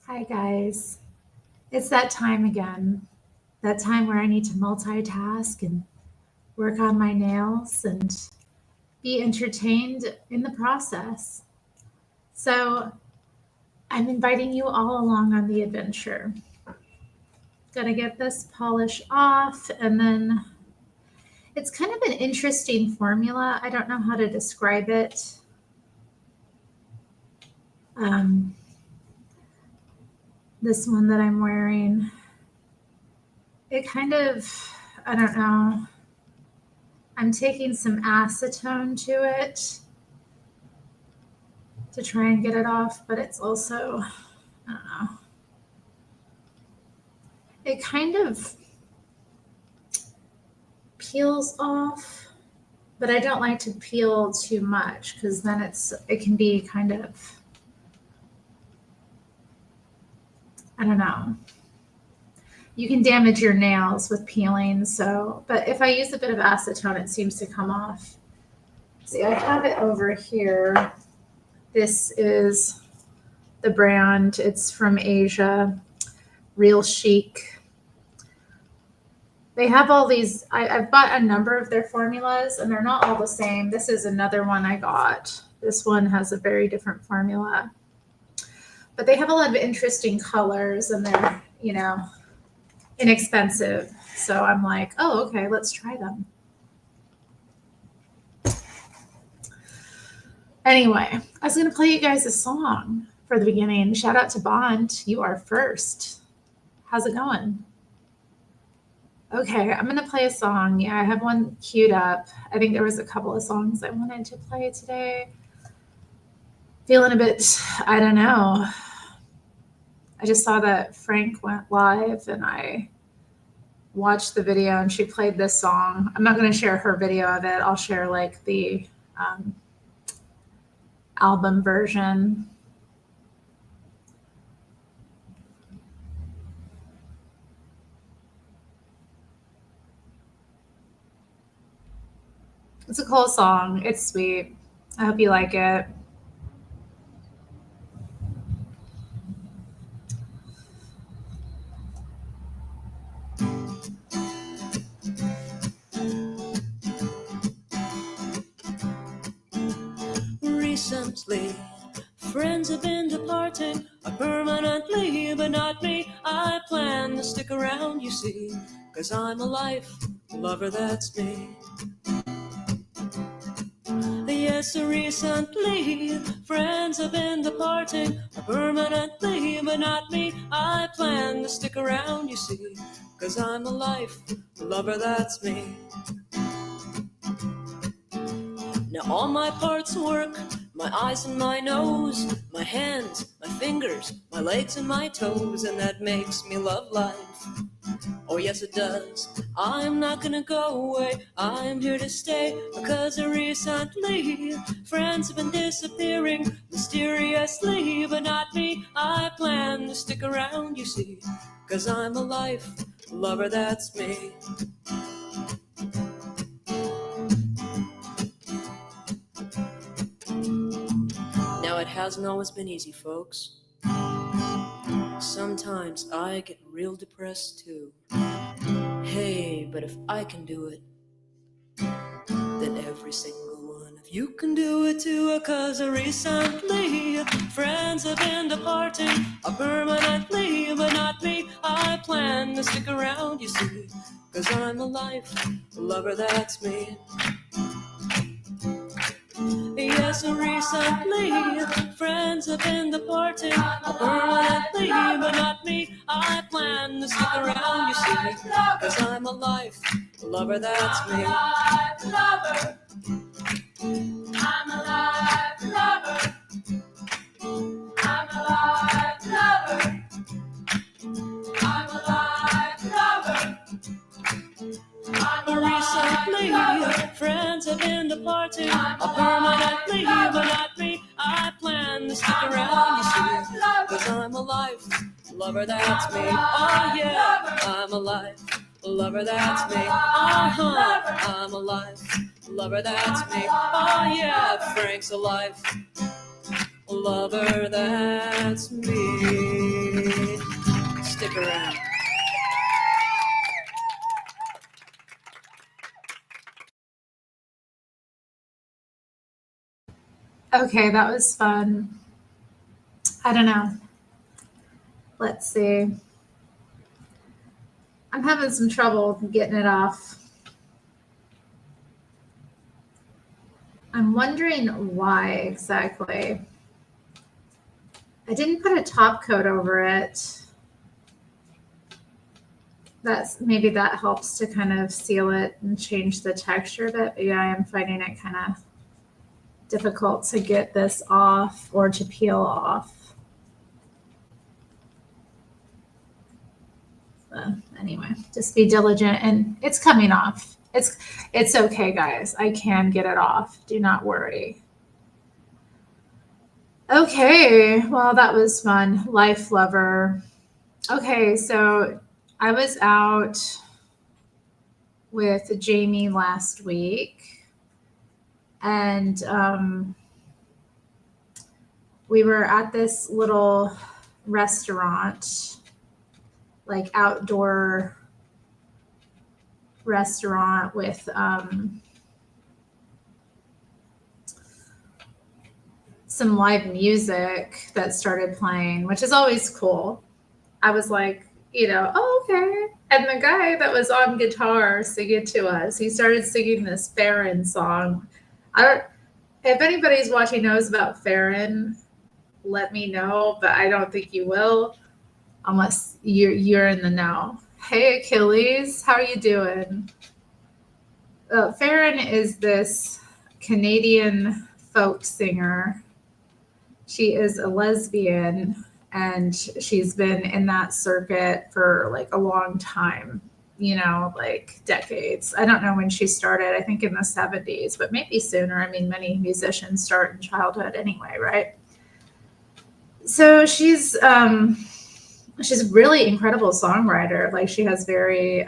Hi, guys. It's that time again. That time where I need to multitask and work on my nails and be entertained in the process. So, I'm inviting you all along on the adventure. Gonna get this polish off, and then it's kind of an interesting formula. I don't know how to describe it. Um, this one that I'm wearing, it kind of, I don't know. I'm taking some acetone to it to try and get it off, but it's also, I don't know, it kind of peels off, but I don't like to peel too much because then it can be kind of, I don't know. You can damage your nails with peeling, so, but if I use a bit of acetone, it seems to come off. See, I have it over here. This is the brand, it's from Asia, Real Chic. They have all these, I've bought a number of their formulas and they're not all the same. This is another one I got. This one has a very different formula. But they have a lot of interesting colors and they're, inexpensive. So I'm like, oh, okay, let's try them. Anyway, I was going to play you guys a song for the beginning. Shout out to Bond. You are first. How's it going? Okay, I'm going to play a song. Yeah, I have one queued up. I think there was a couple of songs I wanted to play today. Feeling a bit, I don't know. I just saw that Frank went live and I watched the video and she played this song. I'm not going to share her video of it. I'll share like the album version. It's a cool song. It's sweet. I hope you like it. Recently, friends have been departing permanently, but not me. I plan to stick around, you see, 'cause I'm a life lover, that's me. Yes, recently, friends have been departing permanently, but not me. I plan to stick around, you see, 'cause I'm a life lover, that's me. Now all my parts work, my eyes and my nose, my hands, my fingers, my legs and my toes, and that makes me love life. Oh yes it does. I'm not gonna go away, I'm here to stay, because recently friends have been disappearing mysteriously, but not me. I plan to stick around, you see, 'cause I'm a life lover, that's me. Now it hasn't always been easy, folks. Sometimes I get real depressed too. Hey, but if I can do it, then every single one of you can do it too. 'Cause recently friends have been departing permanently, but not me. I plan to stick around, you see, 'cause I'm a life lover, that's me. Yes, recently friends have been departing permanently, but not me. I plan to stick around, you see, 'cause I'm a life lover, that's me. I'm a life lover. I'm a life lover. I'm a life lover. I'm a life lover. Recently, friends have been departing permanently, but not me. I plan to stick around, you see, 'cause I'm a life lover, that's me. Oh yeah, I'm a life lover, that's me. I'm a life lover, that's me. Oh yeah, Frank's a life lover, that's me. stick around. Okay, that was fun. I don't know. Let's see. I'm having some trouble getting it off. I'm wondering why exactly. I didn't put a top coat over it. Maybe that helps to kind of seal it and change the texture a bit. But yeah, I am finding it kind of difficult to get this off or to peel off. Anyway, just be diligent, and it's coming off. It's okay, guys. I can get it off. Do not worry. Okay, well, that was fun. Life lover. Okay, so I was out with Jamie last week, and we were at this little restaurant, like outdoor restaurant with some live music that started playing, which is always cool. I was like, oh, okay. And the guy that was on guitar singing to us, he started singing this Farron song. If anybody's watching knows about Farron, let me know, but I don't think you will unless you're in the know. Hey, Achilles, how are you doing? Farron is this Canadian folk singer. She is a lesbian, and she's been in that circuit for like a long time, like decades. I don't know when she started. I think in the 70s, but maybe sooner. I mean, many musicians start in childhood anyway, right? So she's a really incredible songwriter. Like, she has very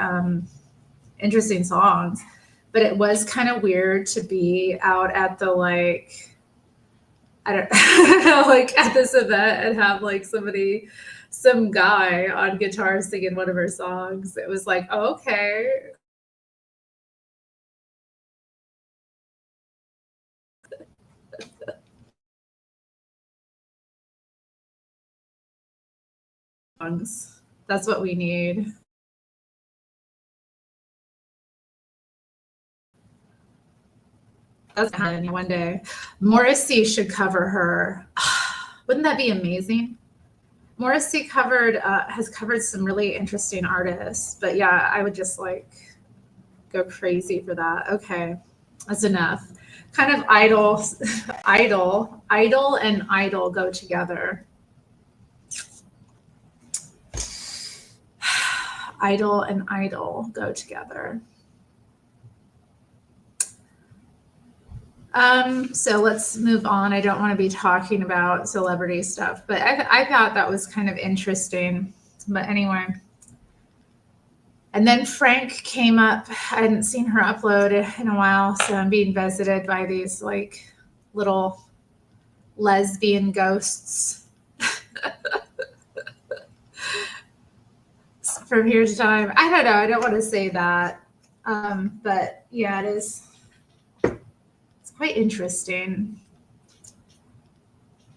interesting songs, but it was kind of weird to be out at the I don't know, like at this event and have like some guy on guitar singing one of her songs. It was like, oh, okay. That's what we need. That's happening one day. Morrissey should cover her. Wouldn't that be amazing? Morrissey has covered some really interesting artists, but yeah, I would just like go crazy for that. Okay, that's enough. Kind of idol and idol go together. Idol and idol go together. So let's move on. I don't want to be talking about celebrity stuff, but I thought that was kind of interesting. But anyway. And then Frank came up. I hadn't seen her upload in a while, so I'm being visited by these like little lesbian ghosts from here to time. I don't know. I don't want to say that. But yeah, it is. It's quite interesting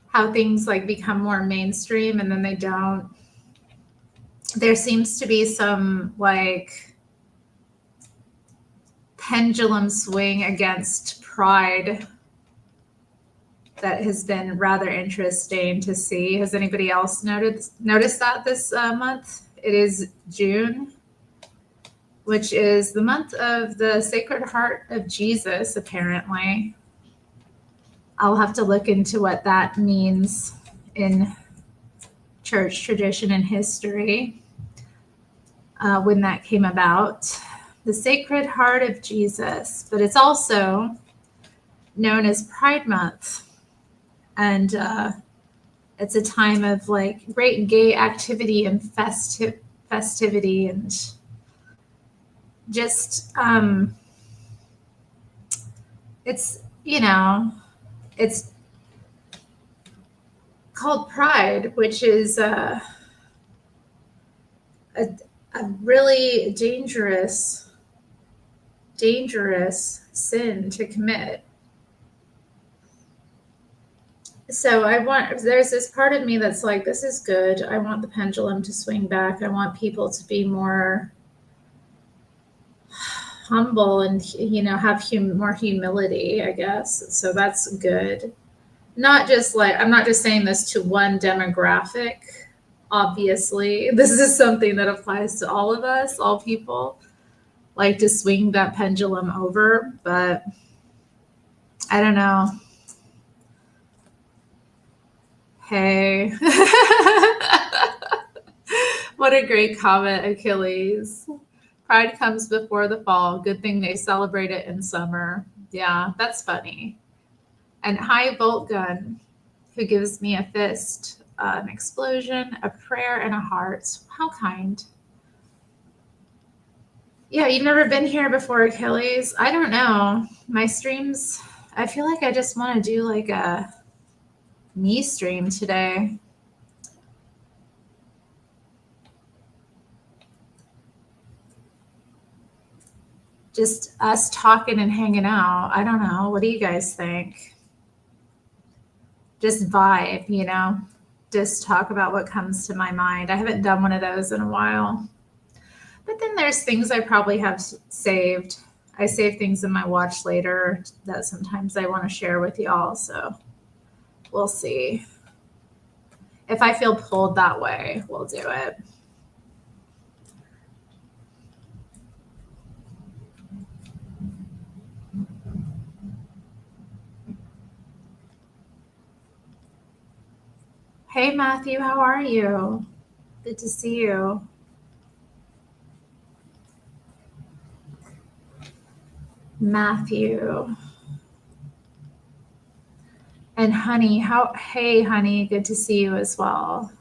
how things like become more mainstream and then they don't. There seems to be some like pendulum swing against pride that has been rather interesting to see. Has anybody else noticed that this month? It is June, which is the month of the Sacred Heart of Jesus, apparently. I'll have to look into what that means in church tradition and history, when that came about. The Sacred Heart of Jesus, but it's also known as Pride Month. And it's a time of like great gay activity and festivity and just it's it's called Pride, which is a really dangerous sin to commit. So there's this part of me that's like, this is good. I want the pendulum to swing back. I want people to be more humble and, have more humility, I guess. So that's good. Not just like, I'm not just saying this to one demographic. Obviously, this is something that applies to all of us, all people like to swing that pendulum over, but I don't know. Hey. What a great comment, Achilles. Pride comes before the fall. Good thing they celebrate it in summer. Yeah, that's funny. And hi, Bolt Gun, who gives me a fist, an explosion, a prayer, and a heart. How kind. Yeah, you've never been here before, Achilles. I don't know. My streams, I feel like I just want to do like a me stream today. Just us talking and hanging out. I don't know. What do you guys think? Just vibe, just talk about what comes to my mind. I haven't done one of those in a while. But then there's things I probably have saved. I save things in my watch later that sometimes I want to share with y'all. So we'll see. If I feel pulled that way, we'll do it. Hey, Matthew, how are you? Good to see you. Matthew. And Honey, hey, Honey, good to see you as well.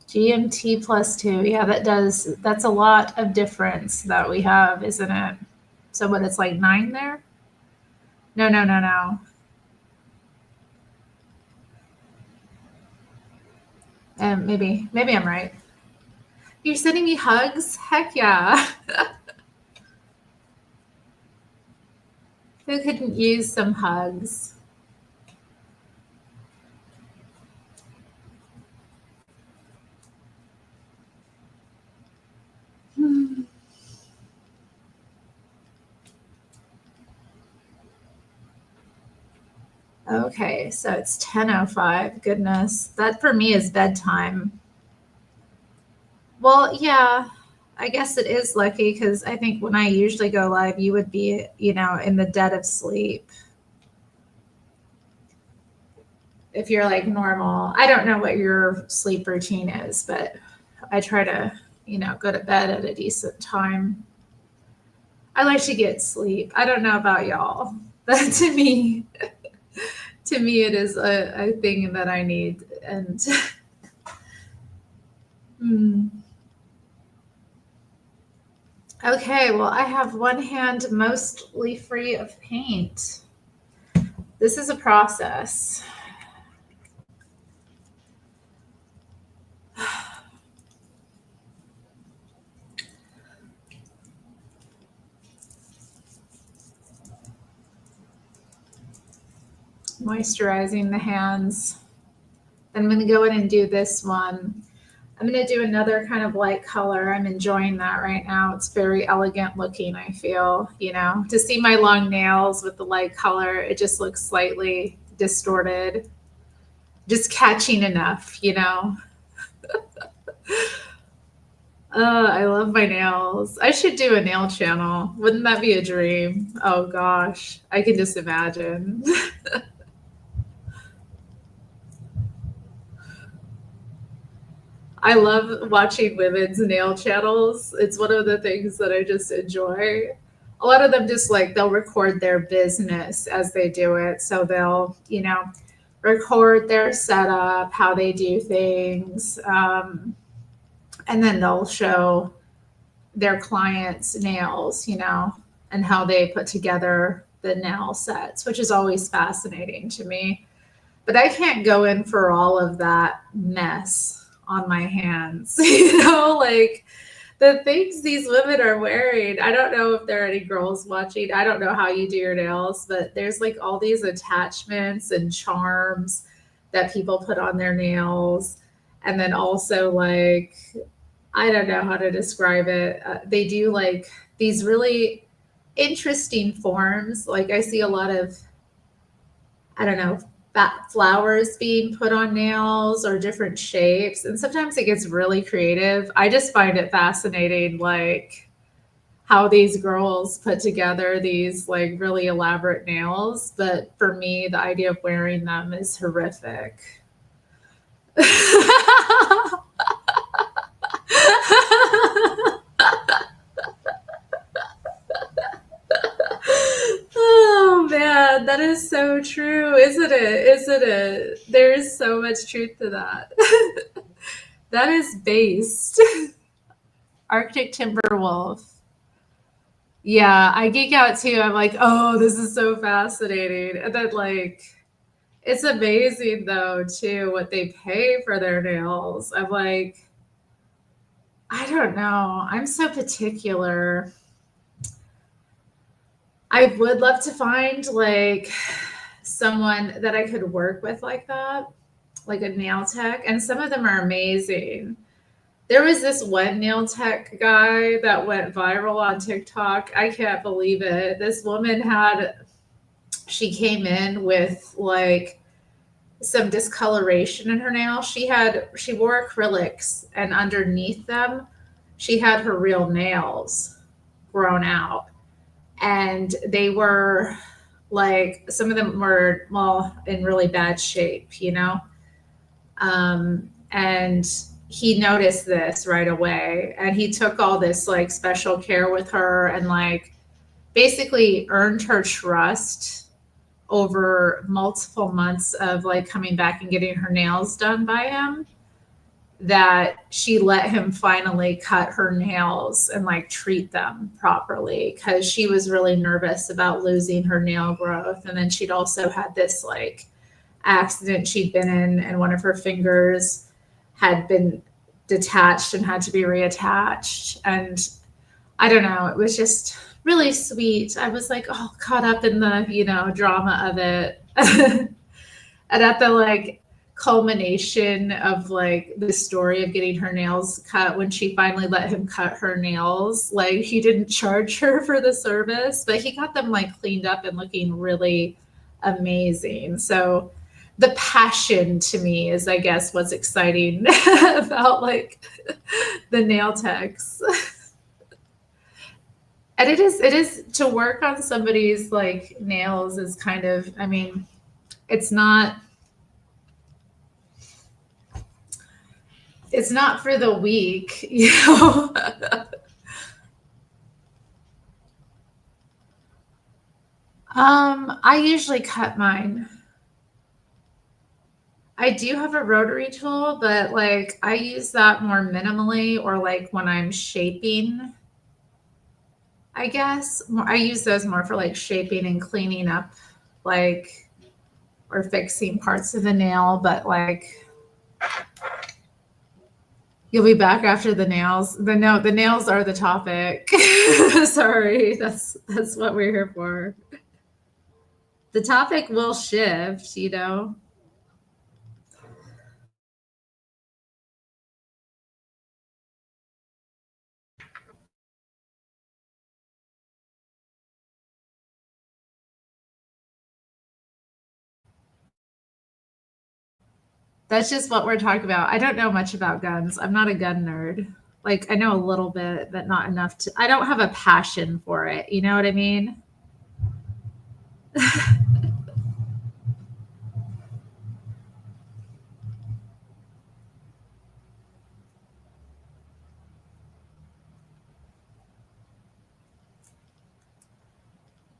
GMT +2. Yeah, that's a lot of difference that we have, isn't it? So what, it's like 9 there? No. Maybe I'm right. You're sending me hugs? Heck yeah. Who couldn't use some hugs? Okay, so it's 10:05. Goodness, that for me is bedtime. Well, yeah, I guess it is lucky because I think when I usually go live, you would be, in the dead of sleep. If you're like normal, I don't know what your sleep routine is, but I try to, go to bed at a decent time. I like to get sleep. I don't know about y'all, but to me, it is a thing that I need. And okay, well, I have one hand mostly free of paint. This is a process. Moisturizing the hands. Then I'm going to go in and do this one. I'm going to do another kind of light color. I'm enjoying that right now. It's very elegant looking, I feel, to see my long nails with the light color, it just looks slightly distorted, just catching enough, I love my nails. I should do a nail channel. Wouldn't that be a dream? Oh gosh, I can just imagine. I love watching women's nail channels. It's one of the things that I just enjoy. A lot of them just they'll record their business as they do it. So they'll, record their setup, how they do things. And then they'll show their clients' nails, and how they put together the nail sets, which is always fascinating to me. But I can't go in for all of that mess on my hands, like the things these women are wearing. I don't know if there are any girls watching. I don't know how you do your nails, but there's like all these attachments and charms that people put on their nails. And then also, like, I don't know how to describe it. They do like these really interesting forms. Like, I see a lot of, I don't know, flowers being put on nails or different shapes. And sometimes it gets really creative. I just find it fascinating, like how these girls put together these like really elaborate nails. But for me, the idea of wearing them is horrific. Oh man, that is so true, isn't it? Isn't it? There is so much truth to that. That is based. Arctic timber wolf. Yeah, I geek out too. I'm like, oh, this is so fascinating. And then like it's amazing though too what they pay for their nails. I'm like, I don't know. I'm so particular. I would love to find like someone that I could work with like that, like a nail tech, and some of them are amazing. There was this one nail tech guy that went viral on TikTok. I can't believe it. This woman she came in with like some discoloration in her nail. She wore acrylics, and underneath them, she had her real nails grown out. And they were like, some of them were, well, in really bad shape. And he noticed this right away, and he took all this like special care with her and like basically earned her trust over multiple months of like coming back and getting her nails done by him, that she let him finally cut her nails and like treat them properly, because she was really nervous about losing her nail growth. And then she'd also had this like accident she'd been in, and one of her fingers had been detached and had to be reattached. And I don't know, it was just really sweet. I was like, oh, caught up in the drama of it. And at the like culmination of like the story of getting her nails cut, when she finally let him cut her nails, like he didn't charge her for the service, but he got them like cleaned up and looking really amazing. So the passion to me is, I guess, what's exciting about like the nail techs. And it is to work on somebody's like nails is kind of, I mean, it's not for the weak. I usually cut mine. I do have a rotary tool, but like I use that more minimally, or like when I'm shaping, I guess. I use those more for like shaping and cleaning up, like, or fixing parts of the nail. But like, you'll be back after the nails. The nails are the topic. Sorry, that's what we're here for. The topic will shift. That's just what we're talking about. I don't know much about guns. I'm not a gun nerd. Like, I know a little bit, but not enough I don't have a passion for it. You know what I mean?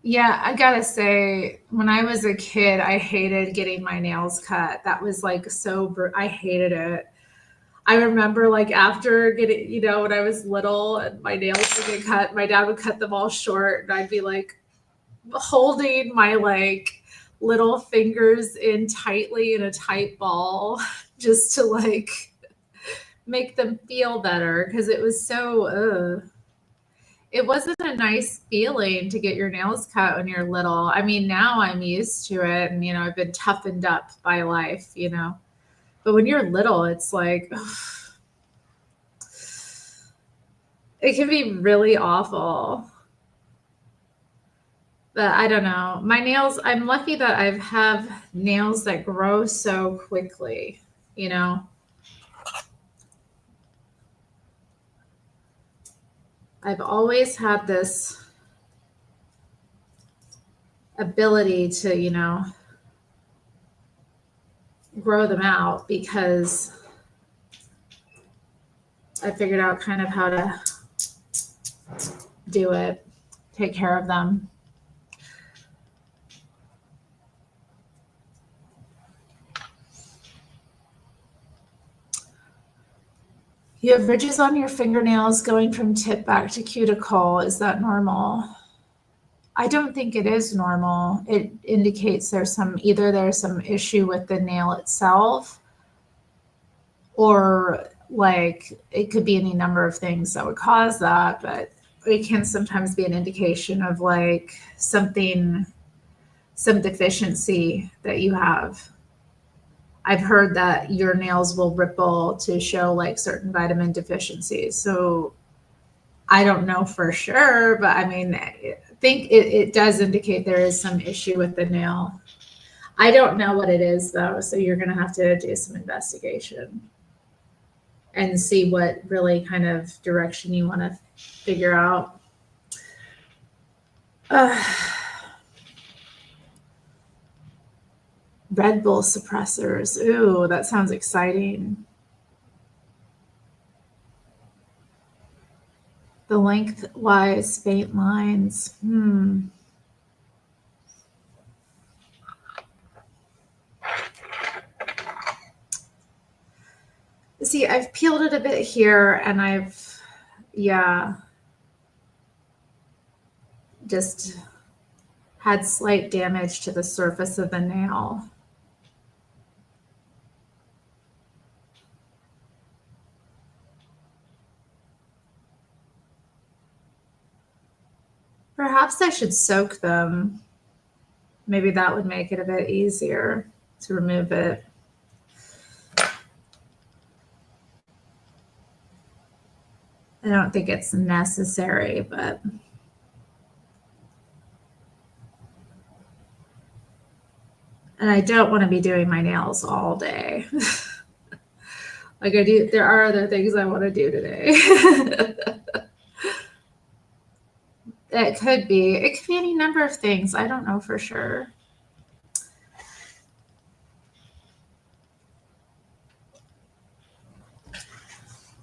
Yeah, I gotta say, when I was a kid, I hated getting my nails cut. That was like I hated it. I remember like after getting, when I was little and my nails would get cut, my dad would cut them all short, and I'd be like, holding my like little fingers in tightly in a tight ball just to like make them feel better because it was so it wasn't a nice feeling to get your nails cut when you're little. I mean, now I'm used to it and I've been toughened up by life. But when you're little, it's like it can be really awful. But I don't know. My nails, I'm lucky that I have nails that grow so quickly, I've always had this ability to, grow them out because I figured out kind of how to do it, take care of them. You have ridges on your fingernails going from tip back to cuticle. Is that normal? I don't think it is normal. It indicates there's some issue with the nail itself, or like it could be any number of things that would cause that, but it can sometimes be an indication of like some deficiency that you have. I've heard that your nails will ripple to show like certain vitamin deficiencies. So I don't know for sure, but I mean, I think it does indicate there is some issue with the nail. I don't know what it is though, so you're going to have to do some investigation and see what really kind of direction you want to figure out. Red Bull suppressors. Ooh, that sounds exciting. The lengthwise faint lines. See, I've peeled it a bit here and I've, just had slight damage to the surface of the nail. Perhaps I should soak them. Maybe that would make it a bit easier to remove it. I don't think it's necessary, but and I don't want to be doing my nails all day. Like I do, there are other things I want to do today. It could be any number of things. I don't know for sure.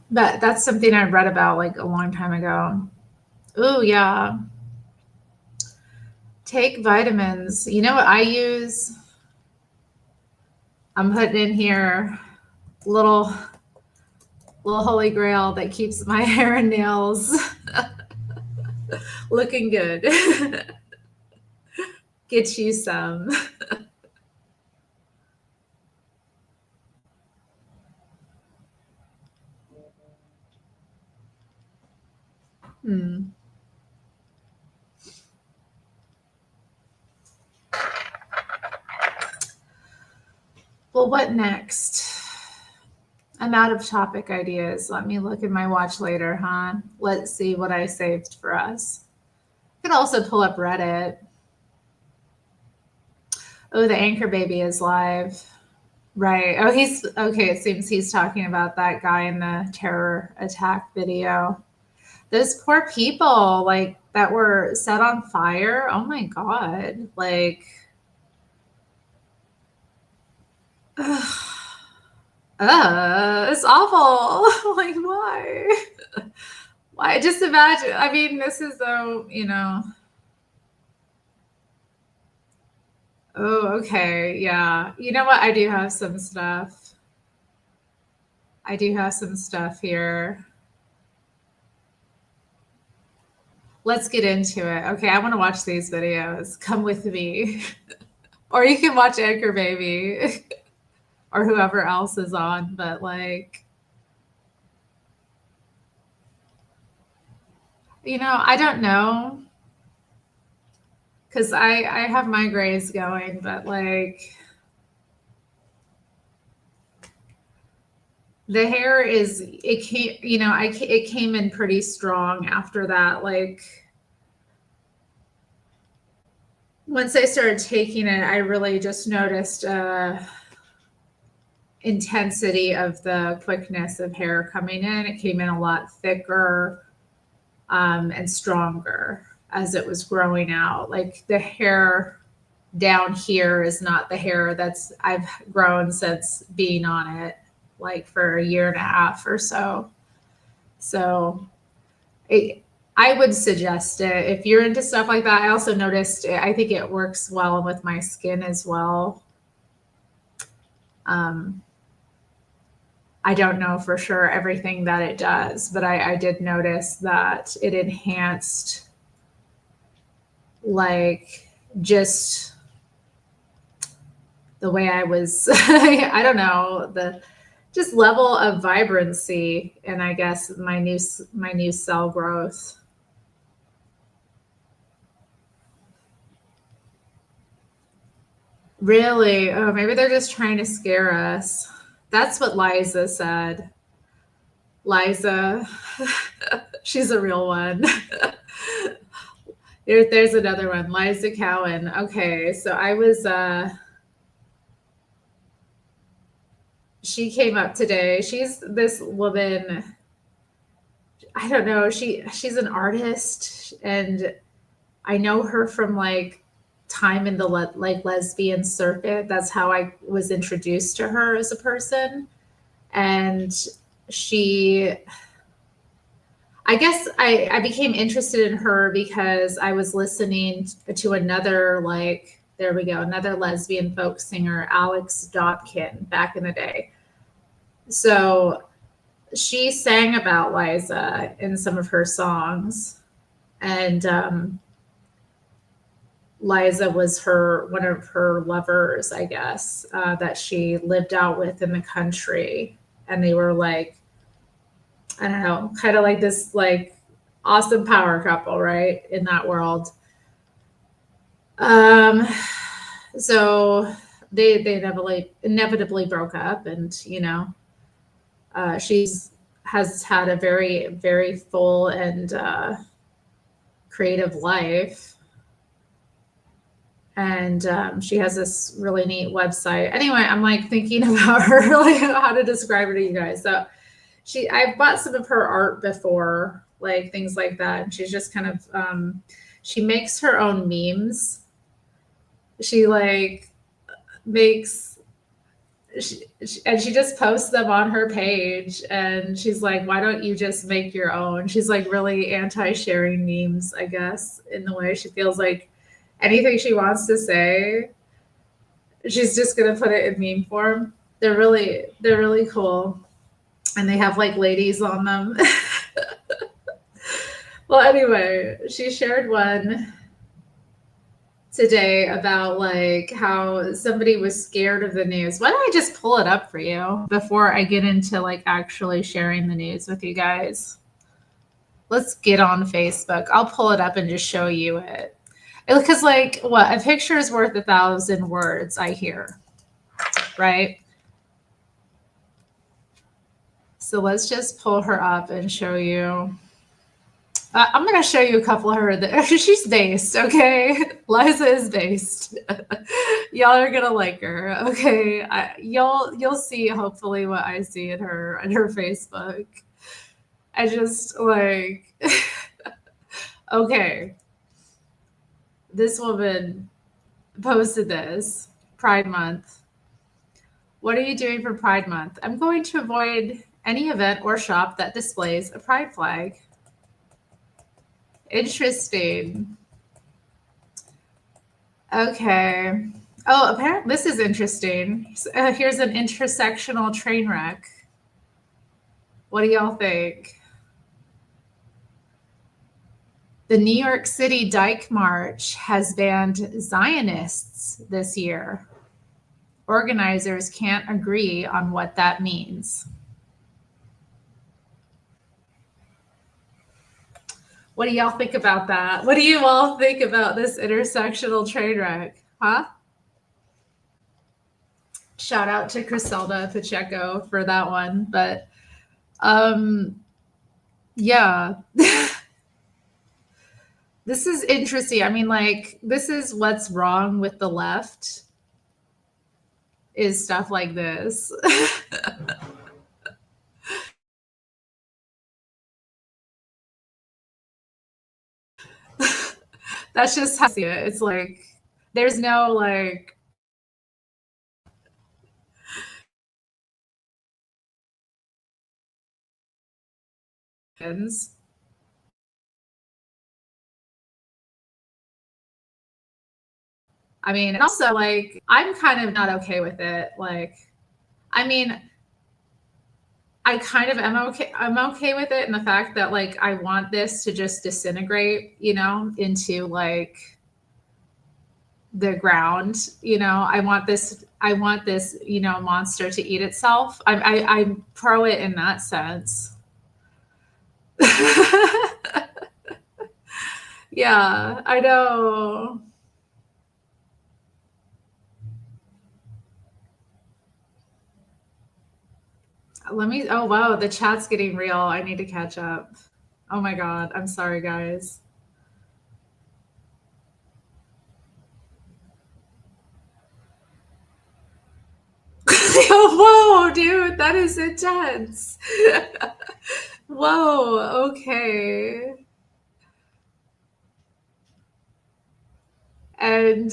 But that's something I read about like a long time ago. Oh yeah. Take vitamins. You know what I use? I'm putting in here little holy grail that keeps my hair and nails looking good. Get you some. Well, what next? I'm out of topic ideas. Let me look at my watch later, huh? Let's see what I saved for us. I could also pull up Reddit. Oh, the anchor baby is live. Right. Oh, he's okay. It seems he's talking about that guy in the terror attack video. Those poor people, like that were set on fire. Oh my God. Like, it's awful. Like, why? Why? Just imagine. I mean, this is so, Oh, okay. Yeah. You know what? I do have some stuff. I do have some stuff here. let's get into it. Okay, I want to watch these videos. Come with me. Or you can watch Anchor Baby or whoever else is on, but like, I don't know because I have my grades going, but like the hair it came, it came in pretty strong after that. Like once I started taking it, I really just noticed intensity of the quickness of hair coming in. It came in a lot thicker and stronger as it was growing out. Like the hair down here is not the hair I've grown since being on it, like for a year and a half or so. So I would suggest it if you're into stuff like that. I also noticed I think it works well with my skin as well. I don't know for sure everything that it does, but I did notice that it enhanced like just the way I was, I don't know, the just level of vibrancy and I guess my new cell growth. Really? Oh, maybe they're just trying to scare us. That's what Liza said. Liza, she's a real one. There's another one, Liza Cowan. Okay, so she came up today. She's this woman. I don't know. She's an artist, and I know her from like time in the like lesbian circuit. That's how I was introduced to her as a person, and she. I guess I became interested in her because I was listening to another there we go, another lesbian folk singer, Alex Dotkin, back in the day. So she sang about Liza in some of her songs, and Liza was one of her lovers, I guess, that she lived out with in the country, and they were like, I don't know, kind of like this like awesome power couple, right, in that world. So they inevitably broke up, and she's has had a very, very full and creative life. And she has this really neat website. Anyway, I'm like thinking about her, like how to describe her to you guys. So I've bought some of her art before, like things like that. And she's just kind of, she makes her own memes. She like and she just posts them on her page, and she's like, why don't you just make your own? She's like really anti-sharing memes, I guess, in the way she feels like anything she wants to say, she's just gonna put it in meme form. They're really cool, and they have like ladies on them. Well, anyway, she shared one today about like how somebody was scared of the news. Why don't I just pull it up for you before I get into like actually sharing the news with you guys? Let's get on Facebook. I'll pull it up and just show you it. Because like what, a picture is worth 1,000 words, I hear, right? So let's just pull her up and show you. I'm going to show you a couple of her. She's based, okay? Liza is based. Y'all are going to like her, okay? You'll see hopefully what I see in her Facebook. I just like, okay. This woman posted this Pride Month. What are you doing for Pride Month? I'm going to avoid any event or shop that displays a pride flag. Interesting. Okay. Oh, apparently this is interesting. Here's an intersectional train wreck. What do y'all think? The New York City Dyke March has banned Zionists this year. Organizers can't agree on what that means. What do y'all think about that? What do you all think about this intersectional train wreck? Huh? Shout out to Griselda Pacheco for that one. But yeah. This is interesting. I mean, like, this is what's wrong with the left is stuff like this. That's just how I see it. It's like there's no like ends. I mean, and also like I'm kind of not okay with it. Like, I mean, I kind of am okay. I'm okay with it in the fact that like I want this to just disintegrate, you know, into like the ground. You know, I want this. You know, monster to eat itself. I'm pro it in that sense. Yeah, I know. Let me. Oh wow, the chat's getting real. I need to catch up. Oh my god, I'm sorry, guys. Whoa, dude, that is intense. Whoa, okay. And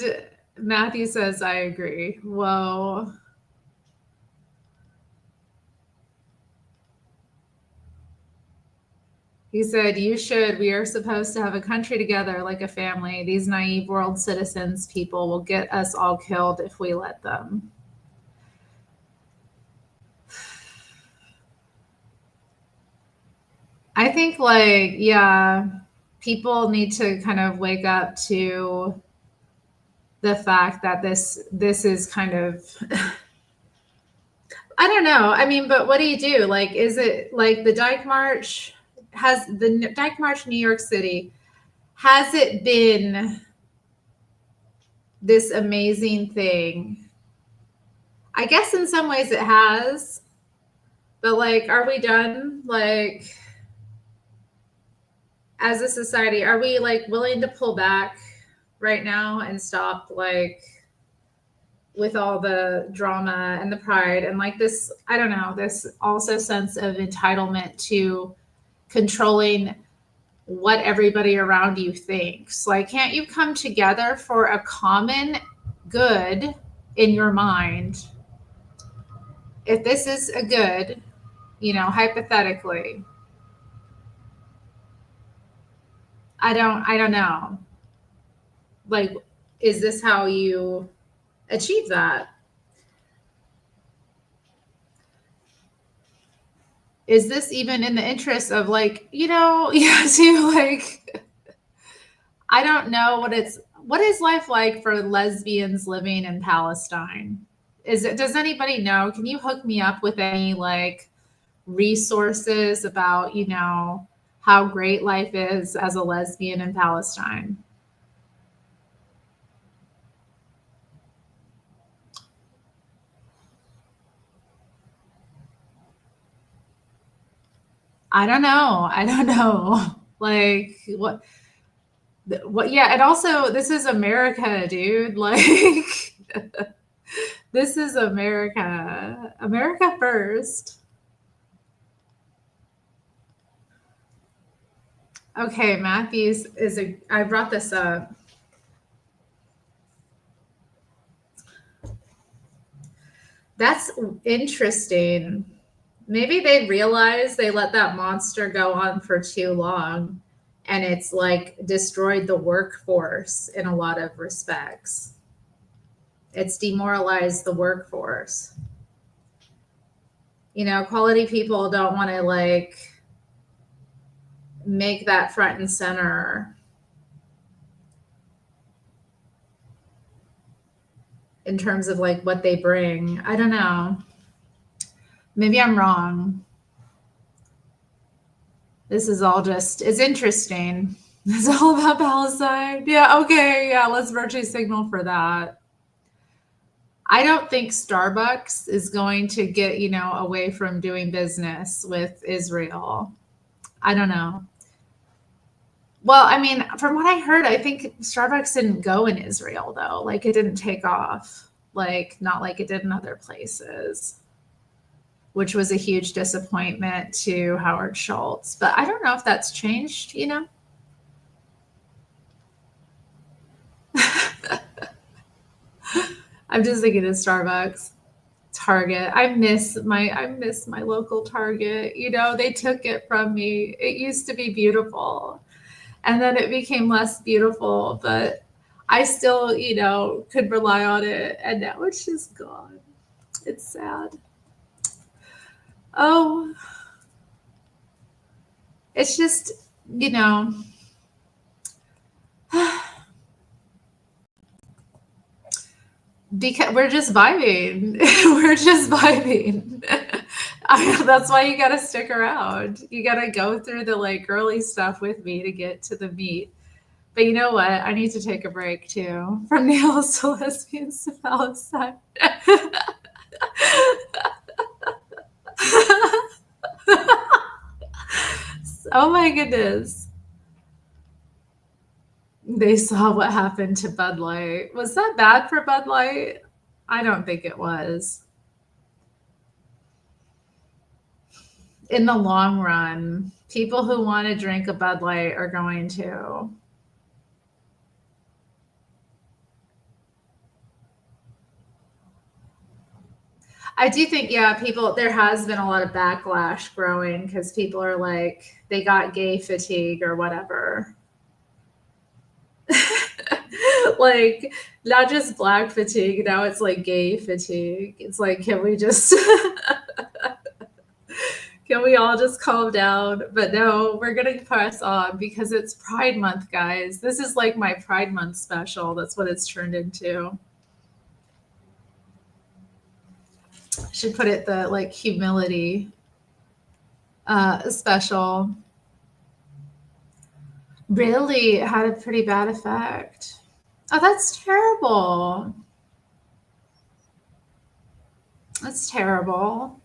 Matthew says, I agree. Whoa. He said, you should. We are supposed to have a country together like a family. These naive world citizens people will get us all killed if we let them. I think, like, yeah, people need to kind of wake up to the fact that this is kind of I don't know. I mean, but what do you do? Like, is it like the Dyke March has the Dyke March New York City? Has it been this amazing thing? I guess in some ways it has, but like, are we done? Like, as a society, are we like willing to pull back right now and stop like with all the drama and the pride and like this, I don't know, this also sense of entitlement to controlling what everybody around you thinks. Like, can't you come together for a common good in your mind? If this is a good, you know, hypothetically, I don't know. Like, is this how you achieve that? Is this even in the interest of like, you know, yeah, to like I don't know what is life like for lesbians living in Palestine? Does anybody know? Can you hook me up with any like resources about, you know, how great life is as a lesbian in Palestine? I don't know. I don't know. Like what yeah, and also this is America, dude. Like this is America. America first. Okay, Matthews is I brought this up. That's interesting. Maybe they realized they let that monster go on for too long and it's like destroyed the workforce in a lot of respects. It's demoralized the workforce. You know, quality people don't want to like make that front and center. in terms of like what they bring. I don't know. Maybe I'm wrong. This is all just, it's interesting. It's all about Palestine. Yeah, okay, yeah, let's virtue signal for that. I don't think Starbucks is going to get, away from doing business with Israel. I don't know. Well, I mean, from what I heard, I think Starbucks didn't go in Israel though. Like it didn't take off. Like not like it did in other places, which was a huge disappointment to Howard Schultz. But I don't know if that's changed, I'm just thinking of Starbucks. Target. I miss my local Target. They took it from me. It used to be beautiful. And then it became less beautiful, but I still, could rely on it, and now it's just gone. It's sad. Oh, it's just, because we're just vibing. We're just vibing. That's why you got to stick around. You got to go through the like girly stuff with me to get to the meat. But you know what? I need to take a break too. From nails to lesbians to Palestine. Oh my goodness. They saw what happened to Bud Light. Was that bad for Bud Light? I don't think it was. In the long run, people who want to drink a Bud Light are going to. I do think, yeah, there has been a lot of backlash growing because people are like, they got gay fatigue or whatever. Like, not just black fatigue, now it's like gay fatigue. It's like, can we all just calm down? But no, we're going to press on because it's Pride Month, guys. This is like my Pride Month special. That's what it's turned into. I should put it the like humility special. Really had a pretty bad effect. Oh, that's terrible. That's terrible.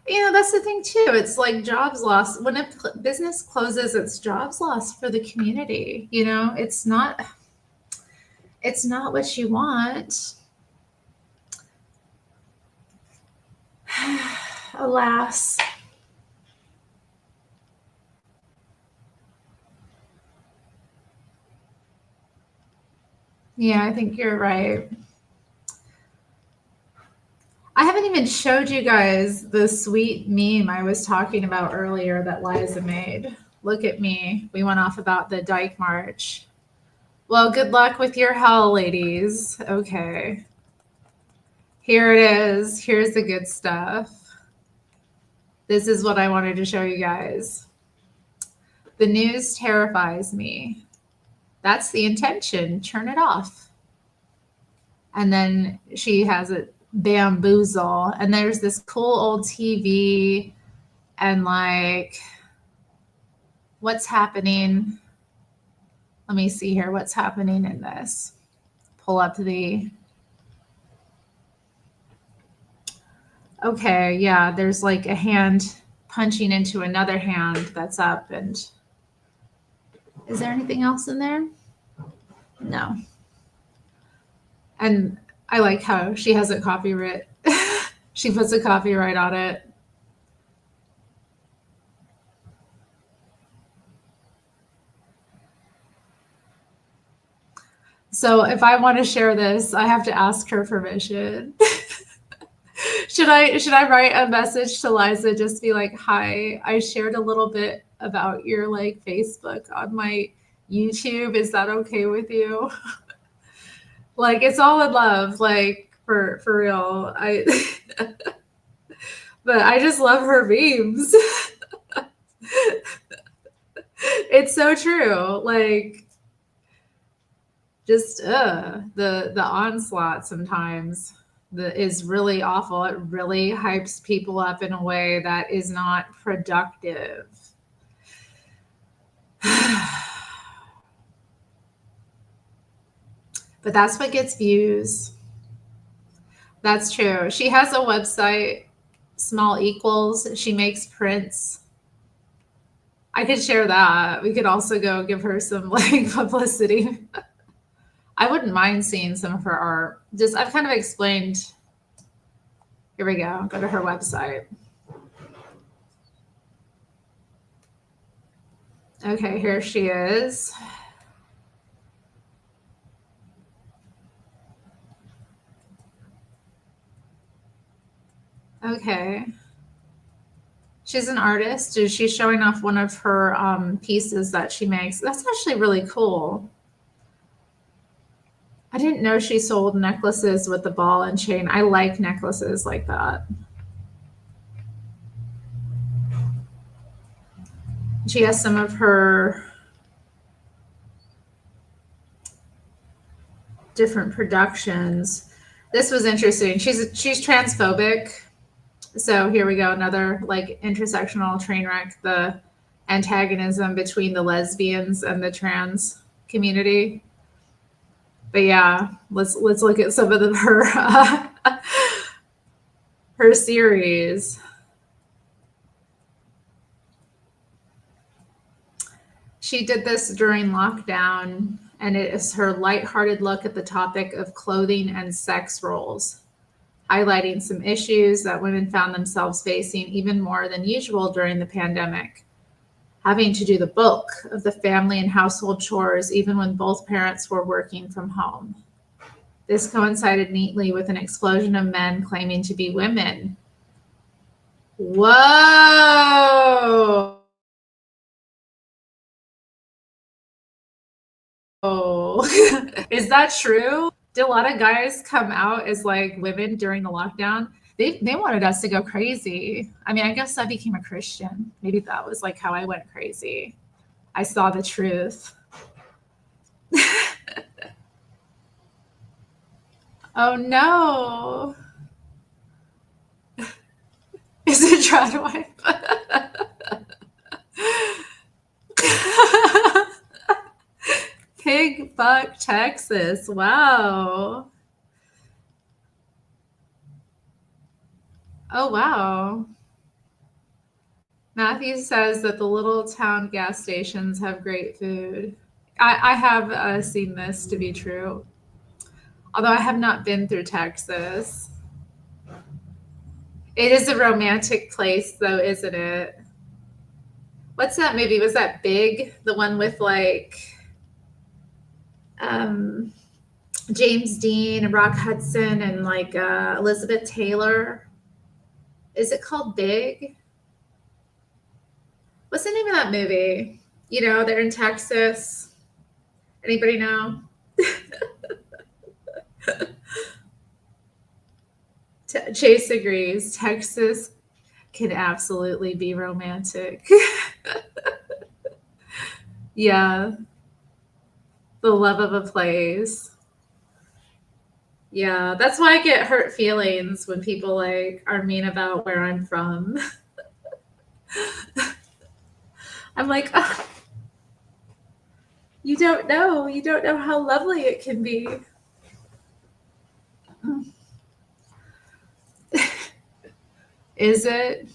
That's the thing too. It's like jobs lost. When a business closes, it's jobs lost for the community. It's not what you want. Alas. Yeah, I think you're right. I haven't even showed you guys the sweet meme I was talking about earlier that Liza made. Look at me. We went off about the Dyke March. Well, good luck with your hell, ladies. Okay. Here it is. Here's the good stuff. This is what I wanted to show you guys. The news terrifies me. That's the intention. Turn it off. And then she has it bamboozle. And there's this cool old TV and like, what's happening? Let me see here. What's happening in this? Pull up the. Okay, yeah, there's like a hand punching into another hand that's up. And is there anything else in there? No. And I like how she has a copyright. She puts a copyright on it. So if I want to share this, I have to ask her permission. Should I write a message to Liza, just be like, hi, I shared a little bit about your like Facebook on my YouTube. Is that okay with you? Like, it's all in love, like for real. But I just love her memes. It's so true. Like, Just the onslaught sometimes is really awful. It really hypes people up in a way that is not productive. But that's what gets views. That's true. She has a website, Small Equals. She makes prints. I could share that. We could also go give her some like publicity. I wouldn't mind seeing some of her art. Just I've kind of explained. Here we go. Go to her website. Okay, here she is. Okay. She's an artist. She's showing off one of her pieces that she makes. That's actually really cool. I didn't know she sold necklaces with the ball and chain. I like necklaces like that. She has some of her different productions. This was interesting. She's transphobic. So here we go, another like intersectional train wreck, the antagonism between the lesbians and the trans community. But yeah, let's look at some of her her series. She did this during lockdown, and it is her lighthearted look at the topic of clothing and sex roles, highlighting some issues that women found themselves facing even more than usual during the pandemic, having to do the bulk of the family and household chores even when both parents were working from home. This coincided neatly with an explosion of men claiming to be women. Whoa! Is that true? Did a lot of guys come out as like women during the lockdown? They wanted us to go crazy. I mean, I guess I became a Christian. Maybe that was like how I went crazy. I saw the truth. Oh no. Is it dry wipe? Pig Buck, Texas. Wow. Oh wow. Matthew says that the little town gas stations have great food. I have seen this to be true, although I have not been through Texas. It is a romantic place, though, isn't it? What's that movie? Was that Big? The one with like um, James Dean and Rock Hudson and like Elizabeth Taylor? Is it called Big? What's the name of that movie? You know, they're in Texas. Anybody know? Chase agrees. Texas can absolutely be romantic. Yeah, the love of a place. Yeah, that's why I get hurt feelings when people like are mean about where I'm from. I'm like, oh, you don't know. You don't know how lovely it can be. Is it?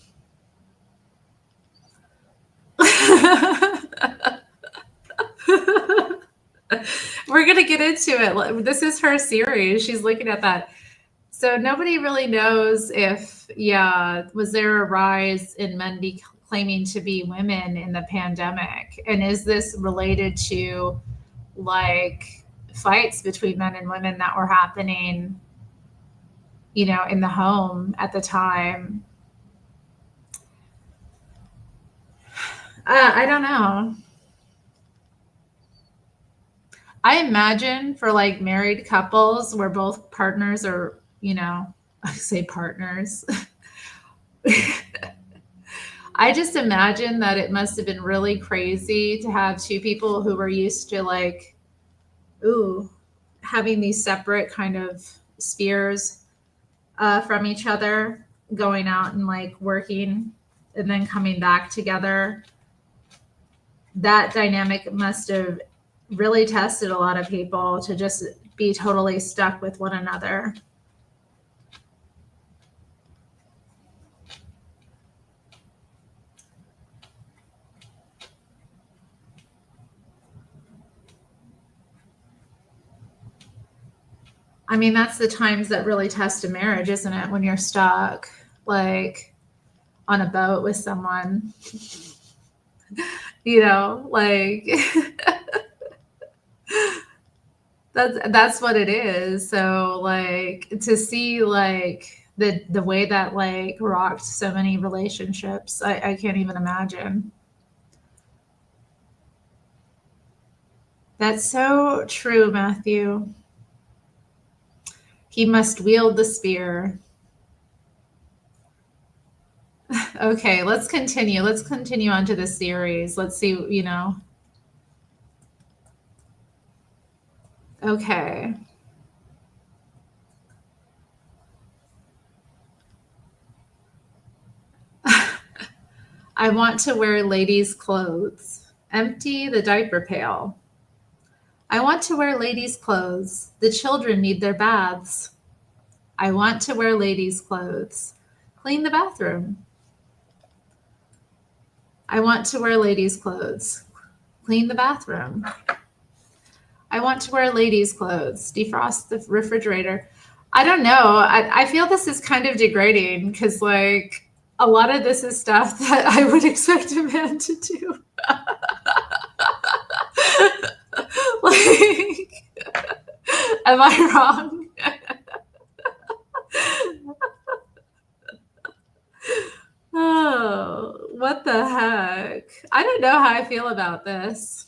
We're gonna get into it. This is her series. She's looking at that. So nobody really knows if, yeah, was there a rise in men claiming to be women in the pandemic? And is this related to like fights between men and women that were happening, you know, in the home at the time? I don't know. I imagine for like married couples where both partners are, you know, I say partners. I just imagine that it must have been really crazy to have two people who were used to like, ooh, having these separate kind of spheres from each other, going out and like working and then coming back together. That dynamic must have really tested a lot of people to just be totally stuck with one another. I mean, that's the times that really test a marriage, isn't it? When you're stuck, like on a boat with someone, you know, like that's what it is. So like to see like the way that like rocked so many relationships, I can't even imagine. That's so true, Matthew. He must wield the spear. Okay, let's continue. Let's continue on to the series. Let's see, you know. Okay. I want to wear ladies' clothes. Empty the diaper pail. I want to wear ladies' clothes. The children need their baths. I want to wear ladies' clothes. Clean the bathroom. I want to wear ladies' clothes. Clean the bathroom. I want to wear ladies' clothes. Defrost the refrigerator. I don't know. I feel this is kind of degrading because, like, a lot of this is stuff that I would expect a man to do. Like, am I wrong? Oh, what the heck? I don't know how I feel about this.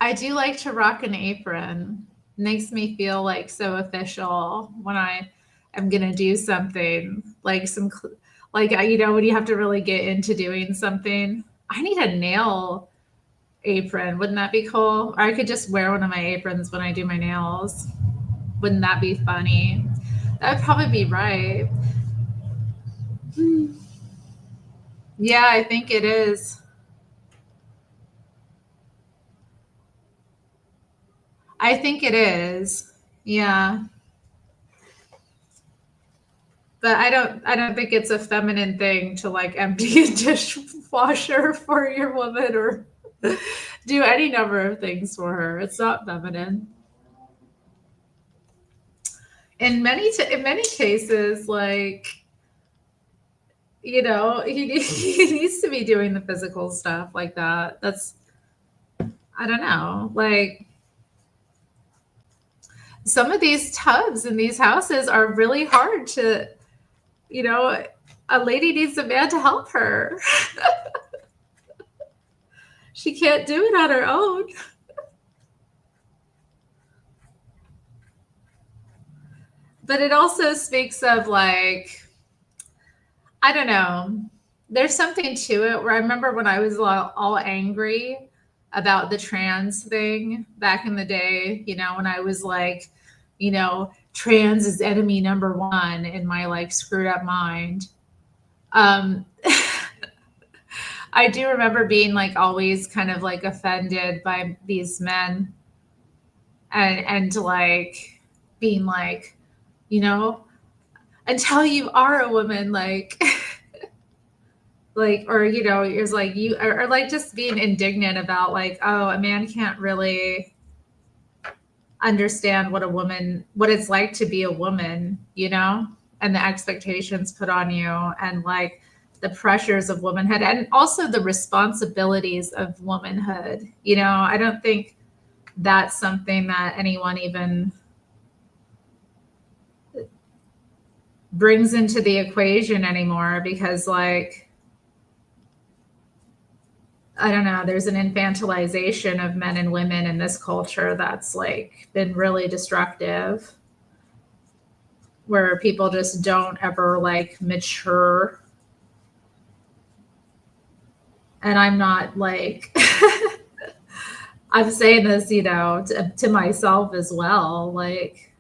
I do like to rock an apron. Makes me feel like so official when I am gonna do something like like you know when you have to really get into doing something. I need a nail apron. Wouldn't that be cool? Or I could just wear one of my aprons when I do my nails. Wouldn't that be funny? That would probably be right. Yeah, I think it is. I think it is. Yeah. But I don't think it's a feminine thing to like empty a dishwasher for your woman or do any number of things for her. It's not feminine. In many cases, like you know, he needs to be doing the physical stuff like that. That's I don't know. Like some of these tubs in these houses are really hard to, you know, a lady needs a man to help her. She can't do it on her own. But it also speaks of like, I don't know. There's something to it where I remember when I was all angry about the trans thing back in the day, you know, when I was like, you know, trans is enemy number one in my like screwed up mind. Um, I do remember being like always kind of like offended by these men and like being like, you know, until you are a woman, like like or you know it's like you or like just being indignant about like oh a man can't really understand what it's like to be a woman, you know, and the expectations put on you and like the pressures of womanhood and also the responsibilities of womanhood, you know. I don't think that's something that anyone even brings into the equation anymore because like I don't know, there's an infantilization of men and women in this culture that's like been really destructive, where people just don't ever like mature. And I'm not like, I'm saying this, to myself as well. Like,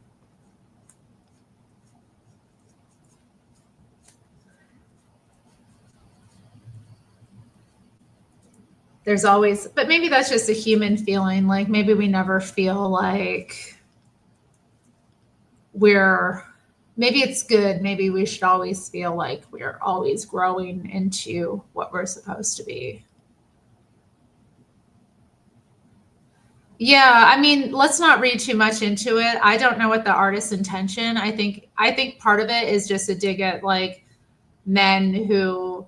there's always, but maybe that's just a human feeling. Like, maybe we never feel like maybe it's good. Maybe we should always feel like we're always growing into what we're supposed to be. Yeah, I mean, let's not read too much into it. I don't know what the artist's intention. I think part of it is just a dig at like men who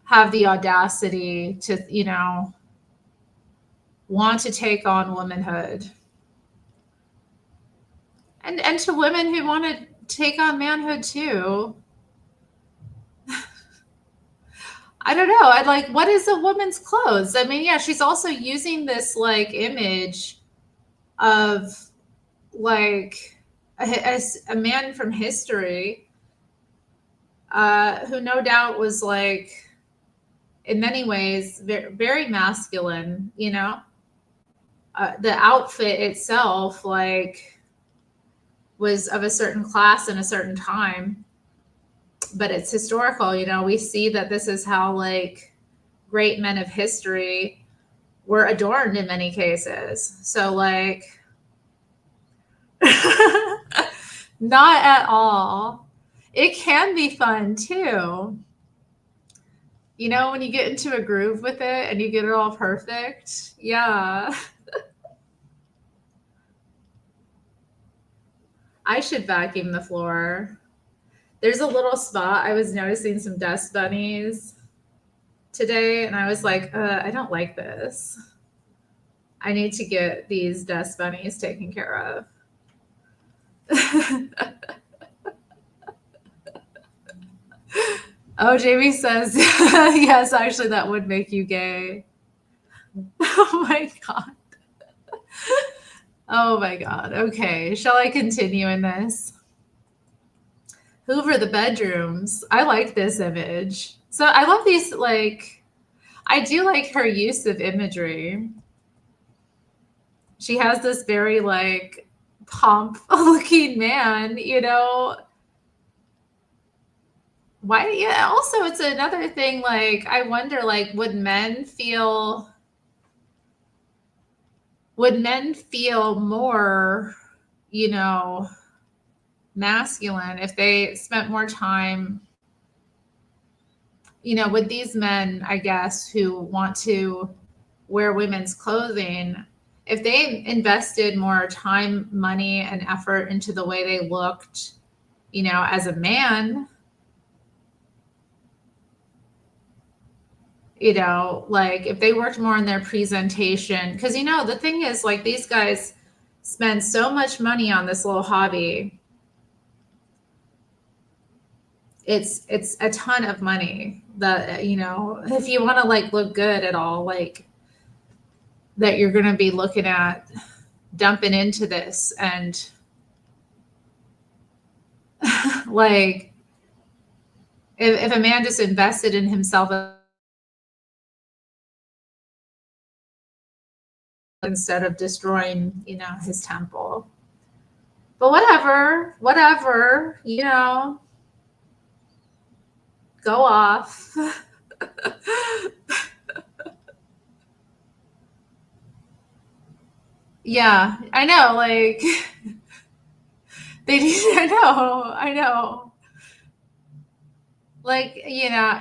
have the audacity to, want to take on womanhood. And to women who want to take on manhood too. I don't know. I like, what is a woman's clothes? I mean, yeah, she's also using this like image of like a man from history, who no doubt was like in many ways very, very masculine. The outfit itself like was of a certain class in a certain time, but it's historical. We see that this is how like great men of history were adorned in many cases. So like not at all. It can be fun too. When you get into a groove with it and you get it all perfect. Yeah. I should vacuum the floor. There's a little spot. I was noticing some dust bunnies today and I was like, I don't like this. I need to get these dust bunnies taken care of. Oh, Jamie says, yes, actually, that would make you gay. Oh my God. Oh my God. Okay. Shall I continue in this? Hoover the bedrooms. I like this image. So I love these, like, I do like her use of imagery. She has this very, like, pomp looking man, Why? Yeah. Also, it's another thing, like, I wonder, like, would men feel more, you know, masculine if they spent more time, with these men, I guess, who want to wear women's clothing, if they invested more time, money, and effort into the way they looked, as a man, like if they worked more on their presentation, because, the thing is, like, these guys spend so much money on this little hobby. It's a ton of money that, if you want to like look good at all, like that you're going to be looking at dumping into this. And like if a man just invested in himself instead of destroying, his temple. But whatever, go off. Yeah, I know, like they I know. Like, yeah,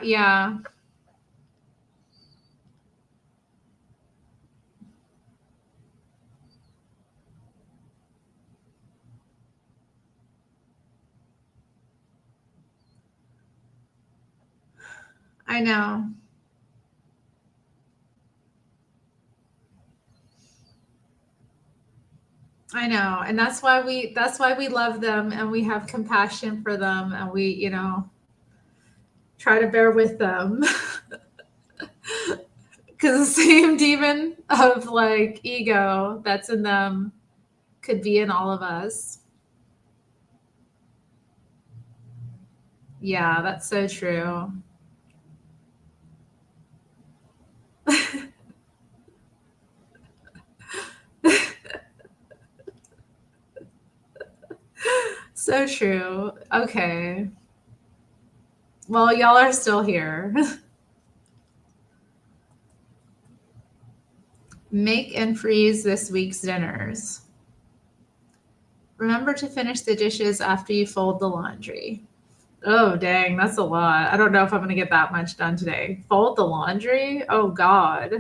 I know. I know. And that's why we love them and we have compassion for them and we, try to bear with them. Because the same demon of like ego that's in them could be in all of us. Yeah, that's so true. So true. Okay. Well, y'all are still here. Make and freeze this week's dinners. Remember to finish the dishes after you fold the laundry. Oh, dang, that's a lot. I don't know if I'm going to get that much done today. Fold the laundry? Oh, God.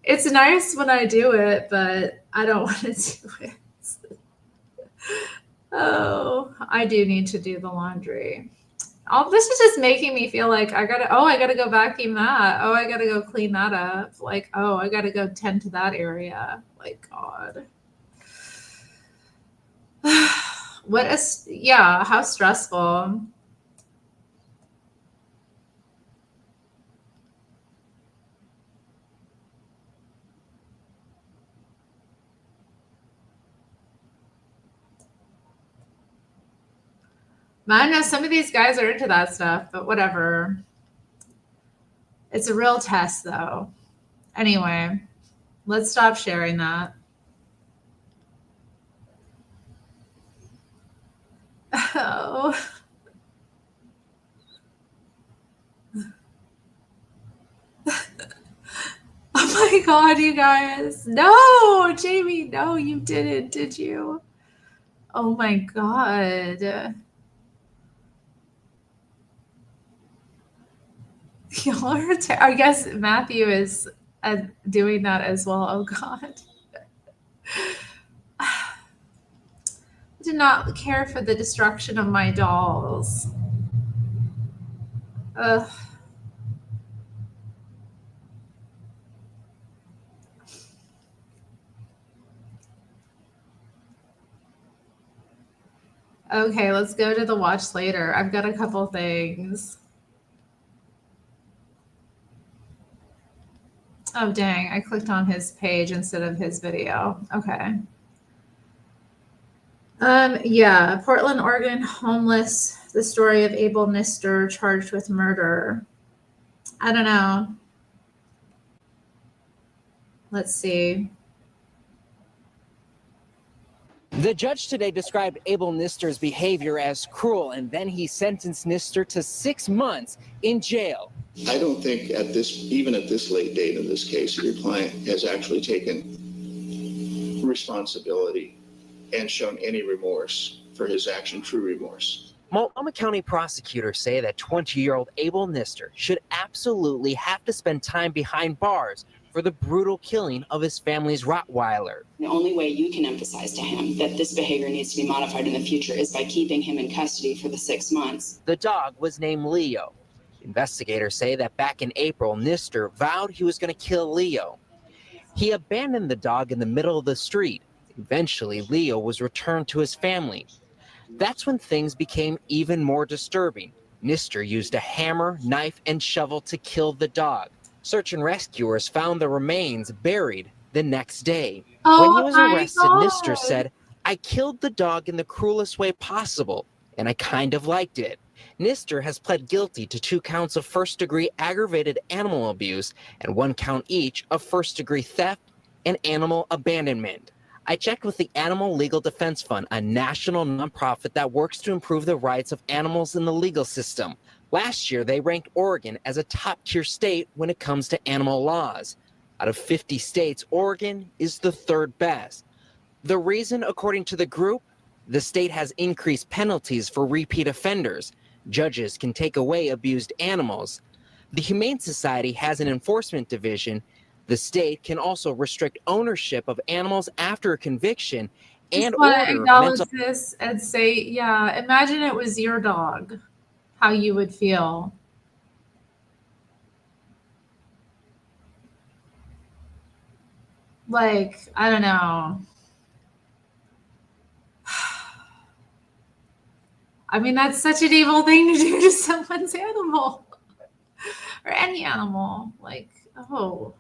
It's nice when I do it, but I don't want to do it. Oh, I do need to do the laundry. All this is just making me feel like I gotta go vacuum that. Oh, I gotta go clean that up. Like, oh, I gotta go tend to that area. Like, God. How stressful. I know some of these guys are into that stuff, but whatever. It's a real test, though. Anyway, let's stop sharing that. Oh. Oh my God, you guys. No, Jamie, no, you didn't, did you? Oh my God. Y'all are I guess Matthew is doing that as well. Oh God. I did not care for the destruction of my dolls. Ugh. Okay, let's go to the watch later. I've got a couple things. Oh, dang. I clicked on his page instead of his video. Okay. Yeah, Portland, Oregon, homeless. The story of Abel Nister charged with murder. I don't know. Let's see. The judge today described Abel Nister's behavior as cruel, and then he sentenced Nister to 6 months in jail. I don't think even at this late date in this case, your client has actually taken responsibility and shown any remorse for his action, true remorse. Multnomah County prosecutors say that 20-year-old Abel Nister should absolutely have to spend time behind bars for the brutal killing of his family's Rottweiler. The only way you can emphasize to him that this behavior needs to be modified in the future is by keeping him in custody for the 6 months. The dog was named Leo. Investigators say that back in April, Nister vowed he was going to kill Leo. He abandoned the dog in the middle of the street. Eventually, Leo was returned to his family. That's when things became even more disturbing. Nister used a hammer, knife, and shovel to kill the dog. Search and rescuers found the remains buried the next day. When he was arrested, Nister said, "I killed the dog in the cruelest way possible, and I kind of liked it." Nister has pled guilty to 2 counts of first-degree aggravated animal abuse and 1 count each of first-degree theft and animal abandonment. I checked with the Animal Legal Defense Fund, a national nonprofit that works to improve the rights of animals in the legal system. Last year, they ranked Oregon as a top-tier state when it comes to animal laws. Out of 50 states, Oregon is the 3rd best. The reason, according to the group, the state has increased penalties for repeat offenders. Judges can take away abused animals. The Humane Society has an enforcement division. The state can also restrict ownership of animals after a conviction and order acknowledge this and say, yeah, imagine it was your dog, how you would feel. Like, I don't know. I mean, that's such an evil thing to do to someone's animal or any animal. Like, oh.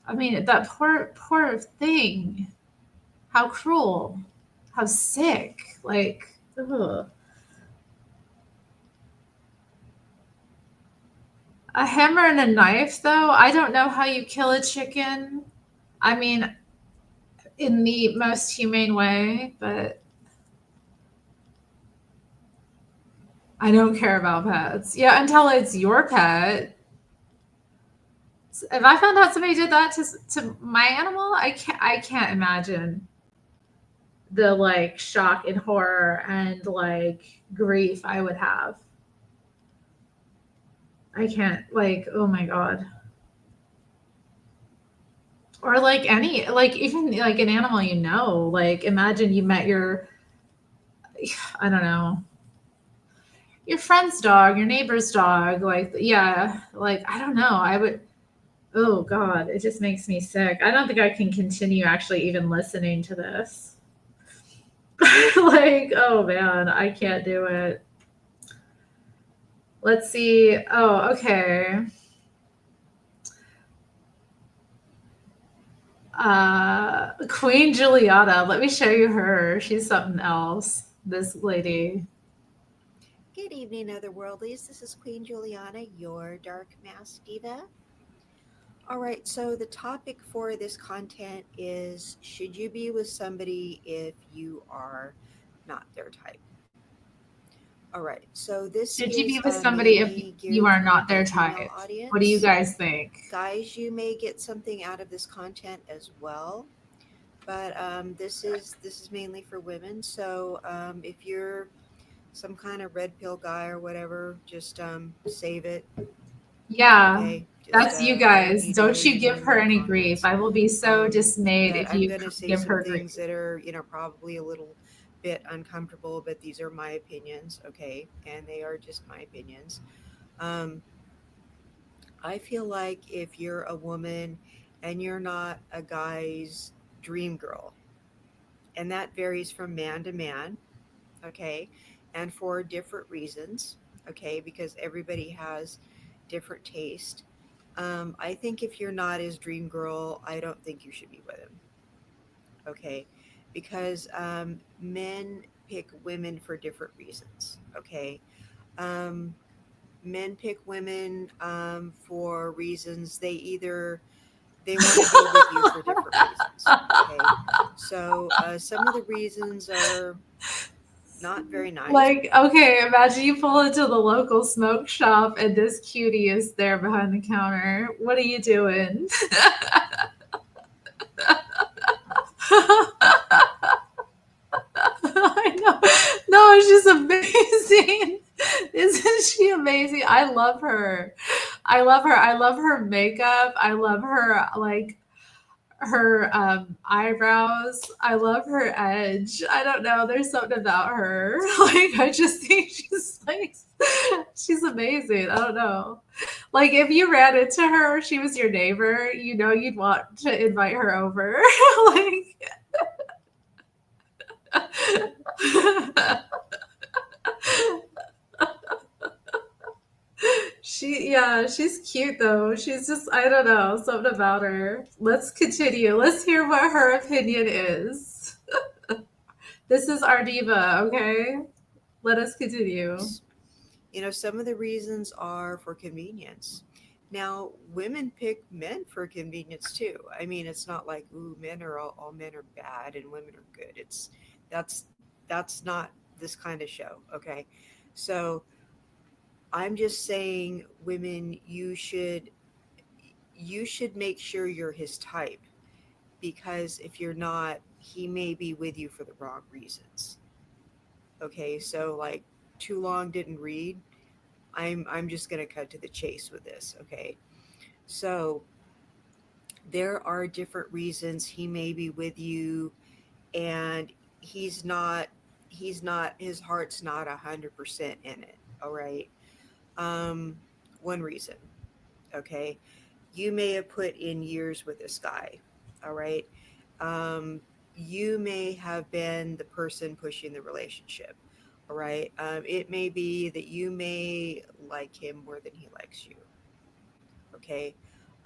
I mean, that poor thing. How cruel. How sick. Like, ugh. A hammer and a knife, though? I don't know how you kill a chicken. I mean, in the most humane way, but I don't care about pets. Yeah, until it's your pet. If I found out somebody did that to my animal, I can't imagine the like shock and horror and like grief I would have. I can't, like, oh my god. Or like any, like even like an animal, like imagine you met your, I don't know, your friend's dog, your neighbor's dog, like, yeah, like, I don't know. I would, oh God, it just makes me sick. I don't think I can continue actually even listening to this. Like, oh man, I can't do it. Let's see. Oh, okay. Queen Juliana. Let me show you her. She's something else. This lady. Good evening, Otherworldlies. This is Queen Juliana, your Dark Mask Diva. All right, so the topic for this content is, should you be with somebody if you are not their type? All right, so this Should is you be with somebody if mainly you geared are not toward their the female type? audience. What do you guys think? Guys, you may get something out of this content as well, but this is mainly for women. So if you're some kind of red pill guy or whatever, just save it. Yeah, Okay, that's you I don't guys. need to Don't hear you you give doing her no any grief. comments. I will be so dismayed But if I'm you going to say give some her grief. things that are, probably a little bit uncomfortable, but these are my opinions, okay? And they are just my opinions. I feel like if you're a woman and you're not a guy's dream girl, and that varies from man to man, okay, and for different reasons, okay, because everybody has different taste. I think if you're not his dream girl, I don't think you should be with him, okay, because men pick women for different reasons, okay. Um, Men pick women for reasons they want to be with you for different reasons, okay. So some of the reasons are not very nice. Like, okay, imagine you pull into the local smoke shop and this cutie is there behind the counter. What are you doing? I know. No, she's amazing. Isn't she amazing? I love her. I love her. I love her makeup. I love her, like, her eyebrows. I love her edge. I don't know. There's something about her. Like, I just think she's like, she's amazing. I don't know. Like, if you ran into her, she was your neighbor, you'd want to invite her over. Like, she's cute though. She's just, I don't know, something about her. Let's continue. Let's hear what her opinion is. This is our diva, okay? Let us continue. Some of the reasons are for convenience. Now, women pick men for convenience too. I mean, it's not like, ooh, men are all men are bad and women are good. That's that's not this kind of show, okay? So I'm just saying, women, you should make sure you're his type, because if you're not, he may be with you for the wrong reasons. Okay, so like, too long didn't read. I'm just going to cut to the chase with this, okay? So there are different reasons he may be with you, and he's not his heart's not 100% in it, all right? One reason, okay? You may have put in years with this guy, all right? Um, you may have been the person pushing the relationship, all right? It may be that you may like him more than he likes you, okay?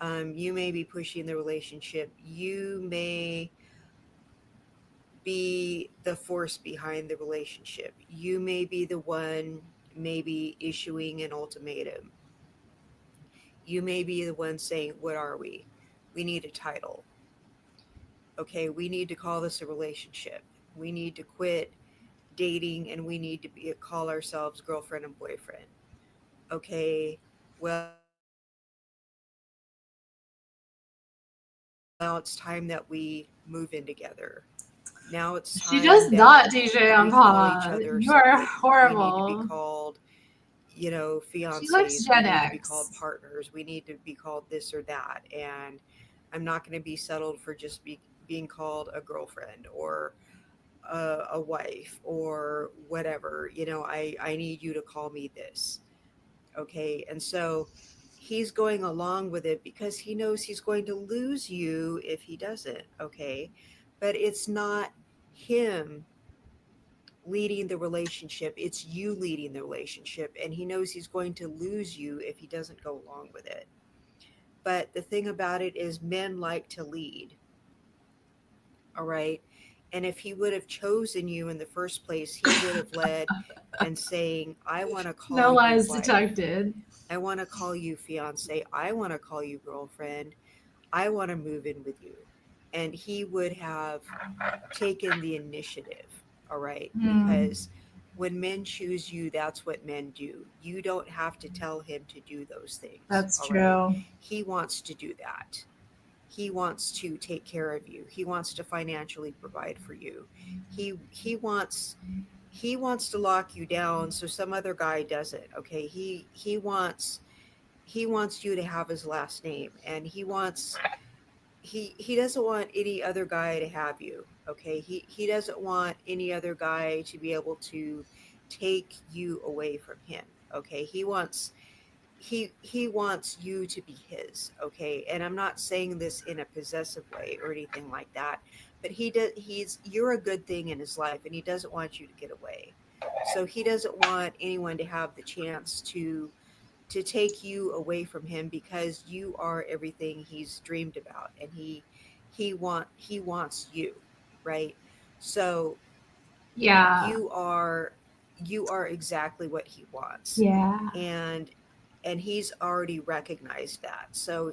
You may be pushing the relationship. You may be the force behind the relationship. You may be the one maybe issuing an ultimatum. You may be the one saying, what are we? We need a title. Okay, we need to call this a relationship. We need to quit dating, and we need to call ourselves girlfriend and boyfriend. Okay, well, now it's time that we move in together. Now it's She time does not, that DJ we call each Ampa. other You are something. We need to be horrible. called, She likes fiancés. We Gen need to be called X. partners. We need to be called this or that. And I'm not going to be settled for just being called a girlfriend or a wife or whatever. I need you to call me this. Okay. And so he's going along with it because he knows he's going to lose you if he doesn't. Okay. But it's not him leading the relationship, it's you leading the relationship, and he knows he's going to lose you if he doesn't go along with it. But the thing about it is, men like to lead. All right. And if he would have chosen you in the first place, he would have led and saying, I want to call No you lies wife. detected. I want to call you fiance. I want to call you girlfriend. I want to move in with you. And he would have taken the initiative. All right. Because when men choose you, that's what men do. You don't have to tell him to do those things. That's all true. right? He wants to do that. He wants to take care of you. He wants to financially provide for you. He wants to lock you down so some other guy doesn't. Okay. He wants you to have his last name, and he doesn't want any other guy to have you. Okay. He doesn't want any other guy to be able to take you away from him. Okay. He wants you to be his. Okay. And I'm not saying this in a possessive way or anything like that, but you're a good thing in his life, and he doesn't want you to get away. So he doesn't want anyone to have the chance to take you away from him, because you are everything he's dreamed about, and he wants you, right? So Yeah. you are exactly what he wants. Yeah. And he's already recognized that. So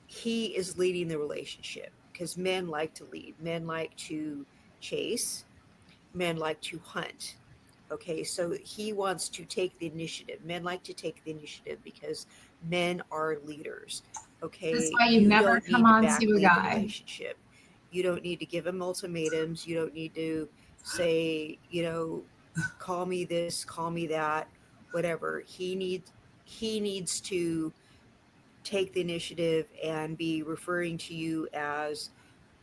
he is leading the relationship, because men like to lead. Men like to chase. Men like to hunt. Okay, so he wants to take the initiative. Men like to take the initiative because men are leaders. Okay, That's why you never don't come need to on back to a lead the guy. relationship. You don't need to give him ultimatums. You don't need to say, call me this, call me that, whatever. He needs to take the initiative and be referring to you as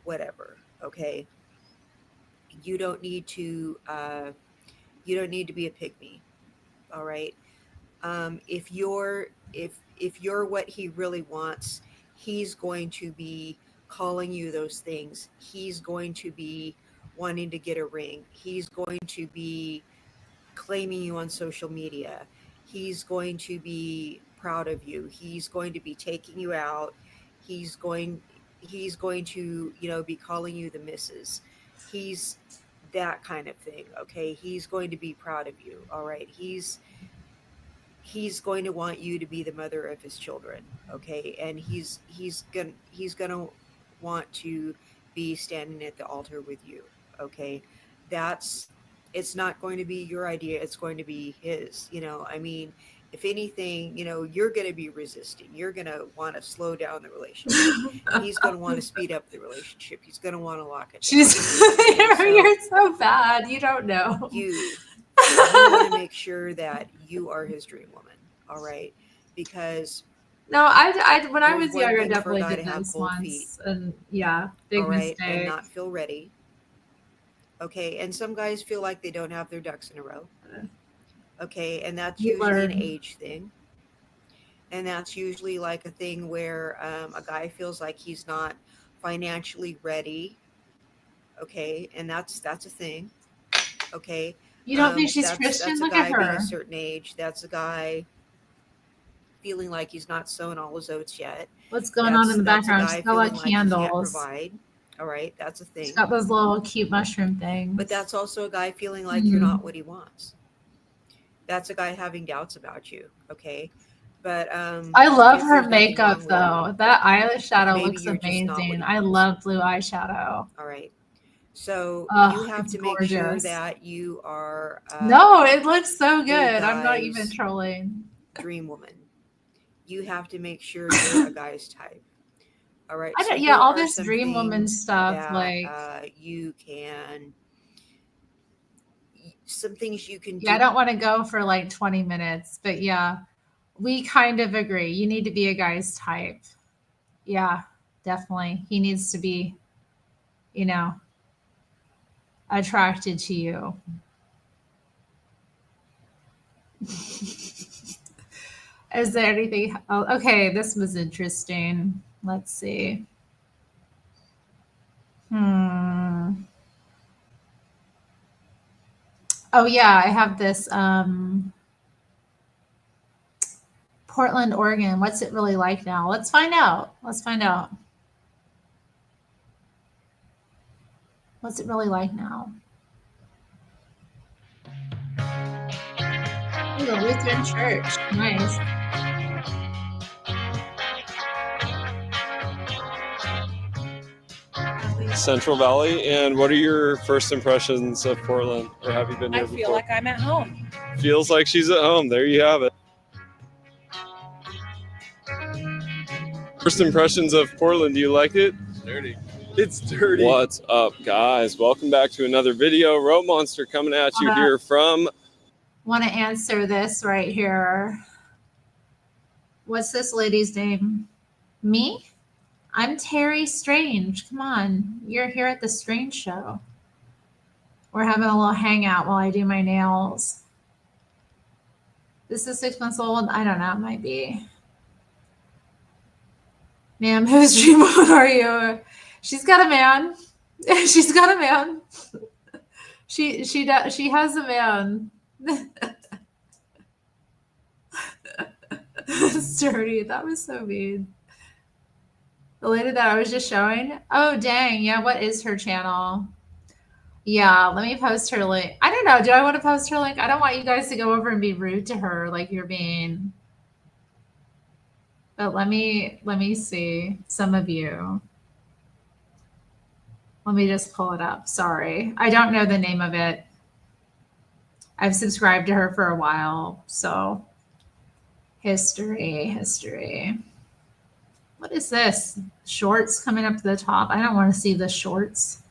whatever. Okay, you don't need to be a pygmy. All right. If you're what he really wants, he's going to be calling you those things. He's going to be wanting to get a ring. He's going to be claiming you on social media. He's going to be proud of you. He's going to be taking you out. He's going to, be calling you the missus. He's that kind of thing. Okay. He's going to be proud of you. All right. He's going to want you to be the mother of his children. Okay. And he's gonna want to be standing at the altar with you. Okay. It's not going to be your idea. It's going to be his. I mean, if anything, you're going to be resisting. You're going to want to slow down the relationship. He's going to want to speed up the relationship. He's going to want to lock it down. You're so bad. You don't know. You want to make sure that you are his dream woman. All right. Because no, I when I there's was one younger, I thing for a definitely guy did to have this cold once, feet. and yeah, big all right, mistake. and not feel ready. Okay, and some guys feel like they don't have their ducks in a row. Okay, and that's You usually learn. an age thing. And that's usually like a thing where a guy feels like he's not financially ready. Okay, and that's a thing. Okay, You don't think she's that's Christian? a Look at guy being her. a certain age. That's a guy feeling like he's not sowing all his oats yet. What's going on in the That's a background? guy She's got like feeling like he can't candles. provide. All right, that's a thing. She's got those little cute mushroom things. But that's also a guy feeling like you're not what he wants. That's a guy having doubts about you. Okay. But I love if her there's nothing makeup wrong with it, though. That eyeshadow maybe looks you're just not what amazing. he I wants. love blue eyeshadow. All right. So you Oh, have it's to make sure gorgeous. that you are No, it looks so a good. I'm not even guy's trolling. dream woman. You have to make sure you're a guy's type. All right. I So don't, yeah, here all are this some dream woman things stuff, that like, you can, some things you can yeah, I do. don't want to go for like 20 minutes, but yeah, we kind of agree. You need to be a guy's type. Yeah, definitely. He needs to be, you know, attracted to you. Is there anything? Oh, okay, this was interesting. Let's see. Oh yeah, I have this Portland, Oregon. What's it really like now? Let's find out. Let's find out. What's it really like now? Ooh, the Lutheran Church. Nice. Central Valley. And what are your first impressions of Portland, or have you been here I before? feel like I'm at home. Feels like she's at home. There you have it. First impressions of Portland, do you like it? Dirty. It's dirty. What's up, guys? Welcome back to another video. Rope Monster coming at you here from... Want to answer this right here. What's this lady's name? Me? I'm Terry Strange. Come on. You're here at the Strange Show. We're having a little hangout while I do my nails. This is 6 months old. I don't know. It might be. Ma'am, whose dream woman are you? She's got a man. She's got a man. She has a man. That's dirty. That was so mean. The lady that I was just showing. Oh dang, yeah. What is her channel? Yeah, let me post her link. I don't know. Do I want to post her link? I don't want you guys to go over and be rude to her like you're being. But let me see some of you. Let me just pull it up. Sorry. I don't know the name of it. I've subscribed to her for a while. So history. What is this? Shorts coming up to the top. I don't want to see the shorts.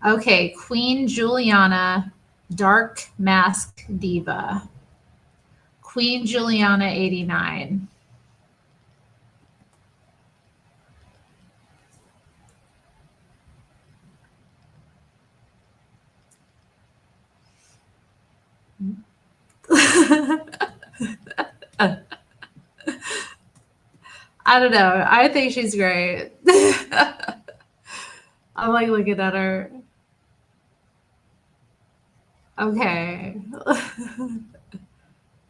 Okay, Queen Juliana, Dark Mask Diva. Queen Juliana 89. I don't know. I think she's great. I'm like looking at her. Okay.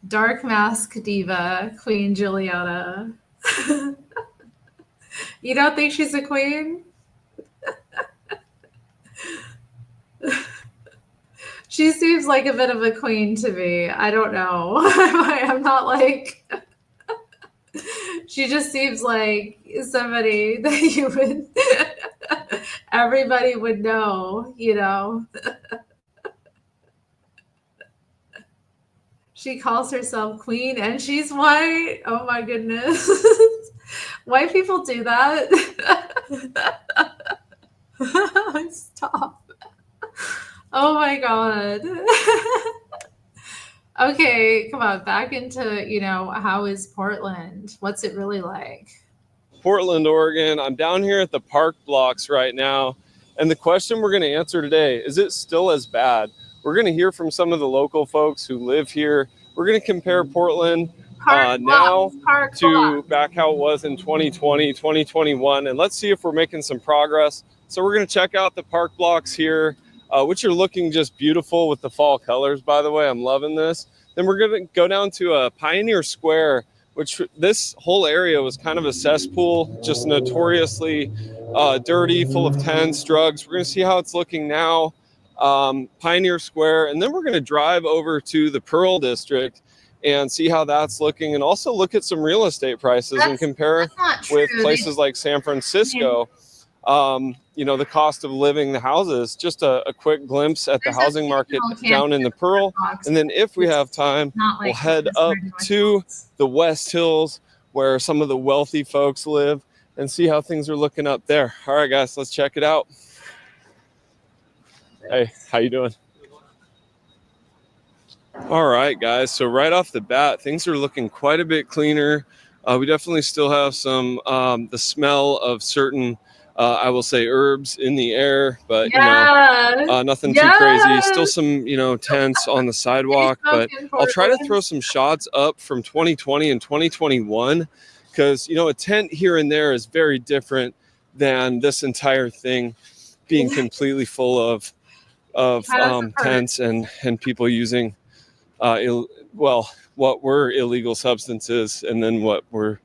Dark Mask Diva, Queen Juliana. You don't think she's a queen? She seems like a bit of a queen to me. I don't know. I'm not like... She just seems like somebody that you would... Everybody would know, you know? She calls herself queen and she's white. Oh my goodness. White people do that. Stop. Oh my God. Okay, come on. Back into, you know, how is Portland? What's it really like? Portland, Oregon. I'm down here at the park blocks right now. And the question we're going to answer today, is it still as bad? We're going to hear from some of the local folks who live here. We're going to compare Portland now to back how it was in 2020, 2021. And let's see if we're making some progress. So we're going to check out the park blocks here, which are looking just beautiful with the fall colors, by the way. I'm loving this. Then we're going to go down to Pioneer Square, which this whole area was kind of a cesspool, just notoriously dirty, full of tents, drugs. We're going to see how it's looking now. Pioneer Square, and then we're going to drive over to the Pearl District and see how that's looking, and also look at some real estate prices and compare with places like San Francisco. The cost of living, the houses, just a quick glimpse at the housing market down in the Pearl. And then if we have time, we'll head up to the West Hills where some of the wealthy folks live and see how things are looking up there. All right, guys, let's check it out. Hey, how you doing? All right, guys. So right off the bat, things are looking quite a bit cleaner. We definitely still have some the smell of certain, I will say, herbs in the air, but nothing too crazy. Still some, tents on the sidewalk. But I'll try to throw some shots up from 2020 and 2021, because a tent here and there is very different than this entire thing being completely full of tents and people using what were illegal substances, and then what were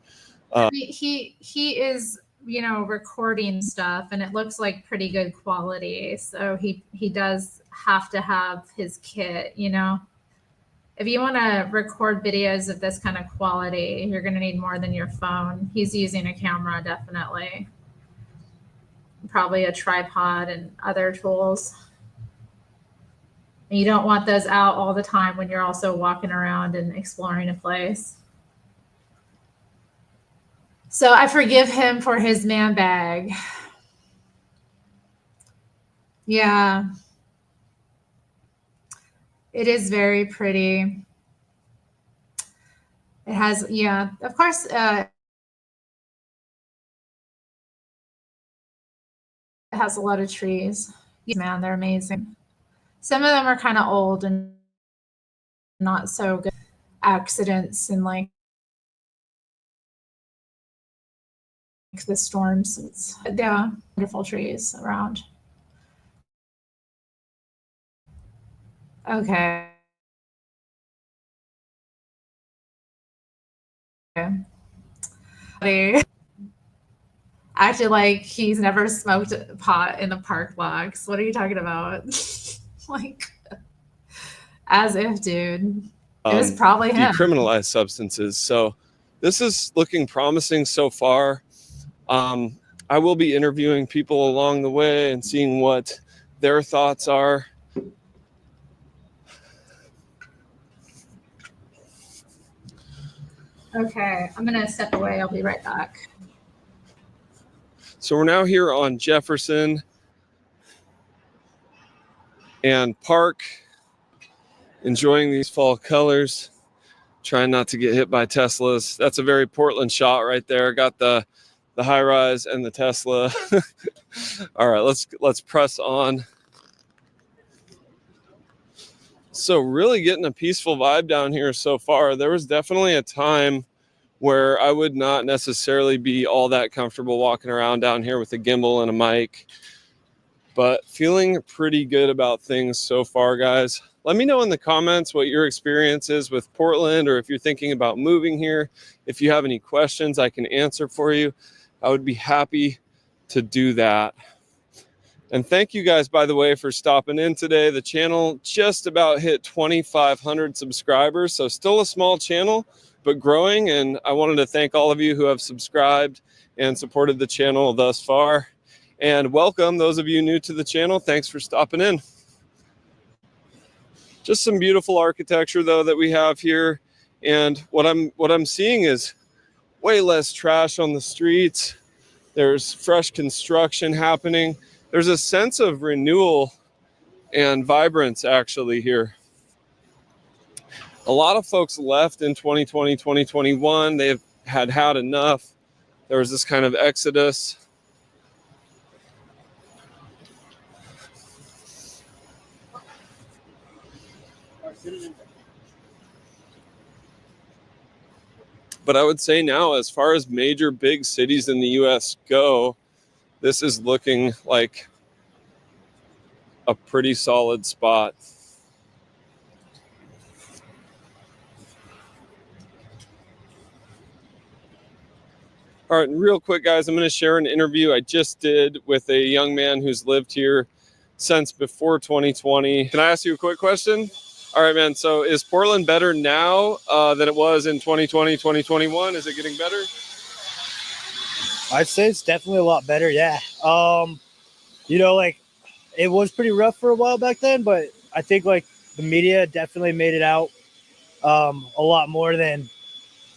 he is recording stuff, and it looks like pretty good quality, so he does have to have his kit. If you want to record videos of this kind of quality, you're going to need more than your phone. He's using a camera, definitely, probably a tripod and other tools. And you don't want those out all the time when you're also walking around and exploring a place. So I forgive him for his man bag. Yeah. It is very pretty. It has, of course, it has a lot of trees. Man, they're amazing. Some of them are kind of old and not so good. Accidents and the storms. Wonderful trees around. Okay. Acted like he's never smoked pot in the park blocks. What are you talking about? As if, dude. It was probably him. Decriminalized substances. So this is looking promising so far. I will be interviewing people along the way and seeing what their thoughts are. Okay, I'm going to step away. I'll be right back. So we're now here on Jefferson and Park, enjoying these fall colors, trying not to get hit by Teslas. That's a very Portland shot right there. Got the high rise and the Tesla. All right, let's press on. So really getting a peaceful vibe down here so far. There was definitely a time where I would not necessarily be all that comfortable walking around down here with a gimbal and a mic, but feeling pretty good about things so far, guys. Let me know in the comments what your experience is with Portland, or if you're thinking about moving here. If you have any questions I can answer for you, I would be happy to do that. And thank you guys, by the way, for stopping in today. The channel just about hit 2,500 subscribers, so still a small channel, but growing. And I wanted to thank all of you who have subscribed and supported the channel thus far. And welcome those of you new to the channel. Thanks for stopping in. Just some beautiful architecture though that we have here. And what I'm seeing is way less trash on the streets. There's fresh construction happening. There's a sense of renewal and vibrance actually here. A lot of folks left in 2020, 2021. They've had enough. There was this kind of exodus. But I would say now, as far as major big cities in the US go, this is looking like a pretty solid spot. All right, and real quick, guys, I'm going to share an interview I just did with a young man who's lived here since before 2020. Can I ask you a quick question? All right, man. So is Portland better now than it was in 2020, 2021? Is it getting better? I'd say it's definitely a lot better. Yeah. Like it was pretty rough for a while back then, but I think like the media definitely made it out a lot more than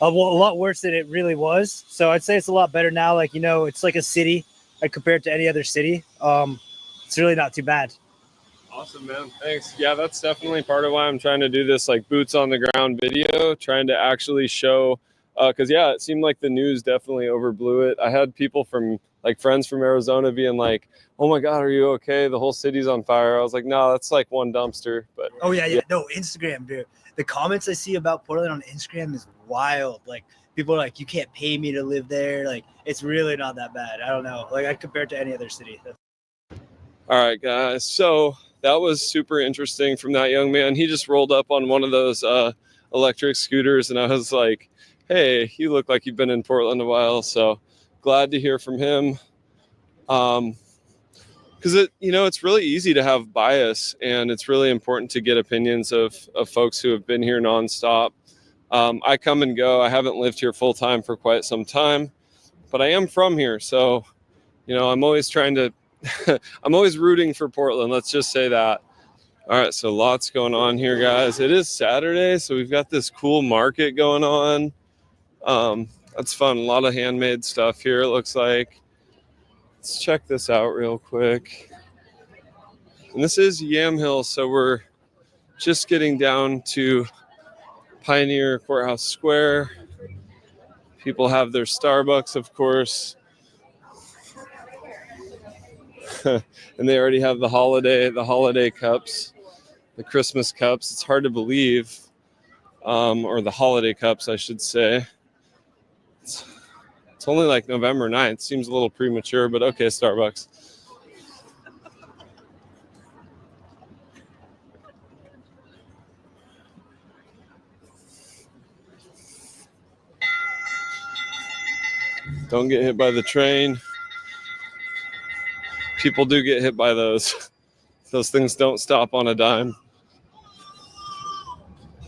a lot worse than it really was. So I'd say it's a lot better now. Like, it's like a city compared to any other city. It's really not too bad. Awesome, man. Thanks. Yeah, that's definitely part of why I'm trying to do this like boots on the ground video, trying to actually show, because it seemed like the news definitely overblew it. I had people from like friends from Arizona being like, "Oh my God, are you okay? The whole city's on fire." I was like, "No, that's like one dumpster." But oh yeah. No, Instagram, dude. The comments I see about Portland on Instagram is wild. Like people are like, "You can't pay me to live there." Like it's really not that bad. I don't know. Like I compare it to any other city. All right, guys. So that was super interesting from that young man. He just rolled up on one of those electric scooters, and I was like, "Hey, you look like you've been in Portland a while." So glad to hear from him. Because it's really easy to have bias, and it's really important to get opinions of folks who have been here nonstop. I come and go. I haven't lived here full time for quite some time, but I am from here, so I'm always trying to. I'm always rooting for Portland. Let's just say that. All right, so lots going on here, guys. It is Saturday, so we've got this cool market going on. That's fun. A lot of handmade stuff here, it looks like. Let's check this out real quick. And this is Yamhill, so we're just getting down to Pioneer Courthouse Square. People have their Starbucks, of course. And they already have the holiday cups, the Christmas cups. It's hard to believe, or the holiday cups, I should say. It's only like November 9th. Seems a little premature, but okay, Starbucks. Don't get hit by the train. People do get hit by those. Those things don't stop on a dime.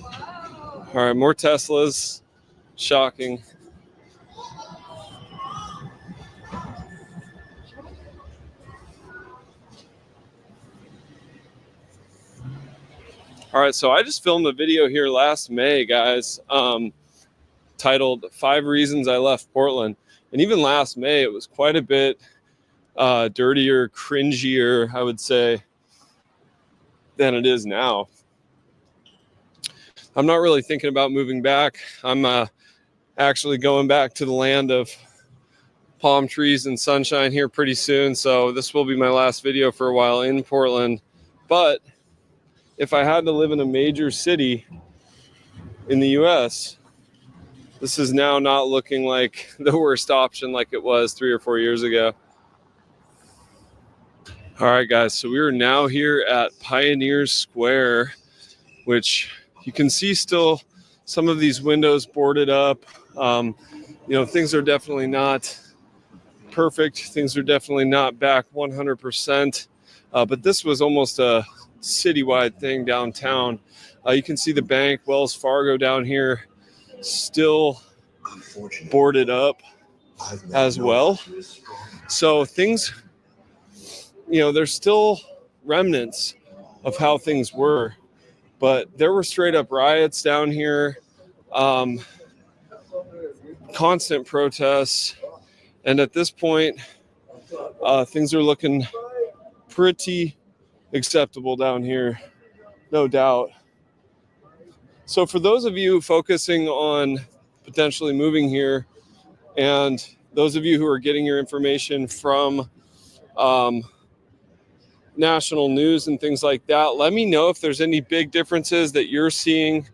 All right, more Teslas. Shocking. All right, so I just filmed a video here last May, guys, titled 5 Reasons I Left Portland. And even last May, it was quite a bit dirtier, cringier, I would say, than it is now. I'm not really thinking about moving back. I'm actually going back to the land of palm trees and sunshine here pretty soon. So this will be my last video for a while in Portland. But if I had to live in a major city in the US, this is now not looking like the worst option like it was 3 or 4 years ago. All right, guys, so we are now here at Pioneer Square, which you can see still some of these windows boarded up. Things are definitely not perfect. Things are definitely not back 100%. But this was almost a citywide thing downtown. You can see the bank, Wells Fargo down here, still boarded up as well. So things, there's still remnants of how things were, but there were straight up riots down here, constant protests. And at this point, things are looking pretty acceptable down here, no doubt. So for those of you focusing on potentially moving here, and those of you who are getting your information from national news and things like that, let me know if there's any big differences that you're seeing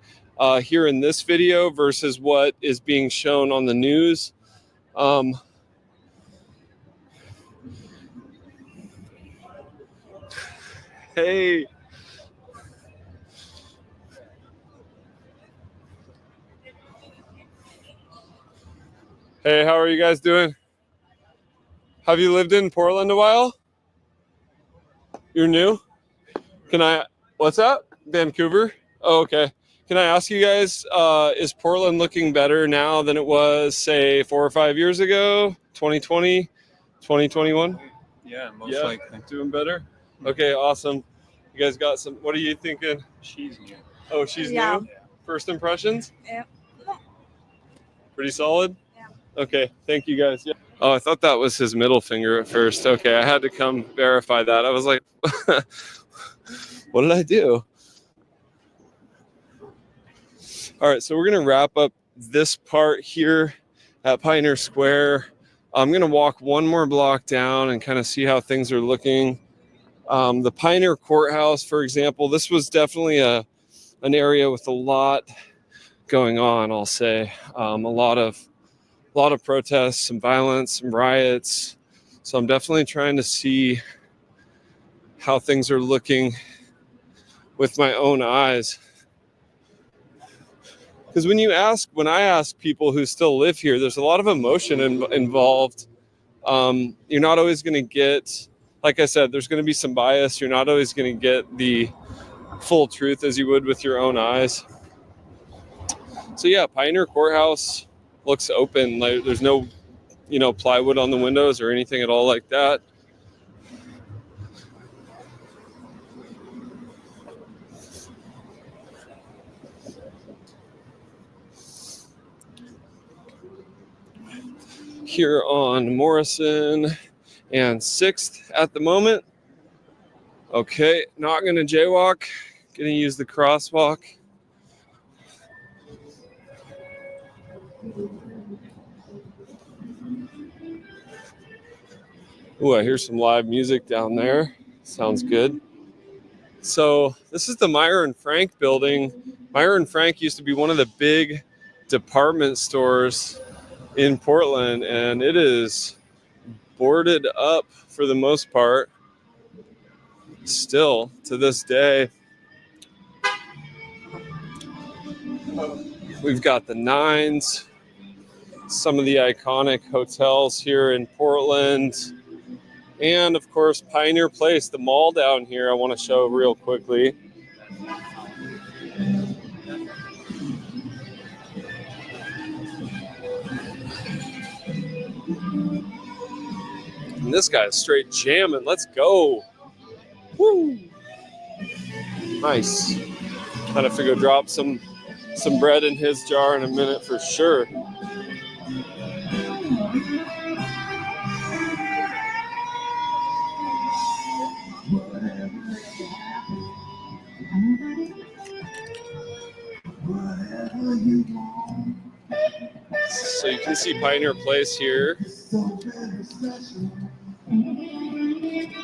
here in this video versus what is being shown on the news. Hey. Hey, how are you guys doing? Have you lived in Portland a while? You're new? What's that? Vancouver? Oh, okay. Can I ask you guys, is Portland looking better now than it was, say, 4 or 5 years ago? 2020, 2021? Yeah, most likely. Doing better? Okay, awesome. You guys got some, what are you thinking? She's new. Oh, she's Yeah. new? First impressions? Yeah. Pretty solid? Yeah. Okay, thank you guys. Yeah. Oh, I thought that was his middle finger at first. Okay, I had to come verify that. I was like, what did I do? All right, so we're going to wrap up this part here at Pioneer Square. I'm going to walk one more block down and kind of see how things are looking. The Pioneer Courthouse, for example, this was definitely an area with a lot going on, I'll say. A lot of protests, some violence, some riots. So I'm definitely trying to see how things are looking with my own eyes. Because when I ask people who still live here, there's a lot of emotion involved. You're not always going to get, like I said, there's going to be some bias. You're not always going to get the full truth as you would with your own eyes. So yeah, Pioneer Courthouse looks open. Like there's no, plywood on the windows or anything at all like that. Here on Morrison and 6th at the moment. Okay, not gonna jaywalk, gonna use the crosswalk. Ooh, I hear some live music down there. Sounds good. So this is the Meyer and Frank building. Meyer and Frank used to be one of the big department stores in Portland, and it is boarded up for the most part still to this day. We've got the Nines, some of the iconic hotels here in Portland, and of course Pioneer Place, the mall down here I want to show real quickly. And this guy's straight jamming. Let's go. Woo! Nice. Kind of figure drop some bread in his jar in a minute for sure. So you can see Pioneer Place here.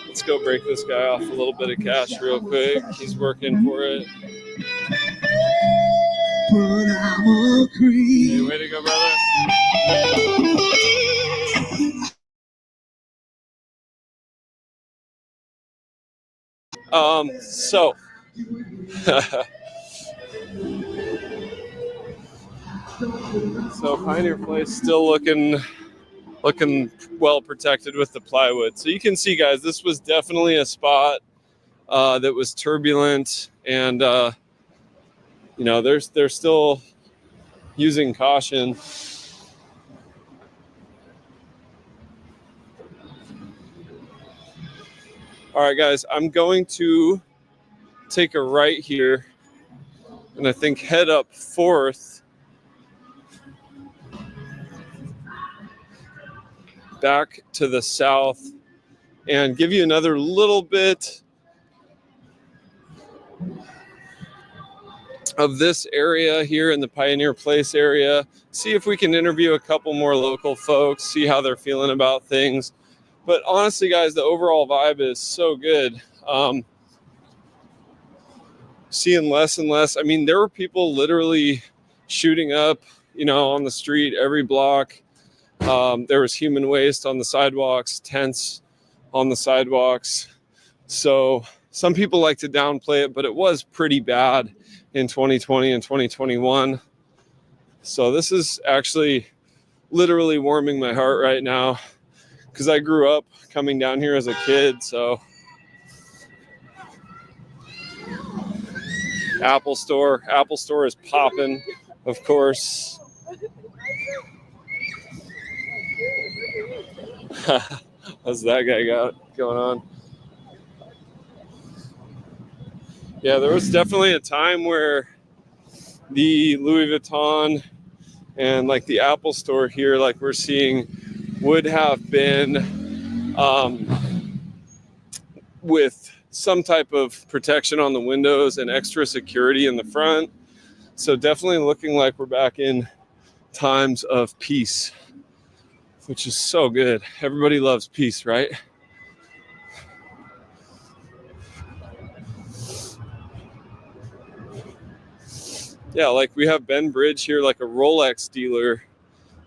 Let's go break this guy off a little bit of cash real quick. He's working for it. Hey, way to go, brother. So Pioneer Place still looking well protected with the plywood. So you can see, guys, this was definitely a spot that was turbulent, and they're still using caution. All right, guys, I'm going to take a right here and I think head up 4th back to the south and give you another little bit of this area here in the Pioneer Place area. See if we can interview a couple more local folks, see how they're feeling about things. But honestly, guys, the overall vibe is so good. Seeing less and less. I mean, there were people literally shooting up, on the street, every block. There was human waste on the sidewalks, tents on the sidewalks. So some people like to downplay it, but it was pretty bad in 2020 and 2021. So this is actually literally warming my heart right now, because I grew up coming down here as a kid. So Apple Store. Apple Store is popping, of course. What's that guy got going on? Yeah, there was definitely a time where the Louis Vuitton and like the Apple Store here, like we're seeing, would have been with some type of protection on the windows and extra security in the front. So definitely looking like we're back in times of peace, which is so good. Everybody loves peace, right? Yeah, like we have Ben Bridge here, like a Rolex dealer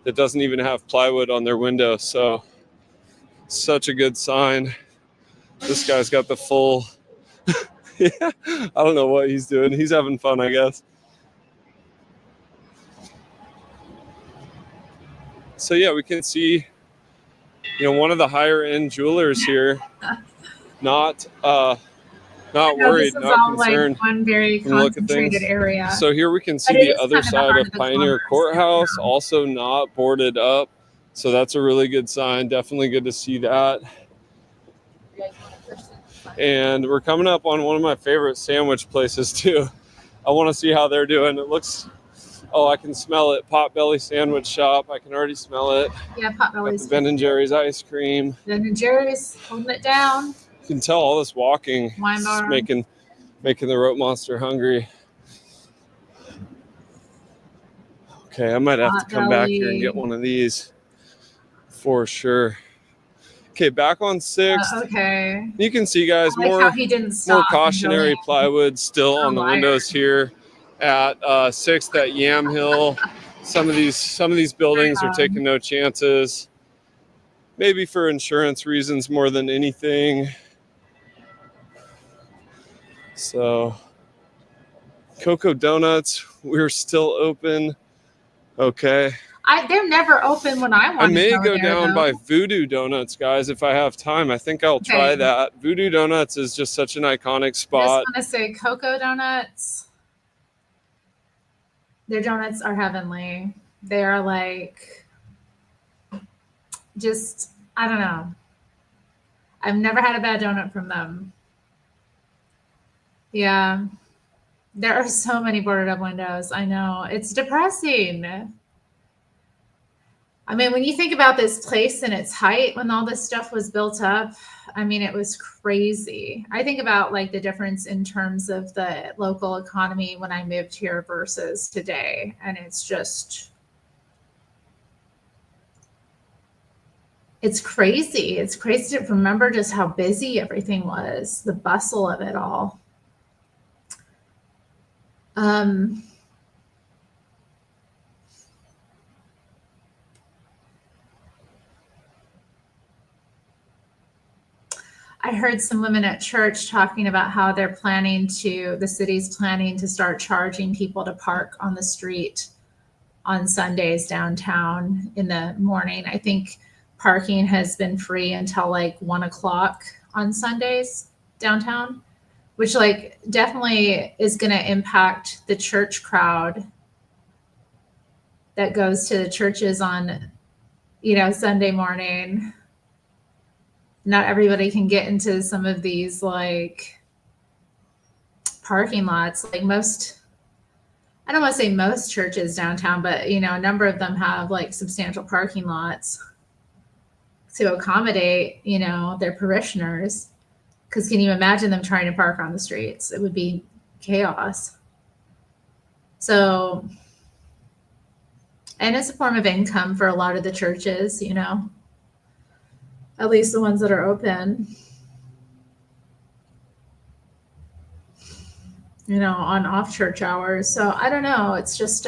that doesn't even have plywood on their window. So such a good sign. This guy's got the full, yeah, I don't know what he's doing. He's having fun, I guess. So yeah, we can see, one of the higher end jewelers here, not worried, not concerned. Like one very concentrated area. So here we can see the other side of Pioneer Courthouse, also not boarded up. So that's a really good sign. Definitely good to see that. And we're coming up on one of my favorite sandwich places too. I want to see how they're doing. It looks, I can smell it. Potbelly Sandwich Shop. I can already smell it. Yeah, Potbelly's. Ben & Jerry's ice cream. Ben & Jerry's holding it down. You can tell all this walking is making the rope monster hungry. Okay, I might have to come back here and get one of these for sure. Okay, back on 6th. Okay. You can see, guys, more cautionary plywood still on the windows here at 6th at Yamhill. Some of these buildings are taking no chances. Maybe for insurance reasons more than anything. So, Cocoa Donuts, we're still open. Okay. They're never open when I want to go. I may go there, down though. by Voodoo Donuts, guys, if I have time. I think I'll try that. Voodoo Donuts is just such an iconic spot. I just want to say Cocoa Donuts. Their donuts are heavenly. They are like, just, I don't know. I've never had a bad donut from them. Yeah. There are so many boarded up windows. I know. It's depressing. I mean, when you think about this place and its height, when all this stuff was built up, I mean, it was crazy. I think about like the difference in terms of the local economy when I moved here versus today. And it's just, it's crazy. It's crazy to remember just how busy everything was, the bustle of it all. I heard some women at church talking about how the city's planning to start charging people to park on the street on Sundays downtown in the morning. I think parking has been free until like 1:00 on Sundays downtown, which like definitely is going to impact the church crowd that goes to the churches on, Sunday morning. Not everybody can get into some of these like parking lots. Like I don't want to say most churches downtown, but a number of them have like substantial parking lots to accommodate, their parishioners. Because can you imagine them trying to park on the streets? It would be chaos. So, and it's a form of income for a lot of the churches, at least the ones that are open, on off church hours. So I don't know. It's just,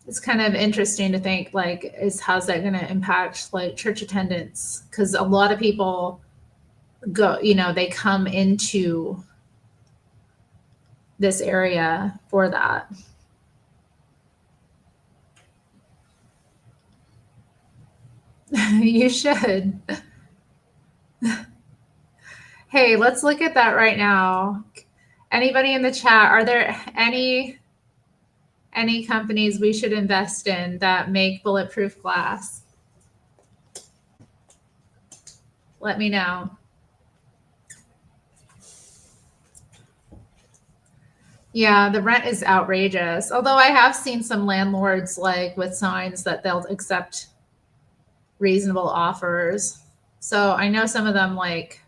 it's kind of interesting to think like, how's that going to impact like church attendance? Because a lot of people go, they come into this area for that. You should. Hey, let's look at that right now. Anybody in the chat, are there any companies we should invest in that make bulletproof glass? Let me know. Yeah, the rent is outrageous. Although I have seen some landlords like with signs that they'll accept reasonable offers. So I know some of them like,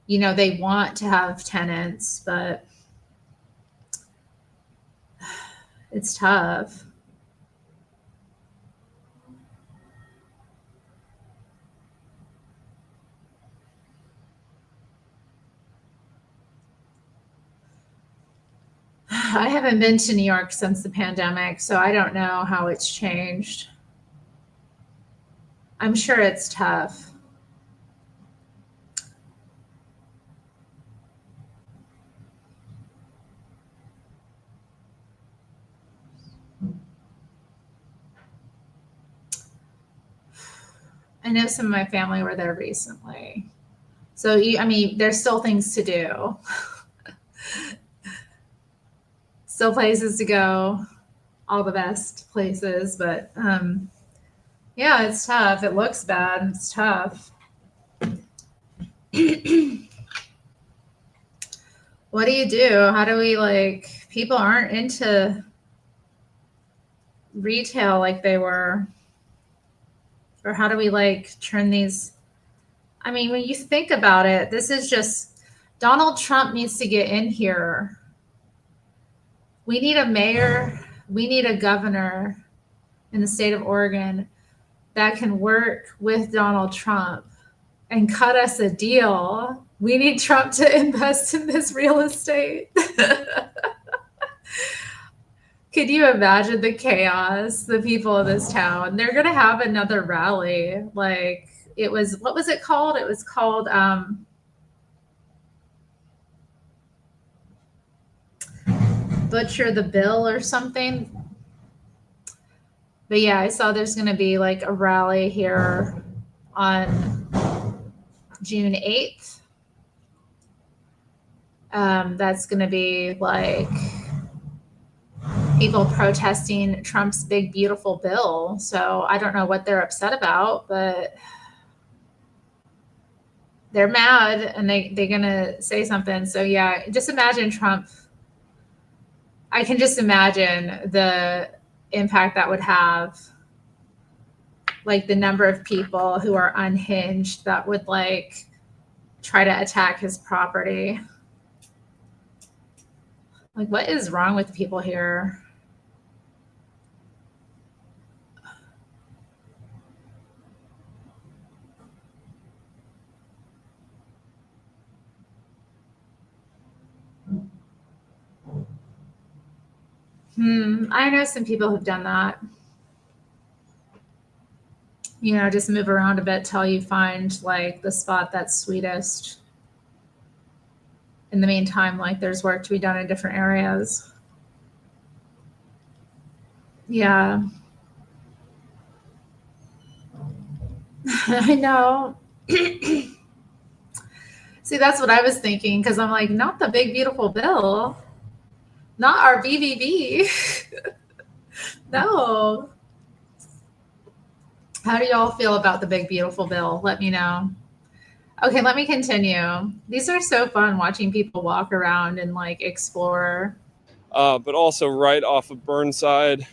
you know, they want to have tenants, but it's tough. I haven't been to New York since the pandemic, so I don't know how it's changed. I'm sure it's tough. I know some of my family were there recently. So, I mean, there's still things to do. Still places to go, all the best places, but yeah, it's tough. It looks bad. It's tough. What do you do? How do we like, people aren't into retail like they were, or how do we like turn these? I mean, when you think about it, this is just, Donald Trump needs to get in here. We need a mayor, we need a governor in the state of Oregon that can work with Donald Trump and cut us a deal. We need Trump to invest in this real estate. Could you imagine the chaos, the people of this town? They're going to have another rally. Like it was, what was it called? It was called Butcher the Bill or something. But yeah, I saw there's going to be like a rally here on June 8th. That's going to be like people protesting Trump's big, beautiful bill. So I don't know what they're upset about, but they're mad and they're going to say something. So yeah, just imagine Trump. I can just imagine the impact that would have, like the number of people who are unhinged that would like try to attack his property. Like, what is wrong with people here? I know some people who've done that. You know, just move around a bit till you find like the spot that's sweetest. In the meantime, like there's work to be done in different areas. Yeah. I know. See, that's what I was thinking because I'm like, not the big, beautiful bill. Not our BBB. No. How do y'all feel about the big, beautiful bill? Let me know. Okay, let me continue. These are so fun watching people walk around and like explore. But also right off of Burnside.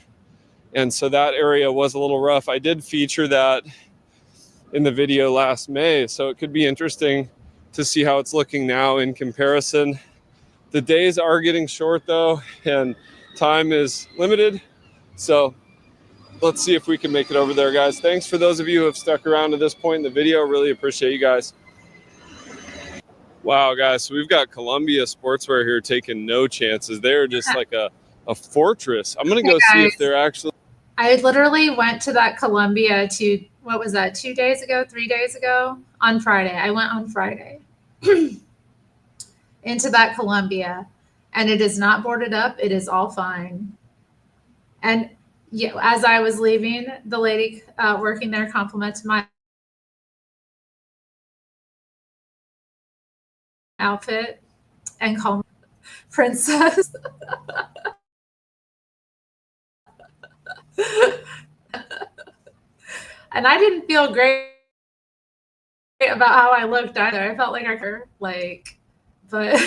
And so that area was a little rough. I did feature that in the video last May. So it could be interesting to see how it's looking now in comparison. The days are getting short though, and time is limited. So let's see if we can make it over there, guys. Thanks for those of you who have stuck around to this point in the video. Really appreciate you guys. Wow, guys. So we've got Columbia Sportswear here taking no chances. They're just like a fortress. I'm going to go see if they're actually. I literally went to that Columbia what was that, 2 days ago, 3 days ago? On Friday. I went on Friday into that Columbia, and it is not boarded up. It is all fine. And yeah, as I was leaving, the lady working there complimented my outfit and called me. princess. And I didn't feel great about how I looked either. I felt like but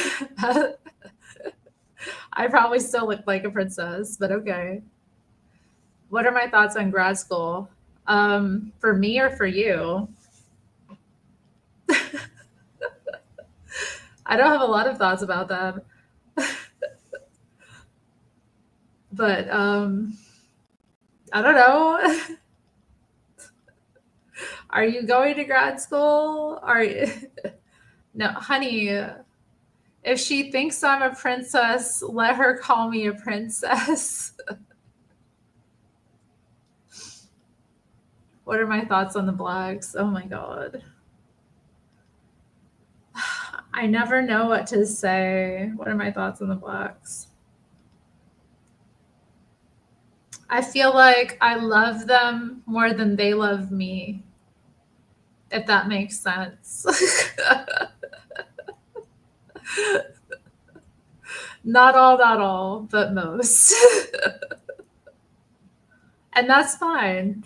I probably still looked like a princess, but okay. What are my thoughts on grad school? For me or for you? I don't have a lot of thoughts about that. But I don't know. Are you going to grad school? No, honey, if she thinks I'm a princess, let her call me a princess. What are my thoughts on the blacks? Oh my God. I never know what to say. What are my thoughts on the blacks? I feel like I love them more than they love me, if that makes sense. Not all, but most. And that's fine.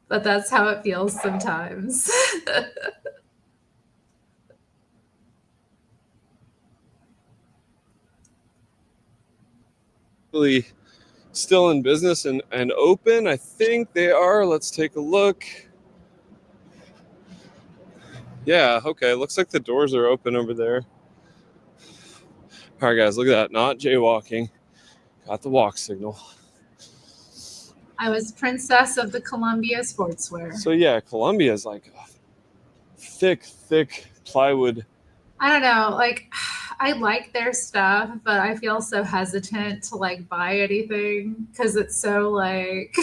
But that's how it feels sometimes. Really still in business and open? I think they are. Let's take a look. Yeah, okay. Looks like the doors are open over there. All right, guys, look at that. Not jaywalking. Got the walk signal. I was princess of the Columbia sportswear. So yeah, Columbia is like thick plywood. I don't know. Like, I like their stuff, but I feel so hesitant to like buy anything because it's so like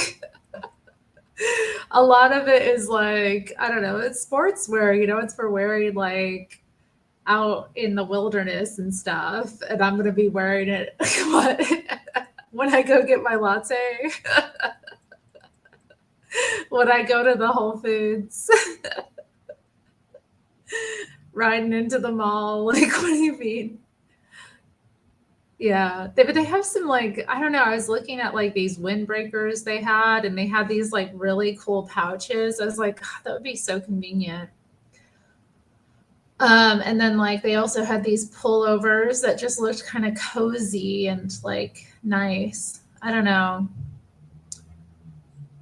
a lot of it is like, I don't know, it's sportswear, it's for wearing like out in the wilderness and stuff. And I'm going to be wearing it when I go get my latte, when I go to the Whole Foods, riding into the mall. Like, what do you mean? Yeah, but they have some like, I don't know. I was looking at like these windbreakers they had, and they had these like really cool pouches. I was like, God, that would be so convenient. And then like they also had these pullovers that just looked kind of cozy and like nice. I don't know.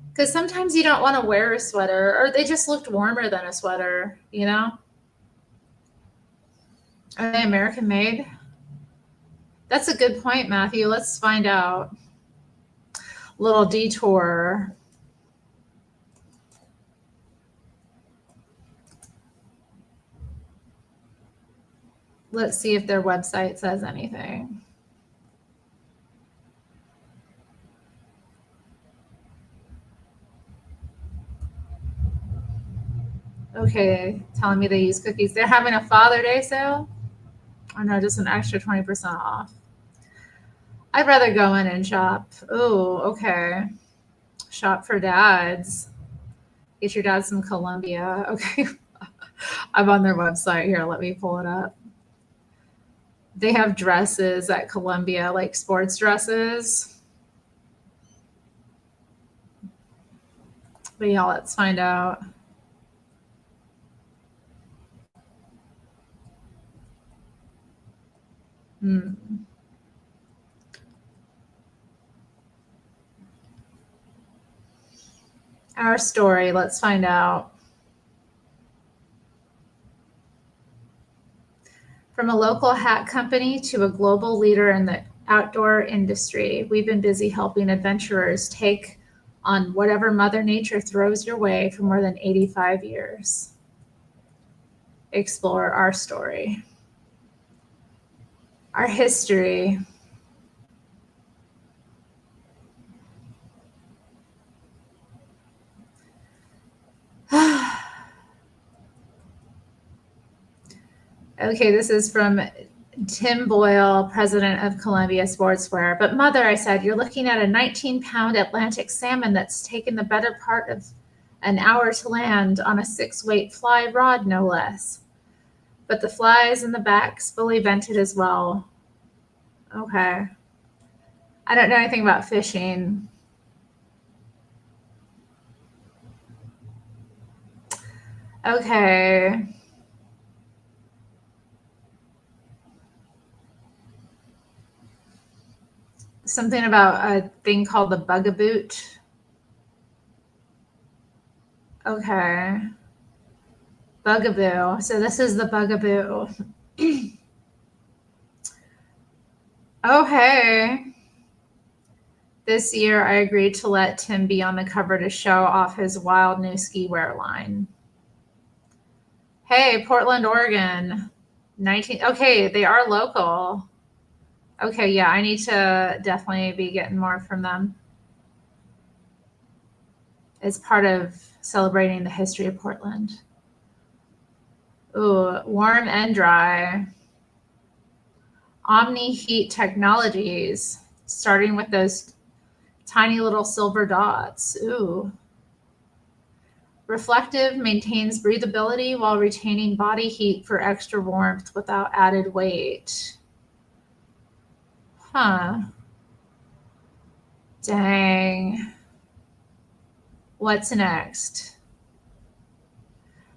Because sometimes you don't want to wear a sweater, or they just looked warmer than a sweater, Are they American made? That's a good point, Matthew. Let's find out. Little detour. Let's see if their website says anything. Okay, telling me they use cookies. They're having a Father Day sale? Or no, just an extra 20% off. I'd rather go in and shop. Oh, okay. Shop for dads. Get your dad some Columbia. Okay. I'm on their website here. Let me pull it up. They have dresses at Columbia, like sports dresses. But yeah, let's find out. Our story, let's find out. From a local hat company to a global leader in the outdoor industry, we've been busy helping adventurers take on whatever Mother Nature throws your way for more than 85 years. Explore our story. Our history. Okay, this is from Tim Boyle, president of Columbia Sportswear. But mother, I said, you're looking at a 19-pound Atlantic salmon that's taken the better part of an hour to land on a 6-weight fly rod, no less. but the flies in the back's fully vented as well. Okay. I don't know anything about fishing. Okay. Something about a thing called the bugaboot. Okay. Bugaboo. So this is the bugaboo. Okay. This year, I agreed to let Tim be on the cover to show off his wild new ski wear line. Hey, Portland, Oregon. 19. Okay, they are local. Okay, yeah, I need to definitely be getting more from them. It's part of celebrating the history of Portland. Ooh, warm and dry. Omni Heat Technologies, starting with those tiny little silver dots. Ooh. Reflective, maintains breathability while retaining body heat for extra warmth without added weight. Huh. Dang. What's next?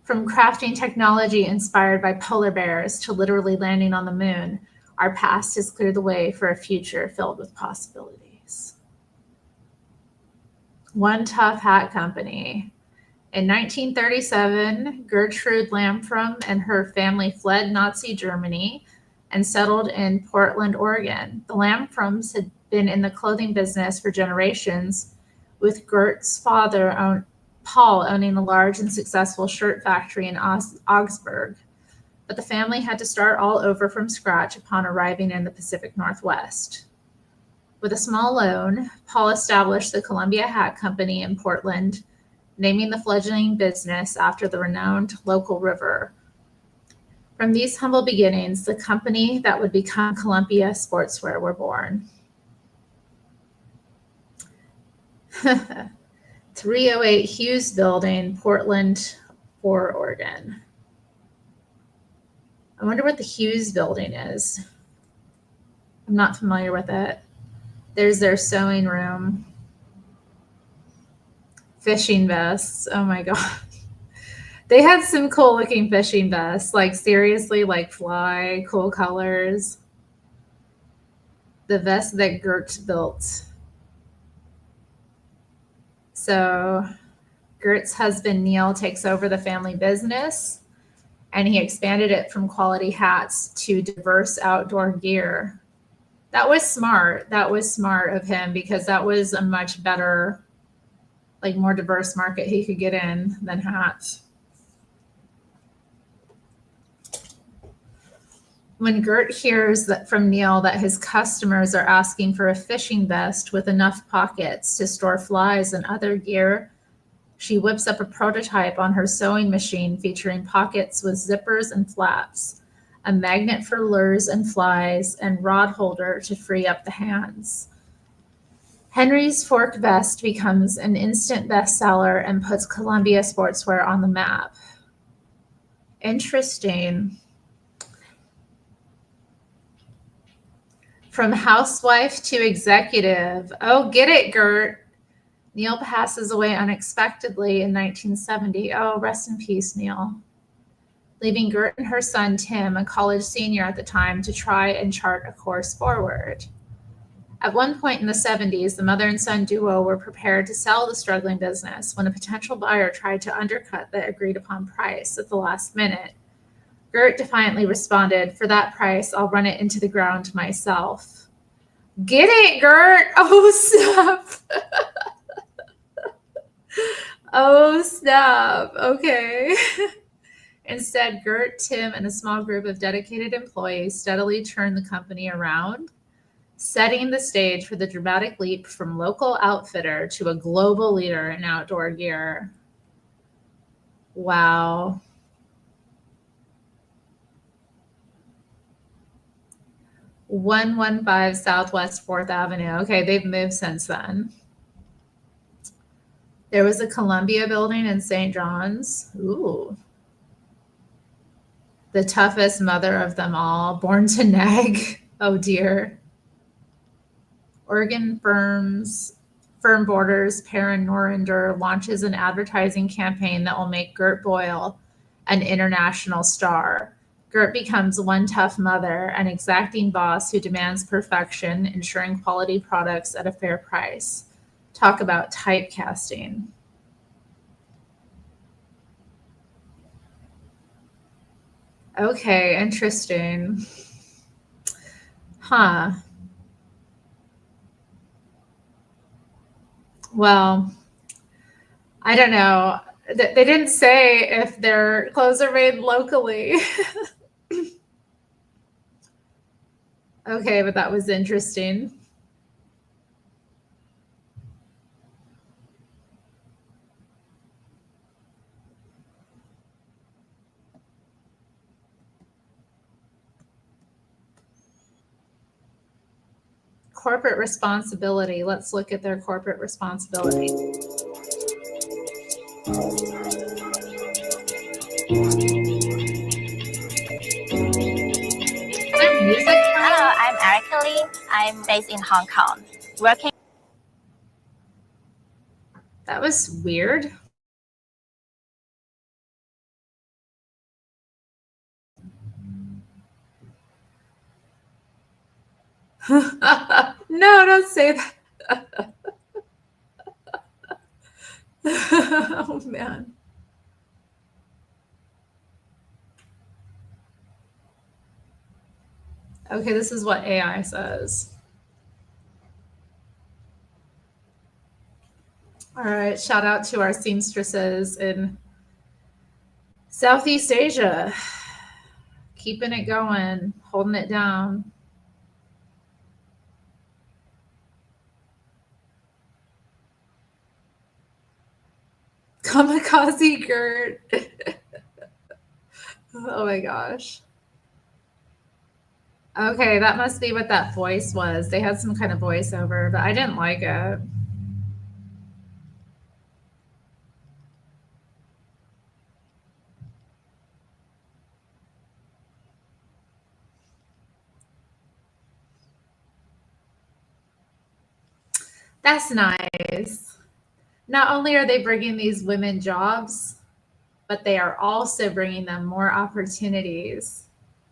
From crafting technology inspired by polar bears to literally landing on the moon, our past has cleared the way for a future filled with possibilities. One Tough Hat Company. In 1937, Gertrude Lamfrom and her family fled Nazi Germany and settled in Portland, Oregon. The Lamfroms had been in the clothing business for generations, with Gert's father, Paul, owning a large and successful shirt factory in Augsburg. But the family had to start all over from scratch upon arriving in the Pacific Northwest. With a small loan, Paul established the Columbia Hat Company in Portland, naming the fledgling business after the renowned local river. From these humble beginnings, the company that would become Columbia Sportswear were born. 308 Hughes Building, Portland, Oregon. I wonder what the Hughes Building is. I'm not familiar with it. There's their sewing room. Fishing vests. Oh my God. They had some cool looking fishing vests. Like seriously, like fly, cool colors. The vest that Gert built. So Gert's husband, Neil, takes over the family business, and he expanded it from quality hats to diverse outdoor gear. That was smart. That was smart of him because that was a much better, like more diverse market he could get in than hats. When Gert hears that from Neil that his customers are asking for a fishing vest with enough pockets to store flies and other gear, she whips up a prototype on her sewing machine featuring pockets with zippers and flaps, a magnet for lures and flies, and rod holder to free up the hands. Henry's fork vest becomes an instant bestseller and puts Columbia Sportswear on the map. Interesting. From housewife to executive. Oh, get it, Gert. Neil passes away unexpectedly in 1970. Oh, rest in peace, Neil. Leaving Gert and her son, Tim, a college senior at the time, to try and chart a course forward. At one point in the 70s, the mother and son duo were prepared to sell the struggling business when a potential buyer tried to undercut the agreed-upon price at the last minute. Gert defiantly responded, "For that price, I'll run it into the ground myself." Get it, Gert? Oh, snap. Oh, snap. Okay. Instead, Gert, Tim, and a small group of dedicated employees steadily turned the company around, setting the stage for the dramatic leap from local outfitter to a global leader in outdoor gear. Wow. "115 Southwest 4th Avenue. Okay, they've moved since then. There was a Columbia building in St. John's. Ooh. The toughest mother of them all, born to nag. Oh dear. Oregon Firm Borders Perrin Norinder launches an advertising campaign that will make Gert Boyle an international star. Gert becomes one tough mother, an exacting boss who demands perfection, ensuring quality products at a fair price. Talk about typecasting. Okay, interesting. Huh. Well, I don't know. They didn't say if their clothes are made locally. Okay, but that was interesting. Corporate responsibility. Let's look at their corporate responsibility. Hello, I'm Erica Lee. I'm based in Hong Kong. Working. That was weird. No, don't say that. Oh, man. Okay, this is what AI says. All right, shout out to our seamstresses in Southeast Asia. Keeping it going, holding it down. Kamikaze Gert. Oh my gosh. Okay, that must be what that voice was. They had some kind of voiceover, but I didn't like it. That's nice. Not only are they bringing these women jobs, but they are also bringing them more opportunities.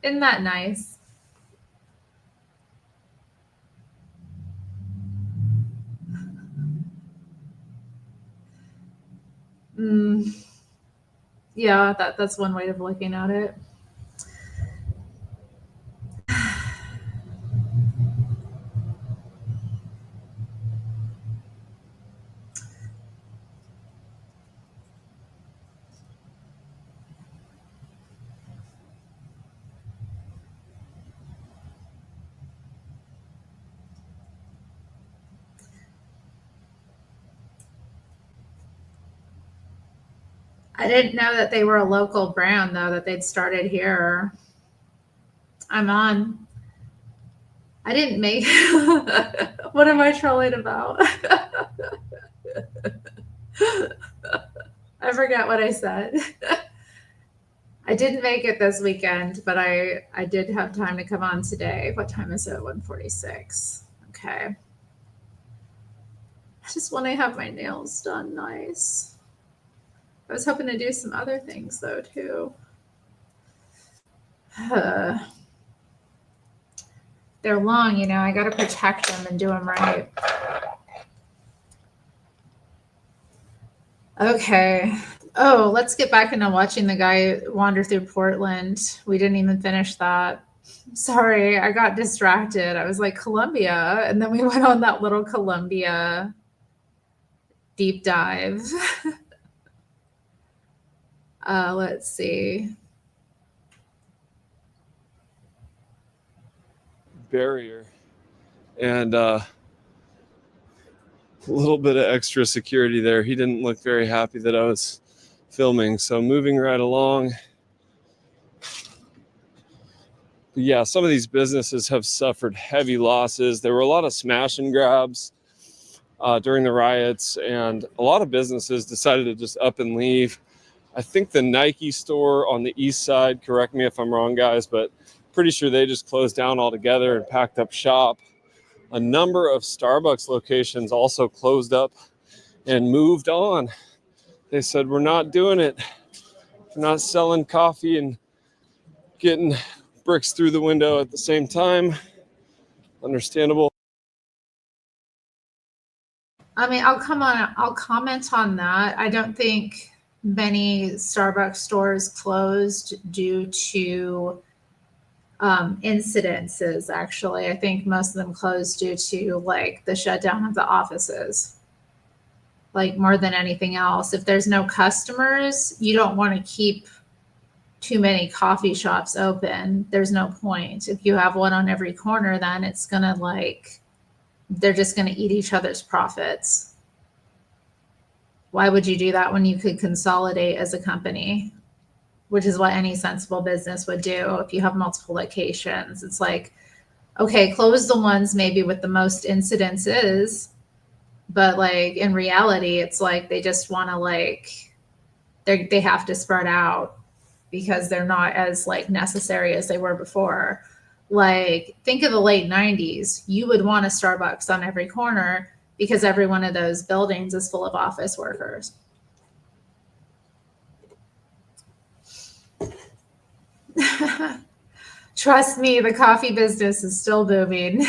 Isn't that nice? Yeah, that's one way of looking at it. I didn't know that they were a local brand, though, that they'd started here. I'm on. I didn't make. What am I trolling about? I forgot what I said. I didn't make it this weekend, but I did have time to come on today. What time is it? 1:46. Okay. I just want to have my nails done nice. I was hoping to do some other things, though, too. They're long, you know. I got to protect them and do them right. Okay. Oh, let's get back into watching the guy wander through Portland. We didn't even finish that. Sorry, I got distracted. I was like, Columbia. And then we went on that little Columbia deep dive. Let's see. Barrier. And a little bit of extra security there. He didn't look very happy that I was filming. So moving right along. But yeah, some of these businesses have suffered heavy losses. There were a lot of smash and grabs during the riots, and a lot of businesses decided to just up and leave. I think the Nike store on the east side, correct me if I'm wrong, guys, but pretty sure they just closed down altogether and packed up shop. A number of Starbucks locations also closed up and moved on. They said, we're not doing it. We're not selling coffee and getting bricks through the window at the same time. Understandable. I mean, I'll comment on that. I don't think many Starbucks stores closed due to incidences, actually. I think most of them closed due to like the shutdown of the offices, like more than anything else. If there's no customers, you don't want to keep too many coffee shops open. There's no point. If you have one on every corner, then it's gonna they're just gonna eat each other's profits. Why would you do that when you could consolidate as a company? Which is what any sensible business would do if you have multiple locations. It's like, okay, close the ones maybe with the most incidences, but like in reality, it's like they just want to they have to spread out because they're not as like necessary as they were before. Like think of the late 90s. You would want a Starbucks on every corner because every one of those buildings is full of office workers. Trust me, the coffee business is still booming.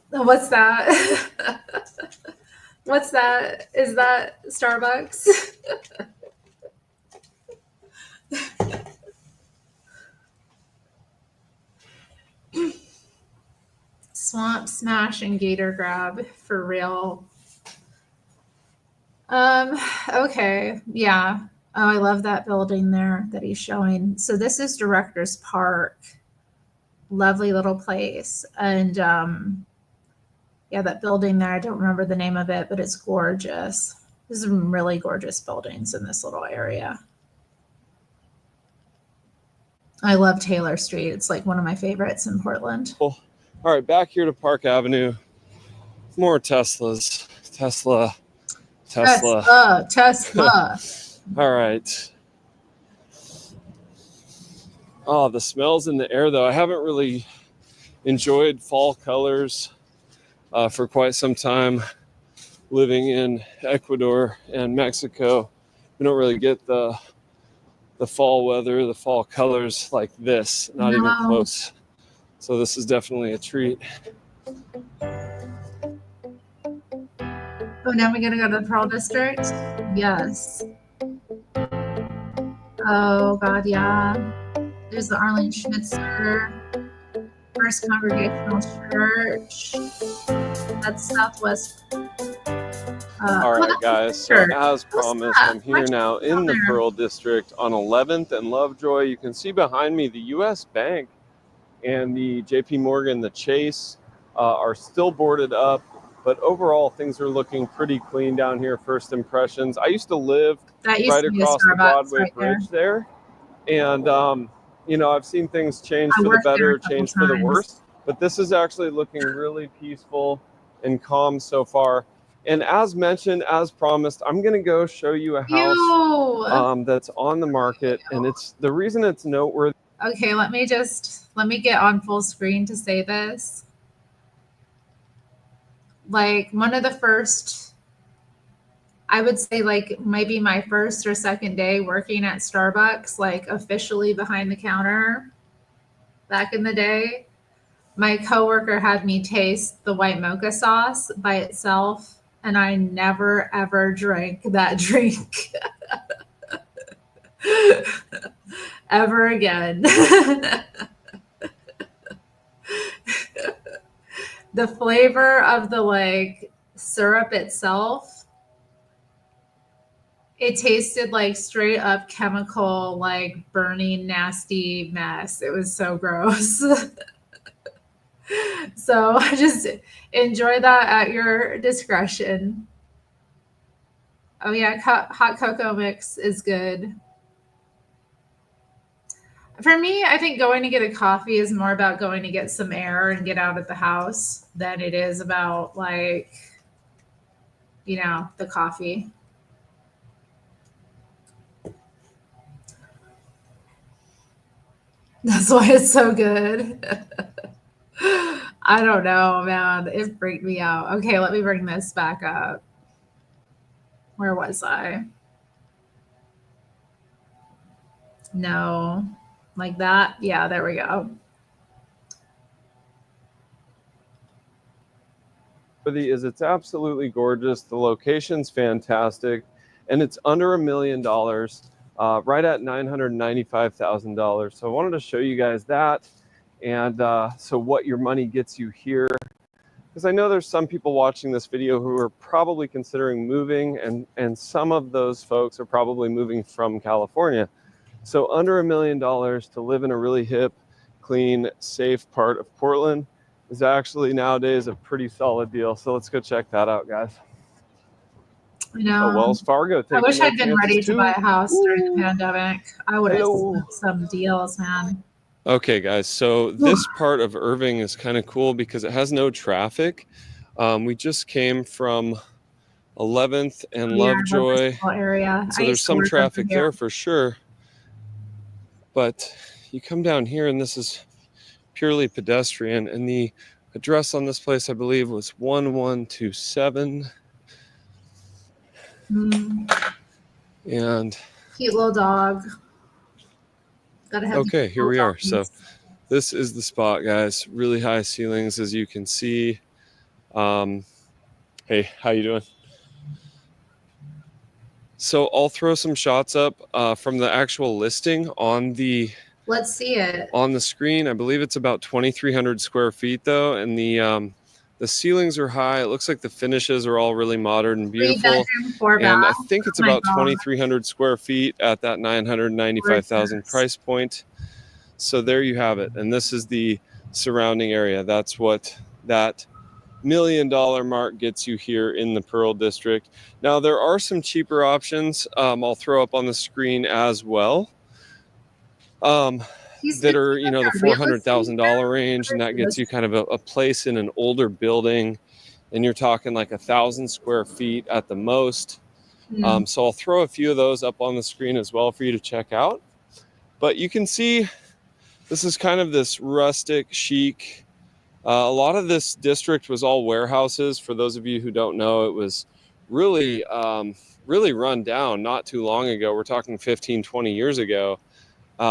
What's that? What's that? Is that Starbucks? Swamp Smash and Gator Grab for real. Okay, yeah. Oh, I love that building there that he's showing. So this is Director's Park. Lovely little place. And yeah, that building there, I don't remember the name of it, but it's gorgeous. There's some really gorgeous buildings in this little area. I love Taylor Street. It's like one of my favorites in Portland. Cool. All right, back here to Park Avenue. More Teslas. Tesla. All right. Oh, the smells in the air, though. I haven't really enjoyed fall colors for quite some time living in Ecuador and Mexico. We don't really get the fall weather, the fall colors like this, not even close. So this is definitely a treat. Oh, now we're gonna go to the Pearl District? Yes. Oh God, yeah. There's the Arlene Schmitzer First Congregational Church. That's Southwest. All right, guys. So as promised, I'm here now in the Pearl District on 11th and Lovejoy. You can see behind me the U.S. Bank and the J.P. Morgan, the Chase are still boarded up. But overall, things are looking pretty clean down here. First impressions. I used to live right across the Broadway Bridge there. And, you know, I've seen things change for the better, change for the worse. But this is actually looking really peaceful and calm so far. And as mentioned, as promised, I'm going to go show you a house that's on the market. And it's the reason it's noteworthy. Okay, let me get on full screen to say this. Like one of the first, I would say like maybe my first or second day working at Starbucks, like officially behind the counter back in the day, my coworker had me taste the white mocha sauce by itself. And I never, ever drank that drink ever again. The flavor of the like syrup itself, it tasted like straight up chemical, like burning, nasty mess. It was so gross. So just enjoy that at your discretion. Oh yeah, hot cocoa mix is good. For me, I think going to get a coffee is more about going to get some air and get out of the house than it is about like, the coffee. That's why it's so good. I don't know, man. It freaked me out. Okay, let me bring this back up. Where was I? No, like that. Yeah, there we go. Is it's absolutely gorgeous. The location's fantastic, and it's under $1 million, right at $995,000. So I wanted to show you guys that, and so what your money gets you here. Because I know there's some people watching this video who are probably considering moving, and some of those folks are probably moving from California. So under $1 million to live in a really hip, clean, safe part of Portland is actually nowadays a pretty solid deal. So let's go check that out, guys. I know. Wells Fargo. I wish their I'd been ready to buy a house during the pandemic. I would have some deals, man. Okay, guys. So this part of Irving is kind of cool because it has no traffic. We just came from 11th and Lovejoy. Area. So there's some traffic there for sure. But you come down here and this is purely pedestrian, and the address on this place I believe was 1127. And cute little dog. Gotta have okay, here we are. So this is the spot, guys. Really high ceilings, as you can see. Hey, how you doing? So I'll throw some shots up from the actual listing on the Let's see it. On the screen. I believe it's about 2,300 square feet though, and the ceilings are high. It looks like the finishes are all really modern and beautiful. 3-bedroom, 4-bath. And I think it's about 2,300 square feet at that 995,000 price point. So there you have it. And this is the surrounding area. That's what that $1 million mark gets you here in the Pearl District. Now there are some cheaper options. I'll throw up on the screen as well. That are, the $400,000 range, and that gets you kind of a place in an older building, and you're talking like 1,000 square feet at the most. So I'll throw a few of those up on the screen as well for you to check out. But you can see this is kind of this rustic, chic. A lot of this district was all warehouses. For those of you who don't know, it was really, really run down not too long ago. We're talking 15, 20 years ago.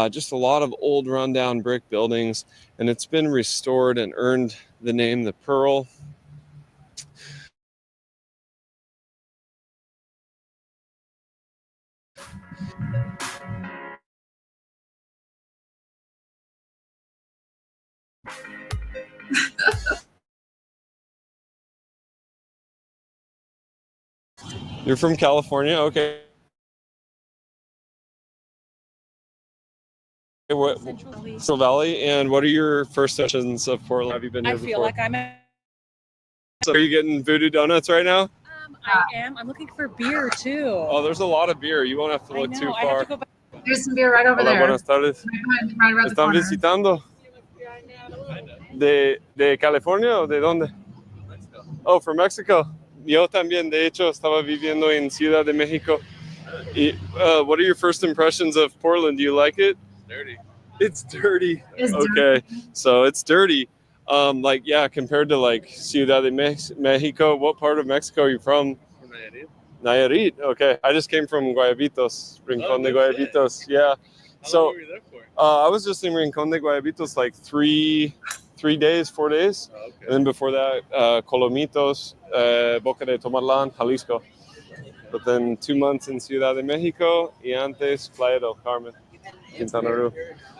Just a lot of old rundown brick buildings, and it's been restored and earned the name the Pearl. You're from California? Okay. Central Valley. And what are your first impressions of Portland? Have you been here before? I feel like I'm at... So are you getting voodoo donuts right now? I am. I'm looking for beer too. Oh, there's a lot of beer. You won't have to look too far. I have to go back. There's some beer right over there. Buenas tardes. Right around the ¿Están corner. visitando? ¿De California o de dónde? Oh, from Mexico. Yo también, de hecho, estaba viviendo en Ciudad de México. What are your first impressions of Portland? Do you like it? Dirty. It's dirty. It's okay, dirty. So it's dirty. Compared to like Ciudad de Mexico, what part of Mexico are you from? From Nayarit. Nayarit. Okay, I just came from Guayabitos, Rincón de Guayabitos. Shit. Yeah. How long were you there for? I was just in Rincón de Guayabitos like 4 days. Oh, okay. And then before that, Colomitos, Boca de Tomarlán, Jalisco. But then 2 months in Ciudad de Mexico, y antes Playa del Carmen, Quintana Roo.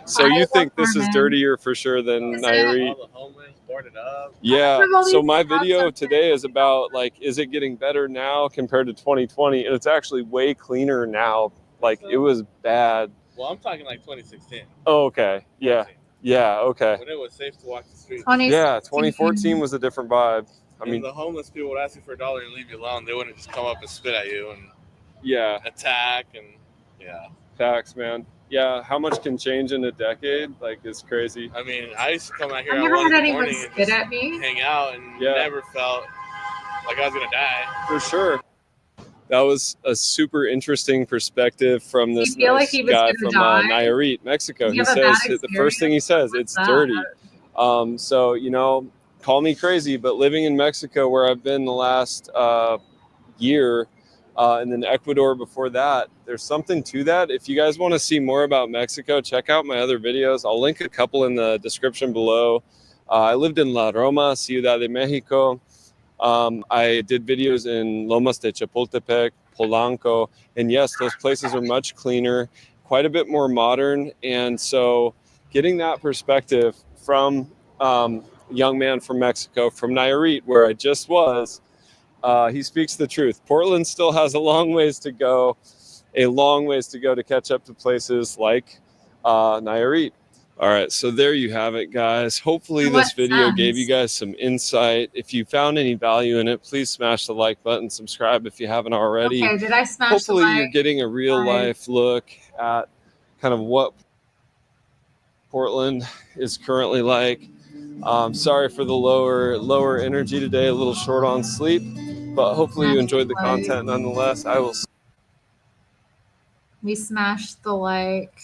So you think this is dirtier for sure than Nayarit? All the homeless boarded up. Yeah. So my video today is about is it getting better now compared to 2020? And it's actually way cleaner now. It was bad. Well, I'm talking like 2016. Oh, okay. Yeah. Yeah. Okay. When it was safe to walk the streets. Yeah. 2014 was a different vibe. I mean, the homeless people would ask you for $1 and leave you alone. They wouldn't just come up and spit at you and yeah, attack and yeah. Facts, man. yeah, how much can change in a decade? Like, it's crazy. I mean, I used to come out here I've at never 1 had in the anyone morning and spit just at me. hang out and Yeah. never felt like I was going to die. For sure. That was a super interesting perspective from Do you this feel like nice he was guy gonna from die? Nayarit, Mexico. Did you He have a bad says, the first thing he says, it's that? dirty. So, you know, call me crazy, but living in Mexico, where I've been the last year, and then Ecuador before that, there's something to that. If you guys want to see more about Mexico, check out my other videos. I'll link a couple in the description below. I lived in La Roma, Ciudad de Mexico. I did videos in Lomas de Chapultepec, Polanco, and yes, those places are much cleaner, quite a bit more modern. And so getting that perspective from a young man from Mexico, from Nayarit, where I just was, he speaks the truth. Portland still has a long ways to go to catch up to places like Nayarit. All right, so there you have it, guys. Hopefully this video gave you guys some insight. If you found any value in it, please smash the like button, subscribe if you haven't already. Okay, did I smash Hopefully the like? you're getting a real life look at kind of what Portland is currently like. Sorry for the lower energy today, a little short on sleep, but hopefully you enjoyed the content nonetheless. I will. We smashed the like.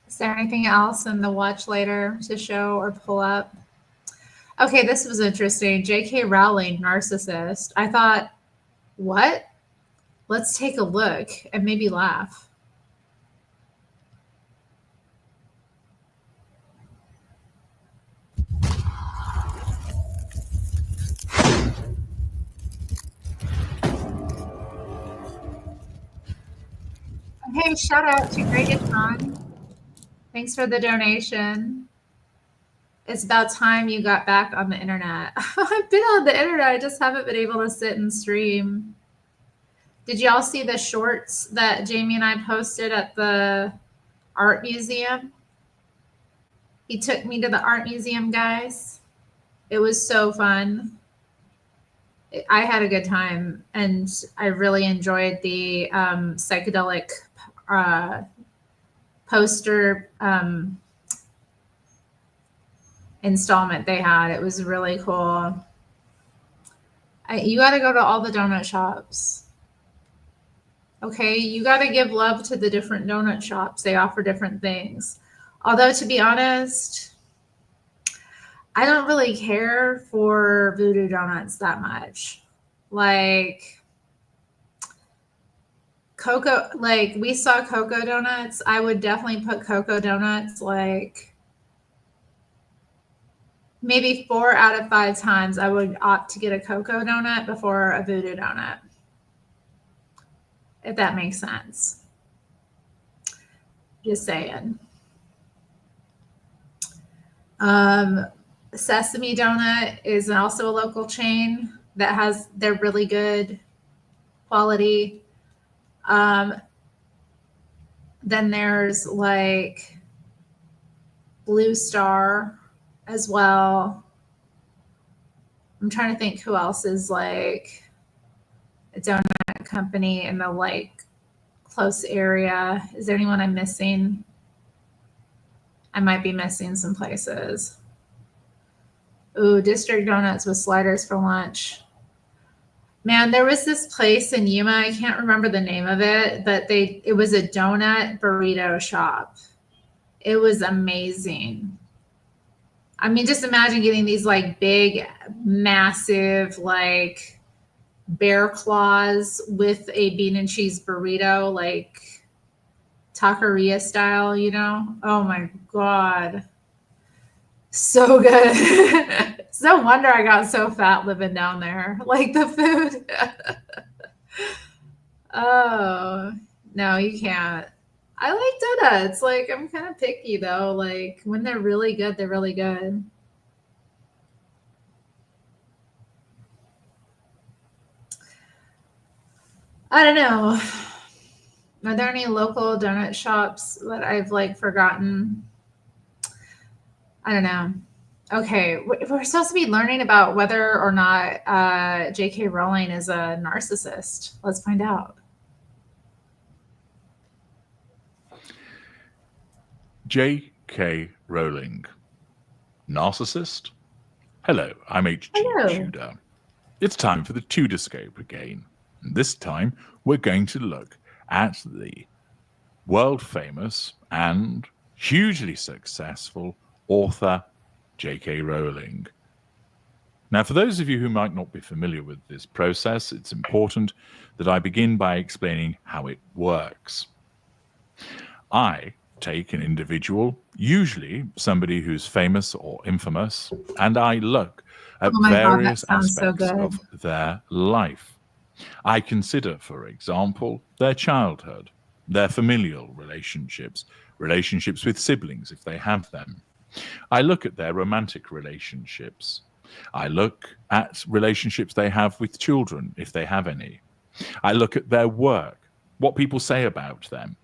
Is there anything else in the watch later to show or pull up? Okay, this was interesting. J.K. Rowling, narcissist. I thought, what? Let's take a look and maybe laugh. Hey, shout out to Gregatron. Thanks for the donation. It's about time you got back on the internet. I've been on the internet. I just haven't been able to sit and stream. Did y'all see the shorts that Jamie and I posted at the art museum? He took me to the art museum, guys. It was so fun. I had a good time, and I really enjoyed the psychedelic poster installment they had. It was really cool. You got to go to all the donut shops. Okay, you got to give love to the different donut shops. They offer different things. Although, to be honest, I don't really care for Voodoo Donuts that much. Like Cocoa, like we saw Cocoa Donuts. I would definitely put Cocoa Donuts like maybe 4 out of 5 times I would opt to get a Cocoa Donut before a Voodoo Donut. If that makes sense. Just saying. Sesame Donut is also a local chain that has, they're really good quality. Then there's like Blue Star as well. I'm trying to think who else is like a donut company in the like close area. Is there anyone I'm missing? I might be missing some places. Ooh, District Donuts with sliders for lunch. Man, there was this place in Yuma. I can't remember the name of it, but it was a donut burrito shop. It was amazing. I mean, just imagine getting these like big, massive, like bear claws with a bean and cheese burrito, like taqueria style, you know? Oh my God. So good. No wonder I got so fat living down there. Like the food. Oh, no, you can't. I like donuts. Like, I'm kind of picky though. Like, when they're really good, they're really good. I don't know. Are there any local donut shops that I've like forgotten? I don't know. Okay, we're supposed to be learning about whether or not J.K. Rowling is a narcissist. Let's find out. J.K. Rowling. Narcissist? Hello, I'm H.G. Hello. Tudor. It's time for the Tudorscope again. And this time, we're going to look at the world-famous and hugely successful author J.K. Rowling. Now, for those of you who might not be familiar with this process, it's important that I begin by explaining how it works. I take an individual, usually somebody who's famous or infamous, and I look at various aspects of their life. I consider, for example, their childhood, their familial relationships, relationships with siblings if they have them. I look at their romantic relationships. I look at relationships they have with children if they have any. I look at their work, what people say about them,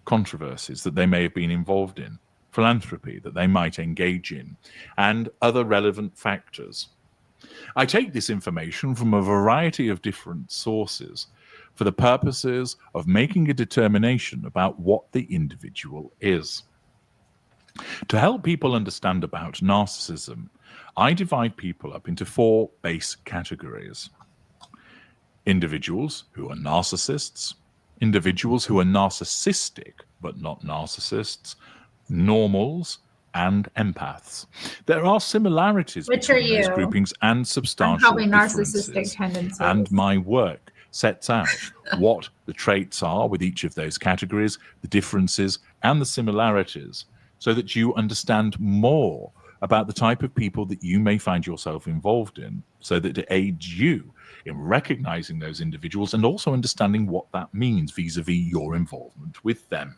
controversies that they may have been involved in, philanthropy that they might engage in, and other relevant factors. I take this information from a variety of different sources for the purposes of making a determination about what the individual is. To help people understand about narcissism, I divide people up into 4 base categories. Individuals who are narcissists, individuals who are narcissistic but not narcissists, normals, and empaths. There are similarities between those groupings and substantial differences. And my work sets out what the traits are with each of those categories, the differences and the similarities, so that you understand more about the type of people that you may find yourself involved in, so that it aids you in recognizing those individuals and also understanding what that means vis-a-vis your involvement with them.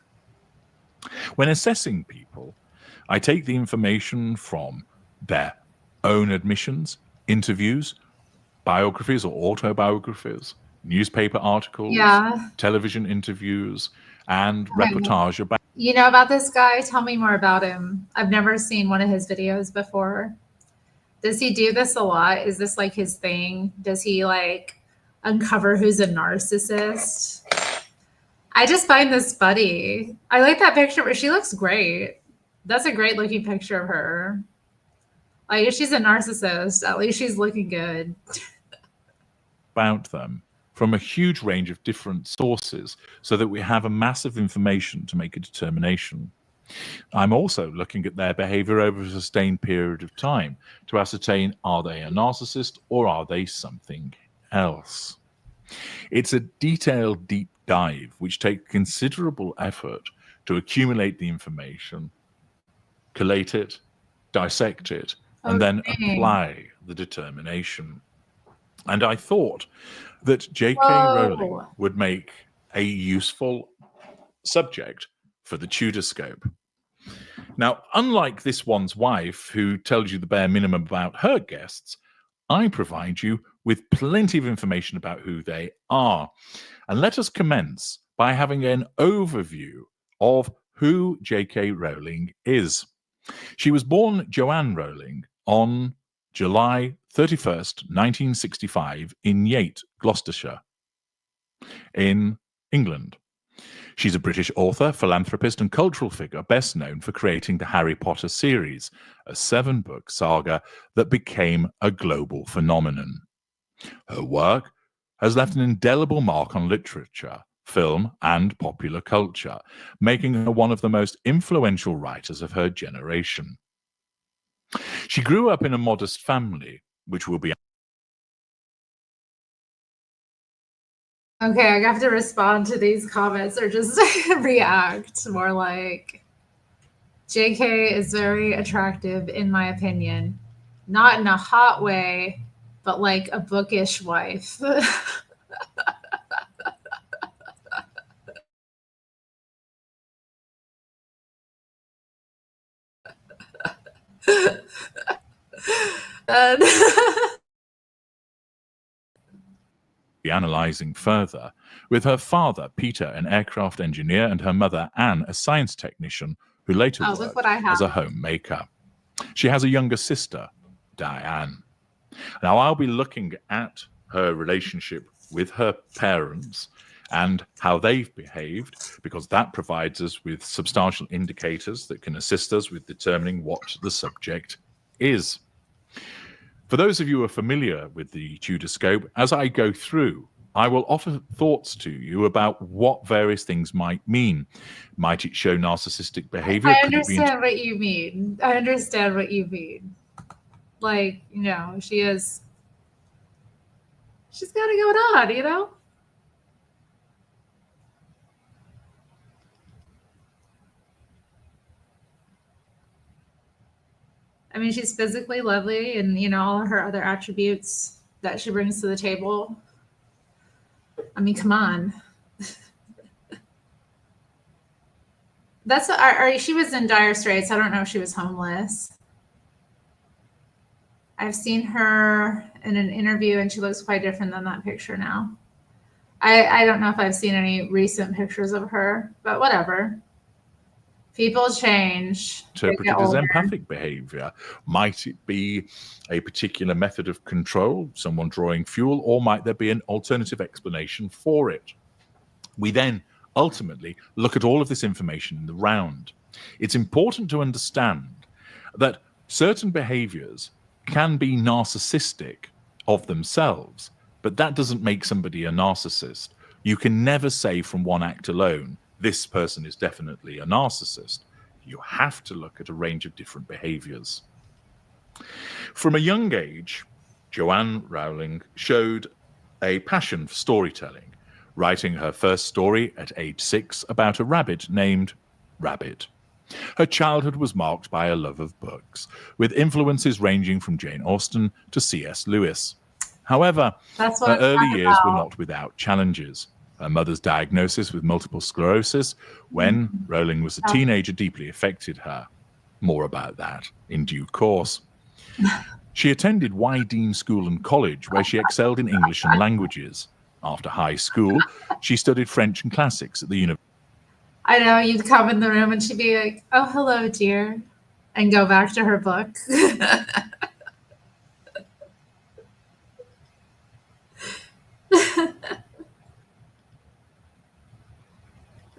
When assessing people, I take the information from their own admissions, interviews, biographies or autobiographies, newspaper articles, television interviews, and reportage about... You know about this guy? Tell me more about him. I've never seen one of his videos before. Does he do this a lot? Is this like his thing? Does he like uncover who's a narcissist? I just find this funny. I like that picture where she looks great. That's a great looking picture of her. Like if she's a narcissist, at least she's looking good. About them from a huge range of different sources so that we have a massive information to make a determination. I'm also looking at their behavior over a sustained period of time to ascertain, are they a narcissist or are they something else? It's a detailed deep dive which takes considerable effort to accumulate the information, collate it, dissect it, and then apply the determination. And I thought that J.K. Rowling would make a useful subject for the Tudorscope. Now, unlike this one's wife, who tells you the bare minimum about her guests, I provide you with plenty of information about who they are. And let us commence by having an overview of who J.K. Rowling is. She was born Joanne Rowling on July 31st, 1965 in Yate, Gloucestershire, in England. She's a British author, philanthropist, and cultural figure, best known for creating the Harry Potter series, a 7-book saga that became a global phenomenon. Her work has left an indelible mark on literature, film, and popular culture, making her one of the most influential writers of her generation. She grew up in a modest family, which will be... Okay, I have to respond to these comments or just react more like JK is very attractive in my opinion. Not in a hot way, but like a bookish wife. Analyzing further, with her father, Peter, an aircraft engineer, and her mother, Anne, a science technician, who later worked as a homemaker. She has a younger sister, Diane. Now, I'll be looking at her relationship with her parents and how they've behaved, because that provides us with substantial indicators that can assist us with determining what the subject is. For those of you who are familiar with the Tudor scope, as I go through, I will offer thoughts to you about what various things might mean. Might it show narcissistic behavior? I Could it be understand what you mean. I understand what you mean. Like, she's got it going on, I mean, she's physically lovely and, all of her other attributes that she brings to the table. I mean, come on. She was in dire straits. I don't know if she was homeless. I've seen her in an interview and she looks quite different than that picture now. I don't know if I've seen any recent pictures of her, but whatever. People change. Interpreted as empathic behavior? Might it be a particular method of control, someone drawing fuel, or might there be an alternative explanation for it? We then ultimately look at all of this information in the round. It's important to understand that certain behaviors can be narcissistic of themselves, but that doesn't make somebody a narcissist. You can never say from one act alone, this person is definitely a narcissist. You have to look at a range of different behaviors. From a young age, Joanne Rowling showed a passion for storytelling, writing her first story at age 6 about a rabbit named Rabbit. Her childhood was marked by a love of books, with influences ranging from Jane Austen to C.S. Lewis. However, her early years were not without challenges. Her mother's diagnosis with multiple sclerosis when Rowling was a teenager deeply affected her. More about that in due course. She attended Dean School and College, where she excelled in English and languages. After high school, she studied French and classics at the university. I know, you'd come in the room and she'd be like, "Oh, hello, dear," and go back to her book.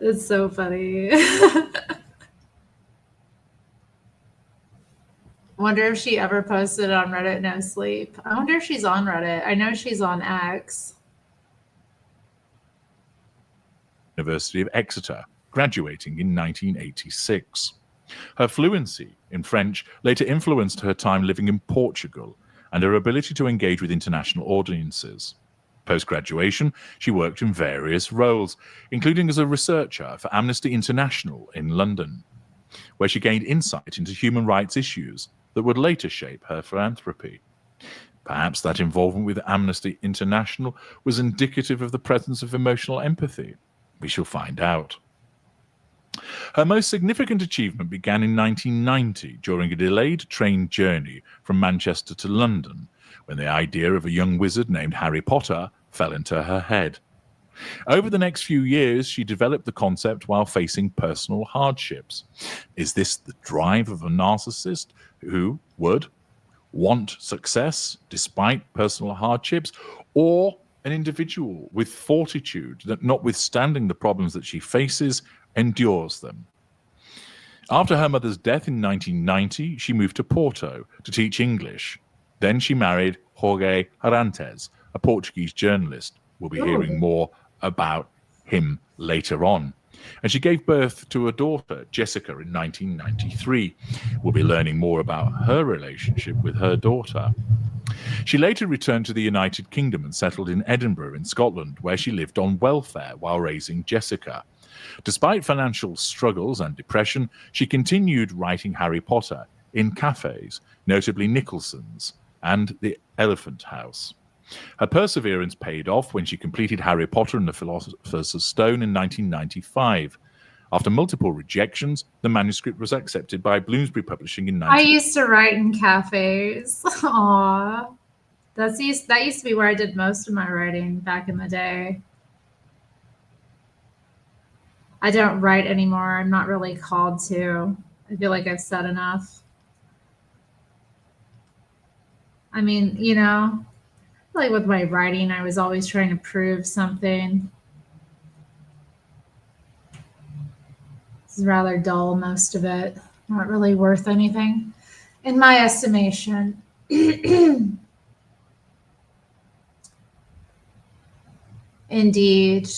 It's so funny. Wonder if she ever posted on Reddit No Sleep. I wonder if she's on Reddit. I know she's on X. University of Exeter, graduating in 1986. Her fluency in French later influenced her time living in Portugal and her ability to engage with international audiences. Post-graduation, she worked in various roles, including as a researcher for Amnesty International in London, where she gained insight into human rights issues that would later shape her philanthropy. Perhaps that involvement with Amnesty International was indicative of the presence of emotional empathy. We shall find out. Her most significant achievement began in 1990 during a delayed train journey from Manchester to London, when the idea of a young wizard named Harry Potter fell into her head. Over the next few years, she developed the concept while facing personal hardships. Is this the drive of a narcissist who would want success despite personal hardships, or an individual with fortitude that, notwithstanding the problems that she faces, endures them? After her mother's death in 1990, she moved to Porto to teach English. Then she married Jorge Arantes, a Portuguese journalist. We'll be hearing more about him later on. And she gave birth to a daughter, Jessica, in 1993. We'll be learning more about her relationship with her daughter. She later returned to the United Kingdom and settled in Edinburgh in Scotland, where she lived on welfare while raising Jessica. Despite financial struggles and depression, she continued writing Harry Potter in cafes, notably Nicholson's and the Elephant House. Her perseverance paid off when she completed Harry Potter and the Philosopher's Stone in 1995. After multiple rejections, the manuscript was accepted by Bloomsbury Publishing in I used to write in cafes. Aw. That used to be where I did most of my writing back in the day. I don't write anymore. I'm not really called to. I feel like I've said enough. I mean, you know, like with my writing, I was always trying to prove something. It's rather dull, most of it. Not really worth anything, in my estimation. Indeed.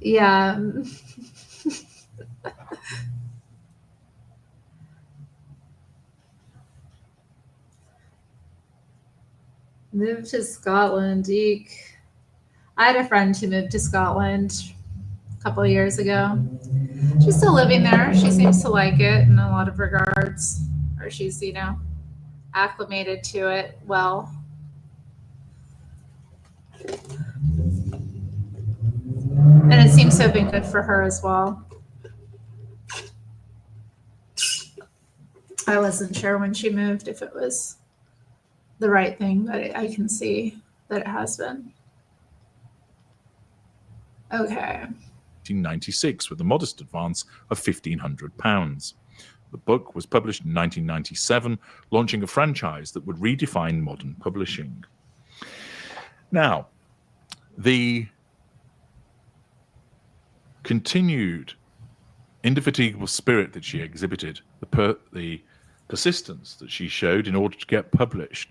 Yeah. Moved to Scotland. Eek. I had a friend who moved to Scotland a couple of years ago. She's still living there. She seems to like it in a lot of regards, or she's, you know, acclimated to it well. And it seems to have been good for her as well. I wasn't sure when she moved if it was the right thing, but I can see that it has been. Okay. 1996 with a modest advance of £1,500. The book was published in 1997, launching a franchise that would redefine modern publishing. Now, the continued indefatigable spirit that she exhibited, the persistence that she showed in order to get published,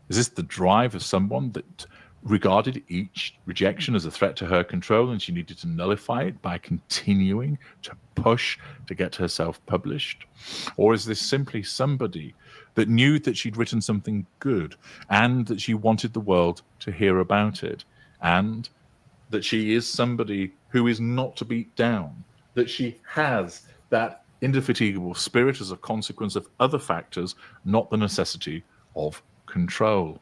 is this the drive of someone that regarded each rejection as a threat to her control and she needed to nullify it by continuing to push to get herself published? Or is this simply somebody that knew that she'd written something good and that she wanted the world to hear about it, and that she is somebody who is not to beat down, that she has that indefatigable spirit as a consequence of other factors, not the necessity of control?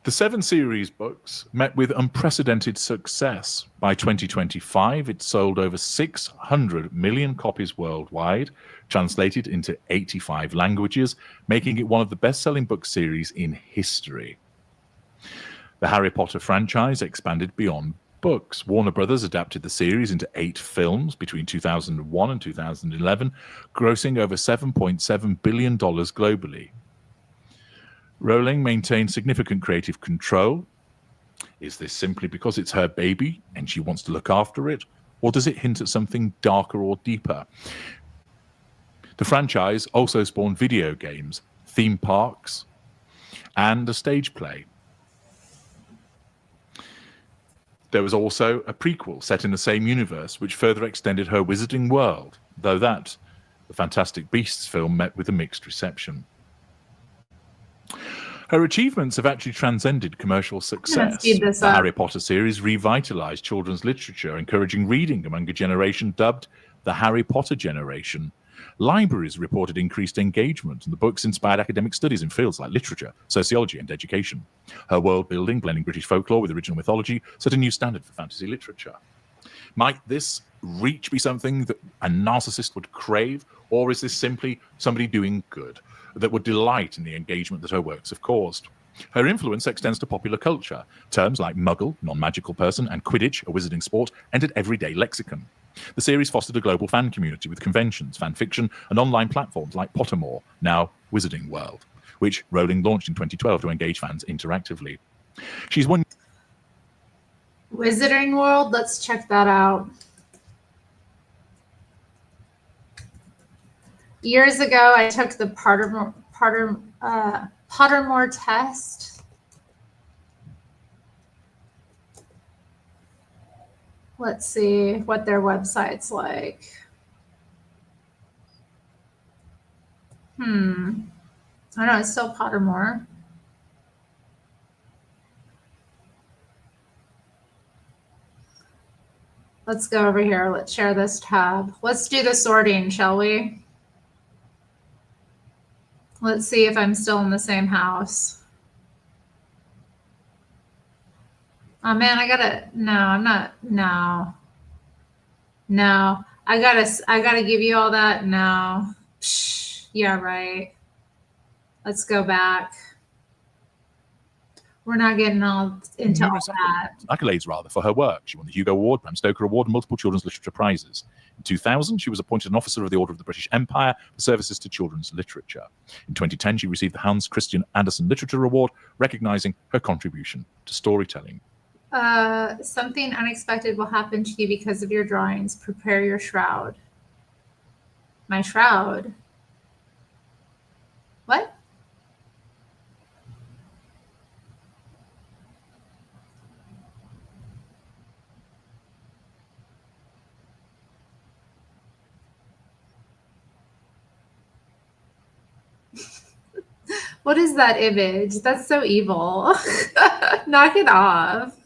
The 7 series books met with unprecedented success. By 2025, it sold over 600 million copies worldwide, translated into 85 languages, making it one of the best-selling book series in history. The Harry Potter franchise expanded beyond books. Warner Brothers adapted the series into 8 films between 2001 and 2011, grossing over $7.7 billion globally. Rowling maintained significant creative control. Is this simply because it's her baby and she wants to look after it, or does it hint at something darker or deeper? The franchise also spawned video games, theme parks, and a stage play. There was also a prequel set in the same universe, which further extended her wizarding world, though the Fantastic Beasts film met with a mixed reception. Her achievements have actually transcended commercial success. The Harry Potter series revitalized children's literature, encouraging reading among a generation dubbed the Harry Potter generation. Libraries reported increased engagement, and the books inspired academic studies in fields like literature, sociology, and education. Her world building, blending British folklore with original mythology, set a new standard for fantasy literature. Might this reach be something that a narcissist would crave, or is this simply somebody doing good that would delight in the engagement that her works have caused? Her influence extends to popular culture. Terms like muggle, non-magical person, and Quidditch, a wizarding sport, entered everyday lexicon. The series fostered a global fan community with conventions, fan fiction, and online platforms like Pottermore, now Wizarding World, which Rowling launched in 2012 to engage fans interactively. She's won Wizarding World, let's check that out. Years ago, I took the Pottermore test. Let's see what their website's like. I don't know, it's still Pottermore. Let's go over here. Let's share this tab. Let's do the sorting, shall we? Let's see if I'm still in the same house. Oh man, no, I'm not, no. No, I gotta give you all that. No. Psh, yeah, right. Let's go back. We're not getting all into all that. Accolades rather for her work. She won the Hugo Award, Bram Stoker Award, and multiple children's literature prizes. In 2000, she was appointed an officer of the Order of the British Empire for services to children's literature. In 2010, she received the Hans Christian Andersen Literature Award, recognizing her contribution to storytelling. Something unexpected will happen to you because of your drawings. Prepare your shroud. My shroud? What? What is that image? That's so evil. Knock it off.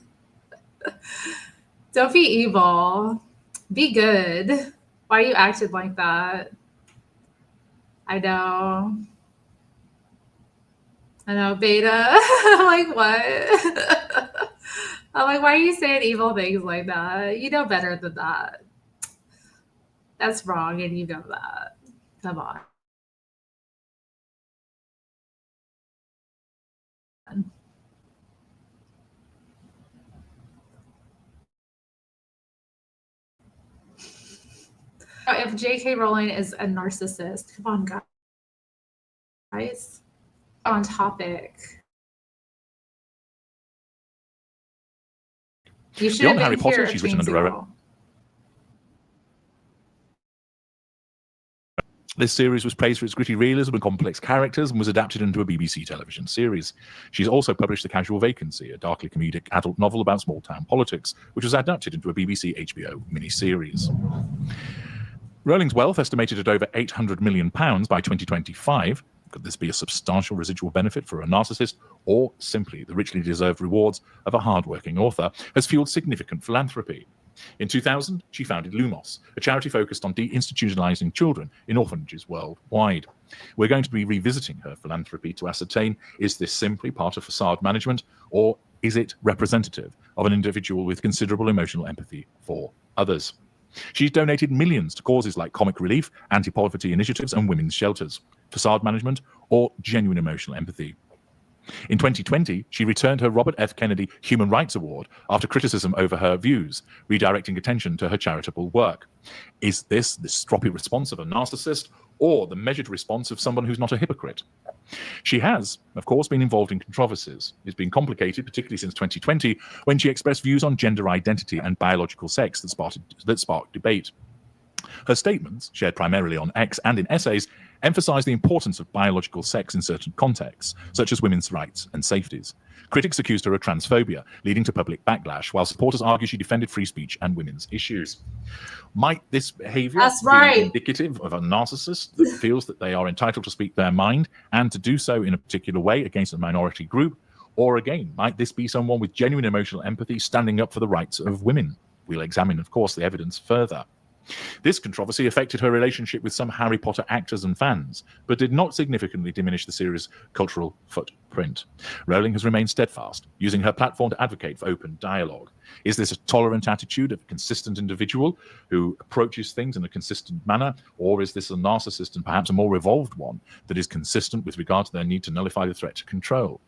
Don't be evil. Be good. Why are you acting like that? I know. I know, Beta. I'm like, what? I'm like, why are you saying evil things like that? You know better than that. That's wrong, and you know that. Come on. If J.K. Rowling is a narcissist, come on, guys. On topic. You should have Beyond Harry been Potter, here she's written under her. This series was praised for its gritty realism and complex characters and was adapted into a BBC television series. She's also published The Casual Vacancy, a darkly comedic adult novel about small-town politics, which was adapted into a BBC HBO miniseries. Rowling's wealth, estimated at over £800 million by 2025, could this be a substantial residual benefit for a narcissist, or simply the richly deserved rewards of a hard-working author, has fueled significant philanthropy. In 2000, she founded Lumos, a charity focused on deinstitutionalizing children in orphanages worldwide. We're going to be revisiting her philanthropy to ascertain, is this simply part of facade management, or is it representative of an individual with considerable emotional empathy for others? She's donated millions to causes like comic relief, anti-poverty initiatives, and women's shelters. Facade management, or genuine emotional empathy? In 2020, she returned her Robert F. Kennedy Human Rights Award after criticism over her views, redirecting attention to her charitable work. Is this the stroppy response of a narcissist, or the measured response of someone who's not a hypocrite? She has, of course, been involved in controversies. It's been complicated, particularly since 2020, when she expressed views on gender identity and biological sex that sparked debate. Her statements, shared primarily on X and in essays, emphasize the importance of biological sex in certain contexts, such as women's rights and safeties. Critics accused her of transphobia, leading to public backlash, while supporters argue she defended free speech and women's issues. Might this behavior be indicative of a narcissist that feels that they are entitled to speak their mind and to do so in a particular way against a minority group? Or again, might this be someone with genuine emotional empathy standing up for the rights of women? We'll examine, of course, the evidence further. This controversy affected her relationship with some Harry Potter actors and fans, but did not significantly diminish the series' cultural footprint. Rowling has remained steadfast, using her platform to advocate for open dialogue. Is this a tolerant attitude of a consistent individual who approaches things in a consistent manner, or is this a narcissist and perhaps a more revolved one that is consistent with regard to their need to nullify the threat to control?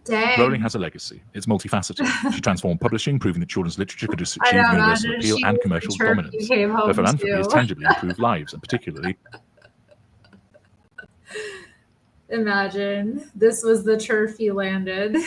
Dang. Rowling has a legacy. It's multifaceted. She transformed publishing, proving that children's literature could achieve universal appeal and commercial dominance. Her philanthropy has tangibly improved lives, and particularly... Imagine this was the turf you landed.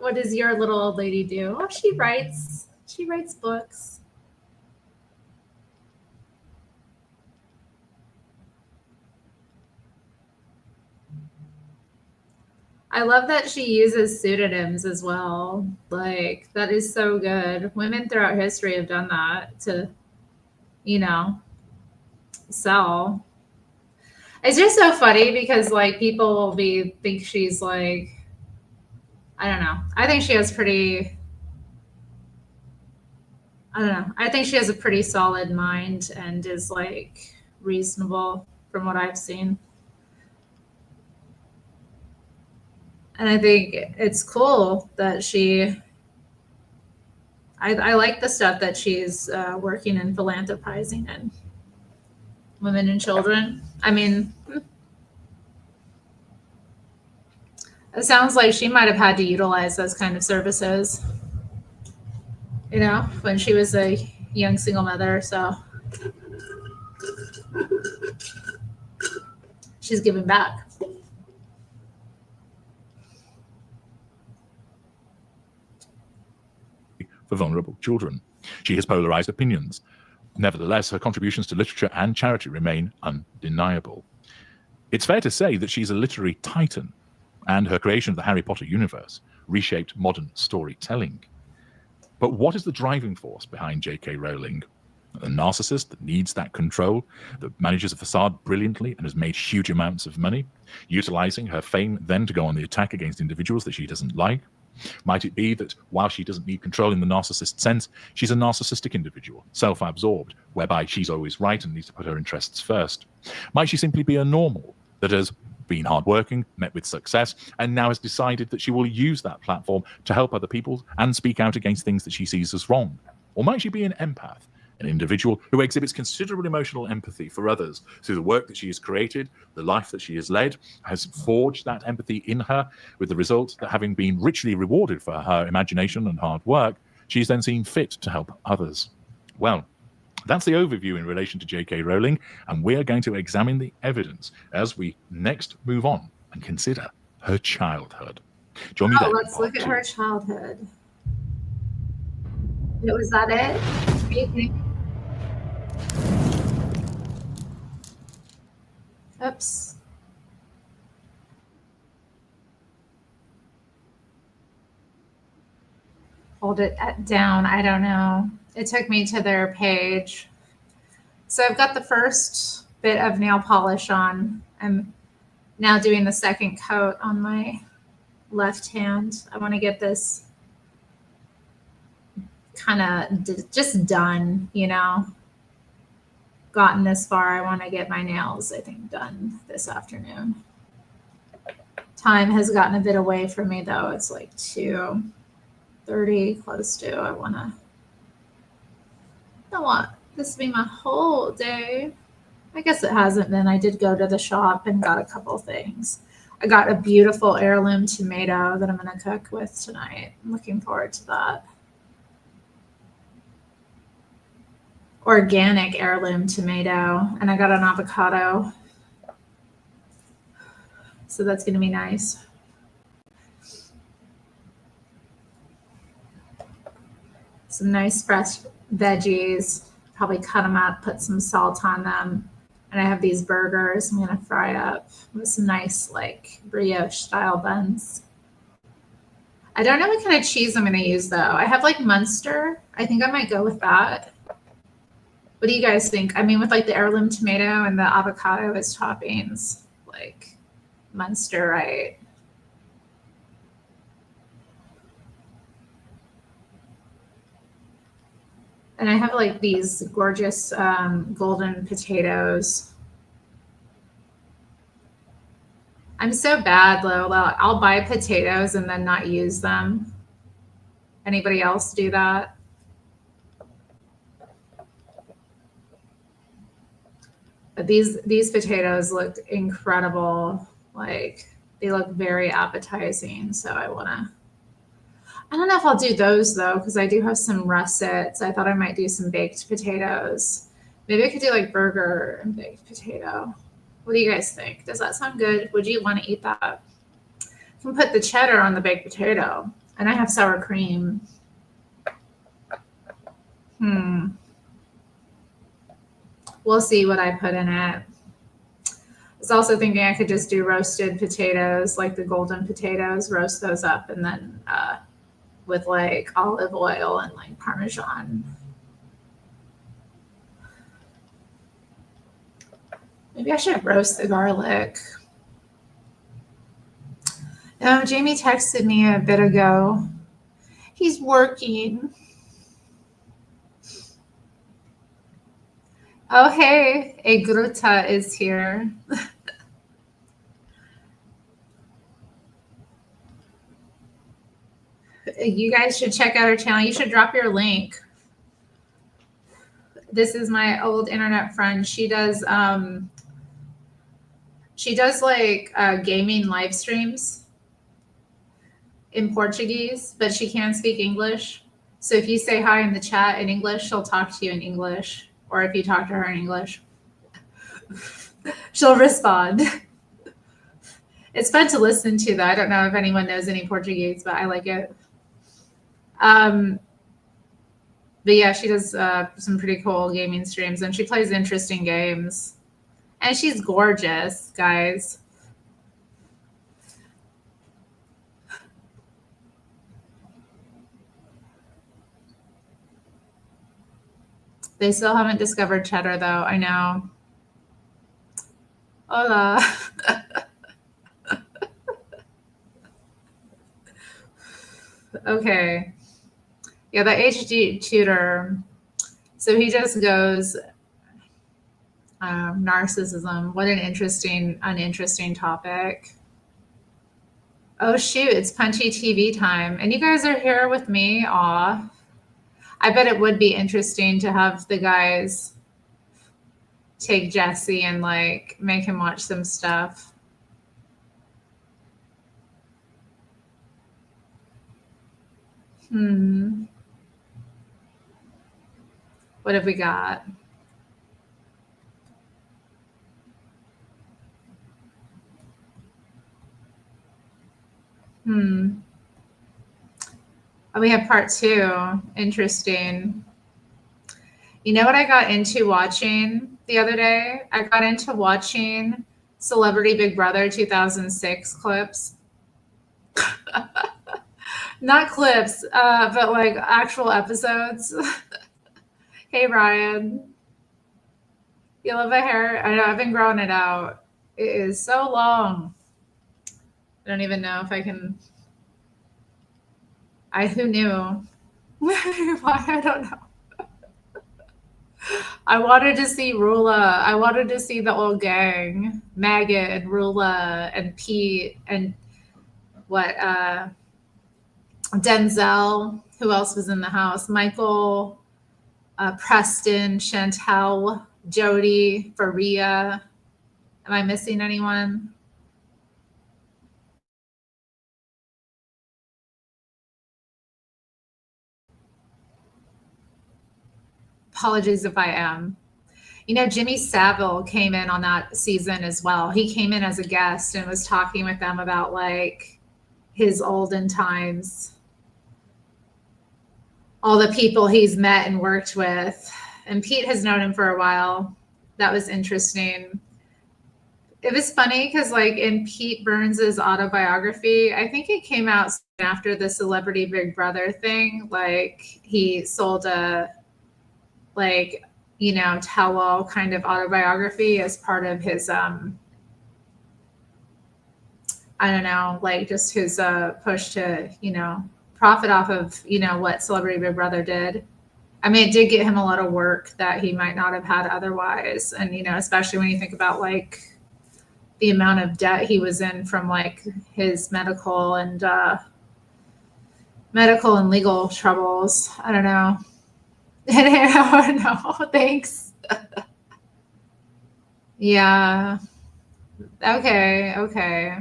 What does your little old lady do? Oh, she writes. She writes books. I love that she uses pseudonyms as well. Like, that is so good. Women throughout history have done that to, you know, sell. It's just so funny because, like, people will think she's like, I don't know. I think she has pretty, I don't know. I think she has a pretty solid mind and is like reasonable from what I've seen. And I think it's cool that she I like the stuff that she's working and philanthropizing in. Women and children. I mean, it sounds like she might have had to utilize those kind of services, you know, when she was a young single mother. So she's giving back. For vulnerable children. She has polarized opinions. Nevertheless, her contributions to literature and charity remain undeniable. It's fair to say that she's a literary titan, and her creation of the Harry Potter universe reshaped modern storytelling. But what is the driving force behind J.K. Rowling? A narcissist that needs that control, that manages a facade brilliantly and has made huge amounts of money, utilizing her fame then to go on the attack against individuals that she doesn't like? Might it be that while she doesn't need control in the narcissist sense, she's a narcissistic individual, self-absorbed, whereby she's always right and needs to put her interests first? Might she simply be a normal that has been hardworking, met with success, and now has decided that she will use that platform to help other people and speak out against things that she sees as wrong? Or might she be an empath, an individual who exhibits considerable emotional empathy for others through the work that she has created, the life that she has led, has forged that empathy in her, with the result that having been richly rewarded for her imagination and hard work, she's then seen fit to help others? Well, that's the overview in relation to J.K. Rowling, and we are going to examine the evidence as we next move on and consider her childhood. Join me then. Let's look at her childhood. Was that it? What do you think? Oops. Hold it down. I don't know. It took me to their page. So I've got the first bit of nail polish on. I'm now doing the second coat on my left hand. I want to get this kind of just done, you know. Gotten this far. I want to get my nails, I think, done this afternoon. Time has gotten a bit away from me, though. It's like 2:30, close to. I don't want this to be my whole day. I guess it hasn't been. I did go to the shop and got a couple things. I got a beautiful heirloom tomato that I'm going to cook with tonight. I'm looking forward to that. Organic heirloom tomato, and I got an avocado, so that's going to be nice. Some nice fresh veggies, probably cut them up, put some salt on them, and I have these burgers I'm going to fry up with some nice like brioche style buns. I don't know what kind of cheese I'm going to use though. I have like Munster. I think I might go with that. What do you guys think? I mean, with like the heirloom tomato and the avocado as toppings, like Munster, right? And I have like these gorgeous golden potatoes. I'm so bad, Lola. I'll buy potatoes and then not use them. Anybody else do that? But these potatoes looked incredible. Like they look very appetizing. So I don't know if I'll do those though, because I do have some russets. I thought I might do some baked potatoes. Maybe I could do like burger and baked potato. What do you guys think? Does that sound good? Would you want to eat that? You can put the cheddar on the baked potato. And I have sour cream. We'll see what I put in it. I was also thinking I could just do roasted potatoes, like the golden potatoes, roast those up, and then with like olive oil and like Parmesan. Maybe I should roast the garlic. Jamie texted me a bit ago. He's working. Oh, hey, a Gruta is here. You guys should check out her channel. You should drop your link. This is my old internet friend. She does like gaming live streams in Portuguese, but she can speak English. So if you say hi in the chat in English, she'll talk to you in English. Or if you talk to her in English, she'll respond. It's fun to listen to, though. I don't know if anyone knows any Portuguese, but I like it. But yeah, she does some pretty cool gaming streams, and she plays interesting games. And she's gorgeous, guys. They still haven't discovered Cheddar, though. I know. Hola. Okay. Yeah, the HD tutor. So he just goes, narcissism. What an uninteresting topic. Oh, shoot. It's Punchy TV time. And you guys are here with me. Aw. I bet it would be interesting to have the guys take Jesse and like make him watch some stuff. What have we got? Oh, we have part 2. Interesting. You know what I got into watching the other day? I got into watching Celebrity Big Brother 2006 clips. Not clips, but like actual episodes. Hey, Ryan. You love my hair? I know, I've been growing it out. It is so long. I don't even know if I can. Who knew? Why? I don't know. I wanted to see Rula. I wanted to see the old gang. Maggot and Rula and Pete and Denzel. Who else was in the house? Michael, Preston, Chantel, Jody, Faria. Am I missing anyone? Apologies if I am. You know, Jimmy Savile came in on that season as well. He came in as a guest and was talking with them about like his olden times, all the people he's met and worked with. And Pete has known him for a while. That was interesting. It was funny because like in Pete Burns's autobiography, I think it came out after the Celebrity Big Brother thing. Like he sold a tell-all kind of autobiography as part of his I don't know, like just his push to, profit off of, what Celebrity Big Brother did. I mean, it did get him a lot of work that he might not have had otherwise. And, especially when you think about like the amount of debt he was in from like his medical and legal troubles. I don't know. No, thanks. Yeah. Okay.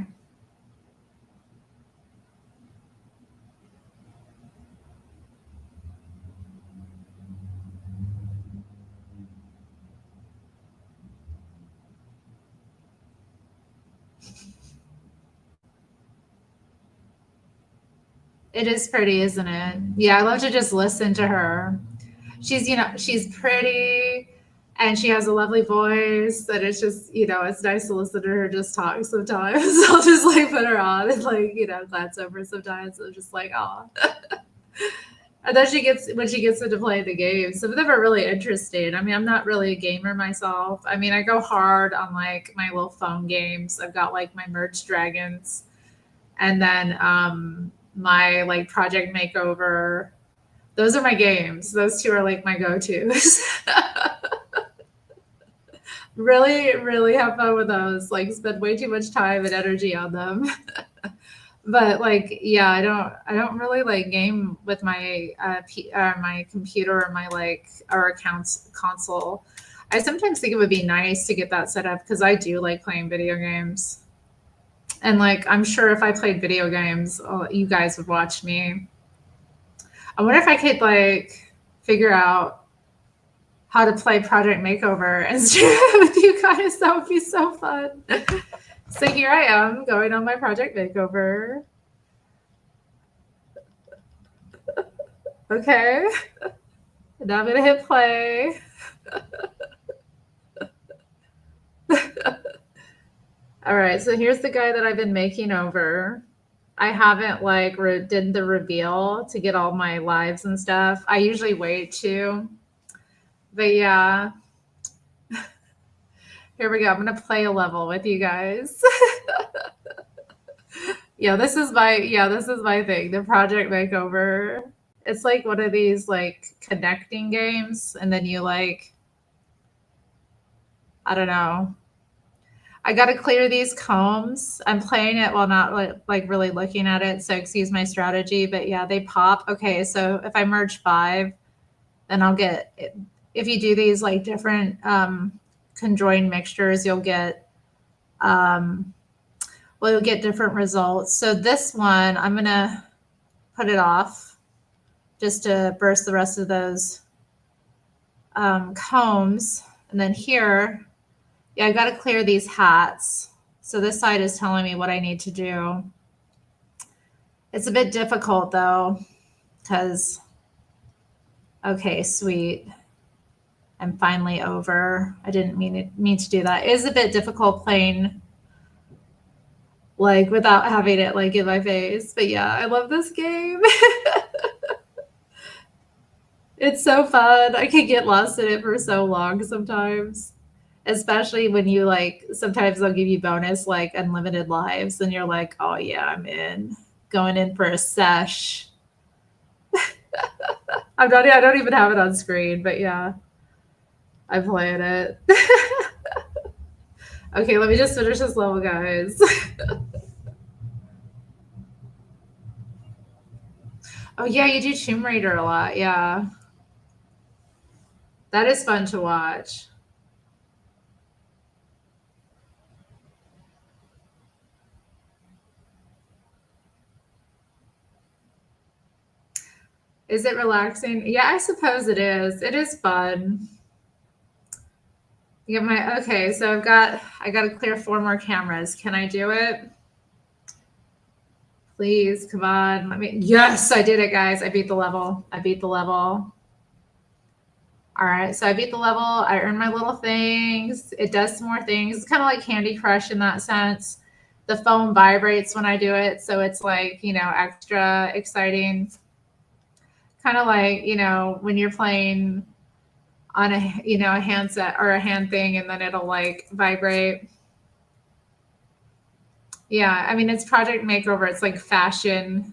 It is pretty, isn't it? Yeah, I love to just listen to her. She's pretty and she has a lovely voice, and it's just, it's nice to listen to her just talk sometimes. I'll just like put her on and like, glance over sometimes. I'm just like, oh. And then when she gets into play the games, some of them are really interesting. I mean, I'm not really a gamer myself. I mean, I go hard on like my little phone games. I've got like my Merge Dragons, and then my like Project Makeover. Those are my games. Those two are like my go-tos. Really, really have fun with those. Like spend way too much time and energy on them. But like, yeah, I don't really like game with my my computer or my like or accounts console. I sometimes think it would be nice to get that set up because I do like playing video games. And like, I'm sure if I played video games, you guys would watch me. I wonder if I could like figure out how to play Project Makeover and stream with you guys. That would be so fun. So here I am going on my Project Makeover. Okay. Now I'm gonna hit play. All right, so here's the guy that I've been making over. I haven't like did the reveal to get all my lives and stuff. I usually wait too. But yeah. Here we go. I'm gonna play a level with you guys. This is my thing, the Project Makeover. It's like one of these like connecting games, and then you like, I don't know. I got to clear these combs. I'm playing it while not like really looking at it, so excuse my strategy. But yeah, they pop. Okay, so if I merge 5, then I'll get. If you do these like different conjoined mixtures, you'll get you'll get different results. So this one, I'm gonna put it off just to burst the rest of those combs. And then here, yeah, I got to clear these hats. So this side is telling me what I need to do. It's a bit difficult though, because, okay, sweet. I'm finally over. I didn't mean to do that. It is a bit difficult playing like without having it like in my face. But yeah, I love this game. It's so fun. I can get lost in it for so long sometimes. Especially when you like, sometimes they'll give you bonus like unlimited lives, and you're like, oh yeah, I'm in. Going in for a sesh. I don't even have it on screen, but yeah. I'm playing it. Okay, let me just finish this level, guys. Oh yeah, you do Tomb Raider a lot, yeah. That is fun to watch. Is it relaxing? Yeah, I suppose it is. It is fun. Okay, so I got to clear 4 more cameras. Can I do it? Please, come on. Yes, I did it, guys. I beat the level. All right, so I beat the level. I earned my little things. It does some more things. It's kind of like Candy Crush in that sense. The phone vibrates when I do it, so it's like, extra exciting. Kind of like, when you're playing on a handset or a hand thing, and then it'll like vibrate. Yeah, I mean, it's Project Makeover. It's like fashion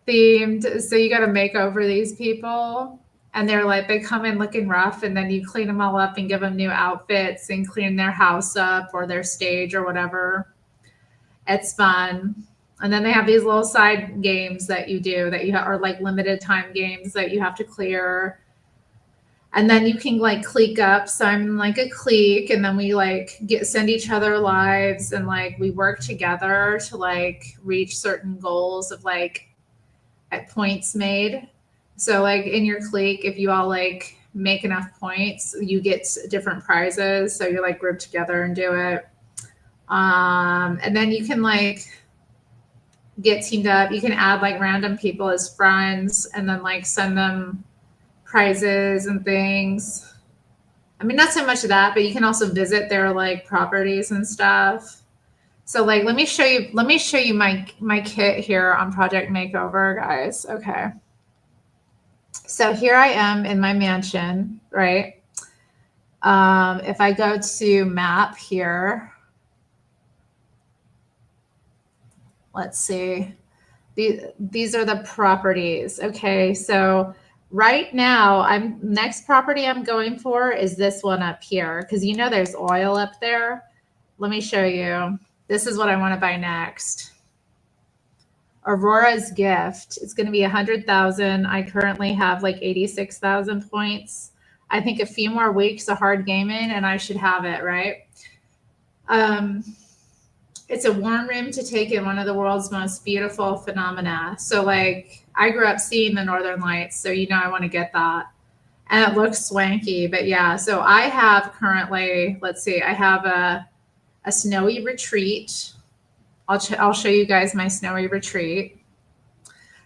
themed. So you got to make over these people, and they're like, they come in looking rough, and then you clean them all up and give them new outfits and clean their house up or their stage or whatever. It's fun. And then they have these little side games that you do that are like limited time games that you have to clear. And then you can like clique up. So I'm like a clique, and then we like send each other lives, and like we work together to like reach certain goals of like at points made. So like in your clique, if you all like make enough points, you get different prizes. So you're like grouped together and do it. And then you can like get teamed up. You can add like random people as friends, and then like send them prizes and things. I mean, not so much of that, but you can also visit their like properties and stuff. So like, let me show you my kit here on Project Makeover, guys. Okay. So here I am in my mansion, right? If I go to map here, let's see. These are the properties. Okay, so right now, next property I'm going for is this one up here, because there's oil up there. Let me show you. This is what I want to buy next. Aurora's gift. It's going to be 100,000. I currently have like 86,000 points. I think a few more weeks of hard gaming and I should have it, right? It's a warm room to take in one of the world's most beautiful phenomena. So like I grew up seeing the Northern Lights, so you know I want to get that. And it looks swanky, but yeah. So I have currently, let's see, I have a snowy retreat. I'll show you guys my snowy retreat.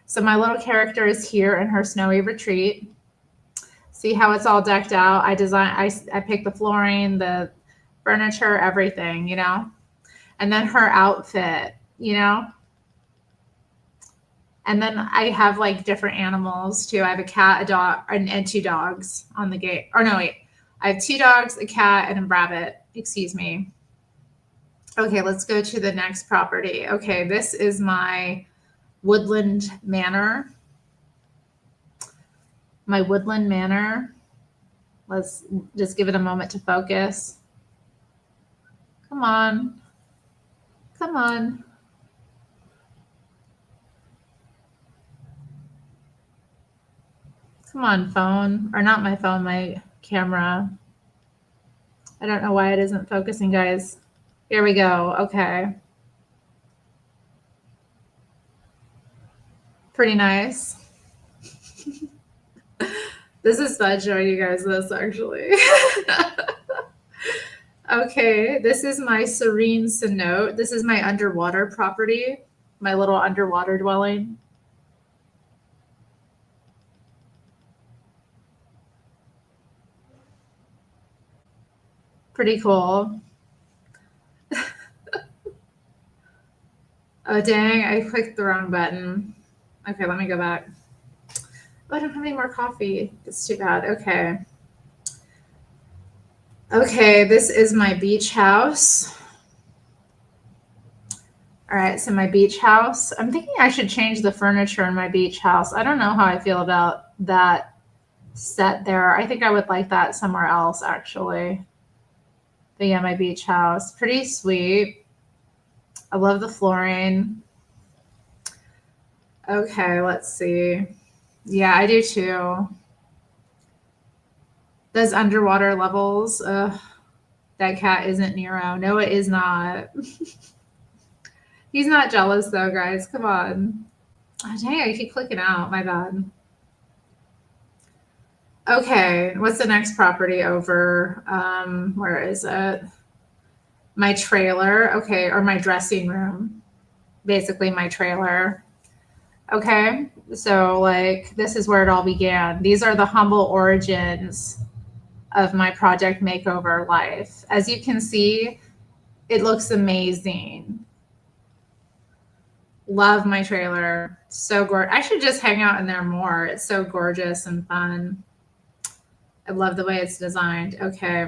So my little character is here in her snowy retreat. See how it's all decked out? I picked the flooring, the furniture, everything, you know? And then her outfit, you know? And then I have like different animals too. I have a cat, a dog, and 2 dogs on the gate. Or no, wait. I have 2 dogs, a cat, and a rabbit. Excuse me. Okay, let's go to the next property. Okay, this is my woodland manor. My woodland manor. Let's just give it a moment to focus. Come on. Come on. Come on, phone. Or not my phone, my camera. I don't know why it isn't focusing, guys. Here we go. Okay. Pretty nice. This is fun showing you guys this, actually. Okay, this is my serene cenote. This is my underwater property, my little underwater dwelling. Pretty cool. Oh, dang, I clicked the wrong button. Okay, let me go back. Oh, I don't have any more coffee. It's too bad. Okay. Okay, this is my beach house. All right, so my beach house. I'm thinking I should change the furniture in my beach house. I don't know how I feel about that set there. I think I would like that somewhere else, actually. But yeah, my beach house. Pretty sweet. I love the flooring. Okay, let's see. Yeah, I do too. Those underwater levels. That cat isn't Nero. No, it is not. He's not jealous though, guys. Come on. Oh, dang, I keep clicking out. My bad. Okay, what's the next property over? Where is it? My trailer. Okay, or my dressing room. Basically my trailer. Okay, so like this is where it all began. These are the humble origins of my project makeover life. As you can see, it looks amazing. Love my trailer. So gorgeous. I should just hang out in there more. It's so gorgeous and fun. I love the way it's designed. Okay.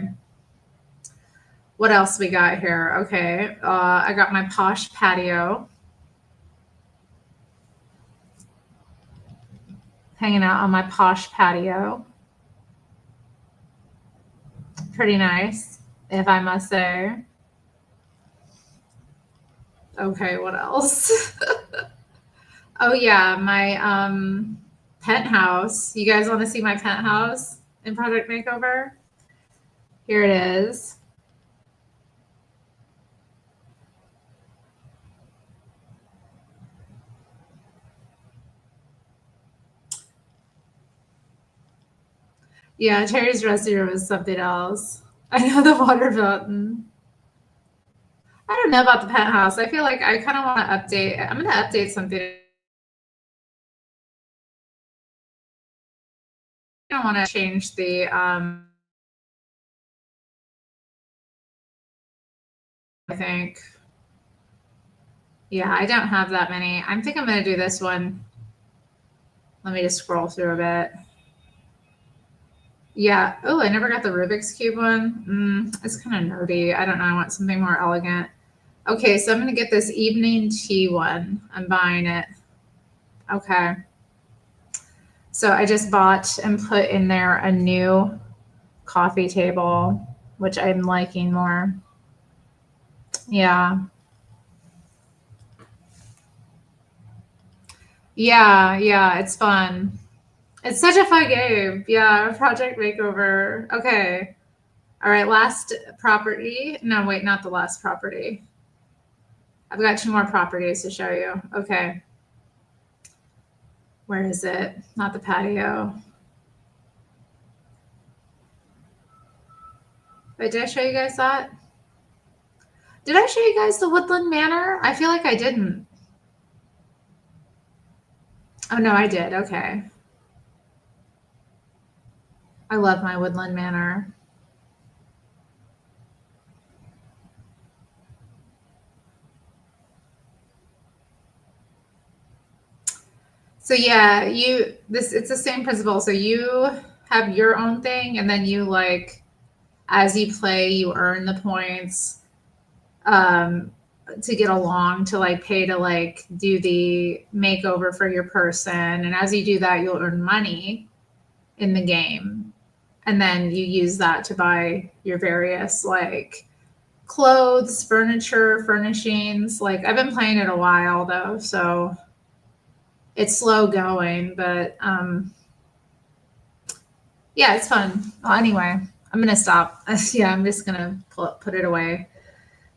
What else we got here? Okay. I got my posh patio. Hanging out on my posh patio. Pretty nice, if I must say. Okay, what else? Oh yeah, my penthouse. You guys want to see my penthouse in Project Makeover? Here it is. Yeah, Terry's dressing room is something else. I know the water fountain. I don't know about the penthouse. I feel like I kind of want to update. I'm going to update something. I don't want to change the I think. Yeah, I don't have that many. I think I'm going to do this one. Let me just scroll through a bit. Yeah. Oh, I never got the Rubik's Cube one. It's kind of nerdy. I don't know. I want something more elegant. Okay, so I'm going to get this evening tea one. I'm buying it. Okay. So I just bought and put in there a new coffee table, which I'm liking more. Yeah. Yeah, it's fun. It's such a fun game. Yeah, Project Makeover. Okay. All right, last property. No, wait, not the last property. I've got 2 more properties to show you. Okay. Where is it? Not the patio. Wait, did I show you guys that? Did I show you guys the Woodland Manor? I feel like I didn't. Oh, no, I did. Okay. I love my Woodland Manor. So yeah, it's the same principle. So you have your own thing, and then you like, as you play, you earn the points to get along, to like pay to like do the makeover for your person. And as you do that, you'll earn money in the game. And then you use that to buy your various like clothes, furniture, furnishings. Like I've been playing it a while though, so it's slow going, but yeah, it's fun. Well, anyway, I'm gonna stop. Yeah, I'm just gonna put it away.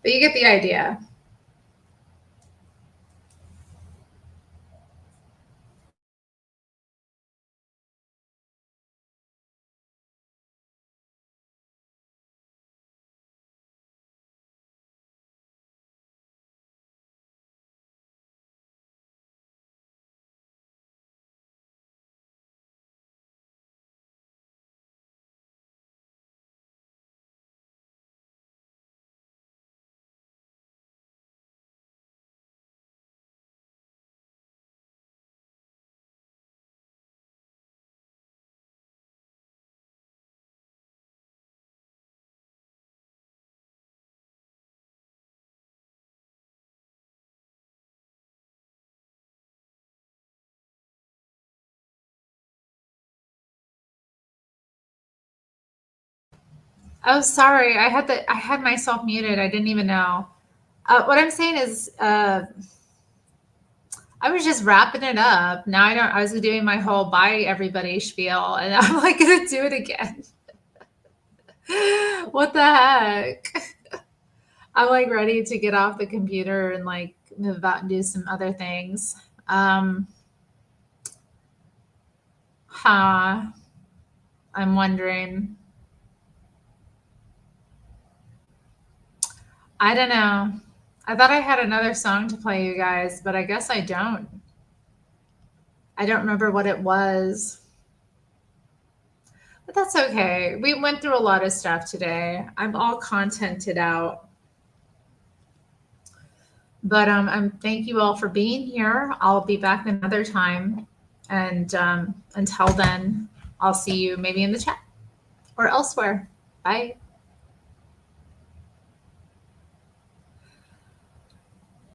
But you get the idea. Oh, sorry. I had myself muted. I didn't even know. What I'm saying is, I was just wrapping it up. Now I was doing my whole bye everybody spiel, and I'm like gonna do it again. What the heck? I'm like ready to get off the computer and like move out and do some other things. Huh. I'm wondering. I don't know. I thought I had another song to play you guys, but I guess I don't. I don't remember what it was. But that's okay. We went through a lot of stuff today. I'm all contented out. But thank you all for being here. I'll be back another time. And until then, I'll see you maybe in the chat or elsewhere. Bye.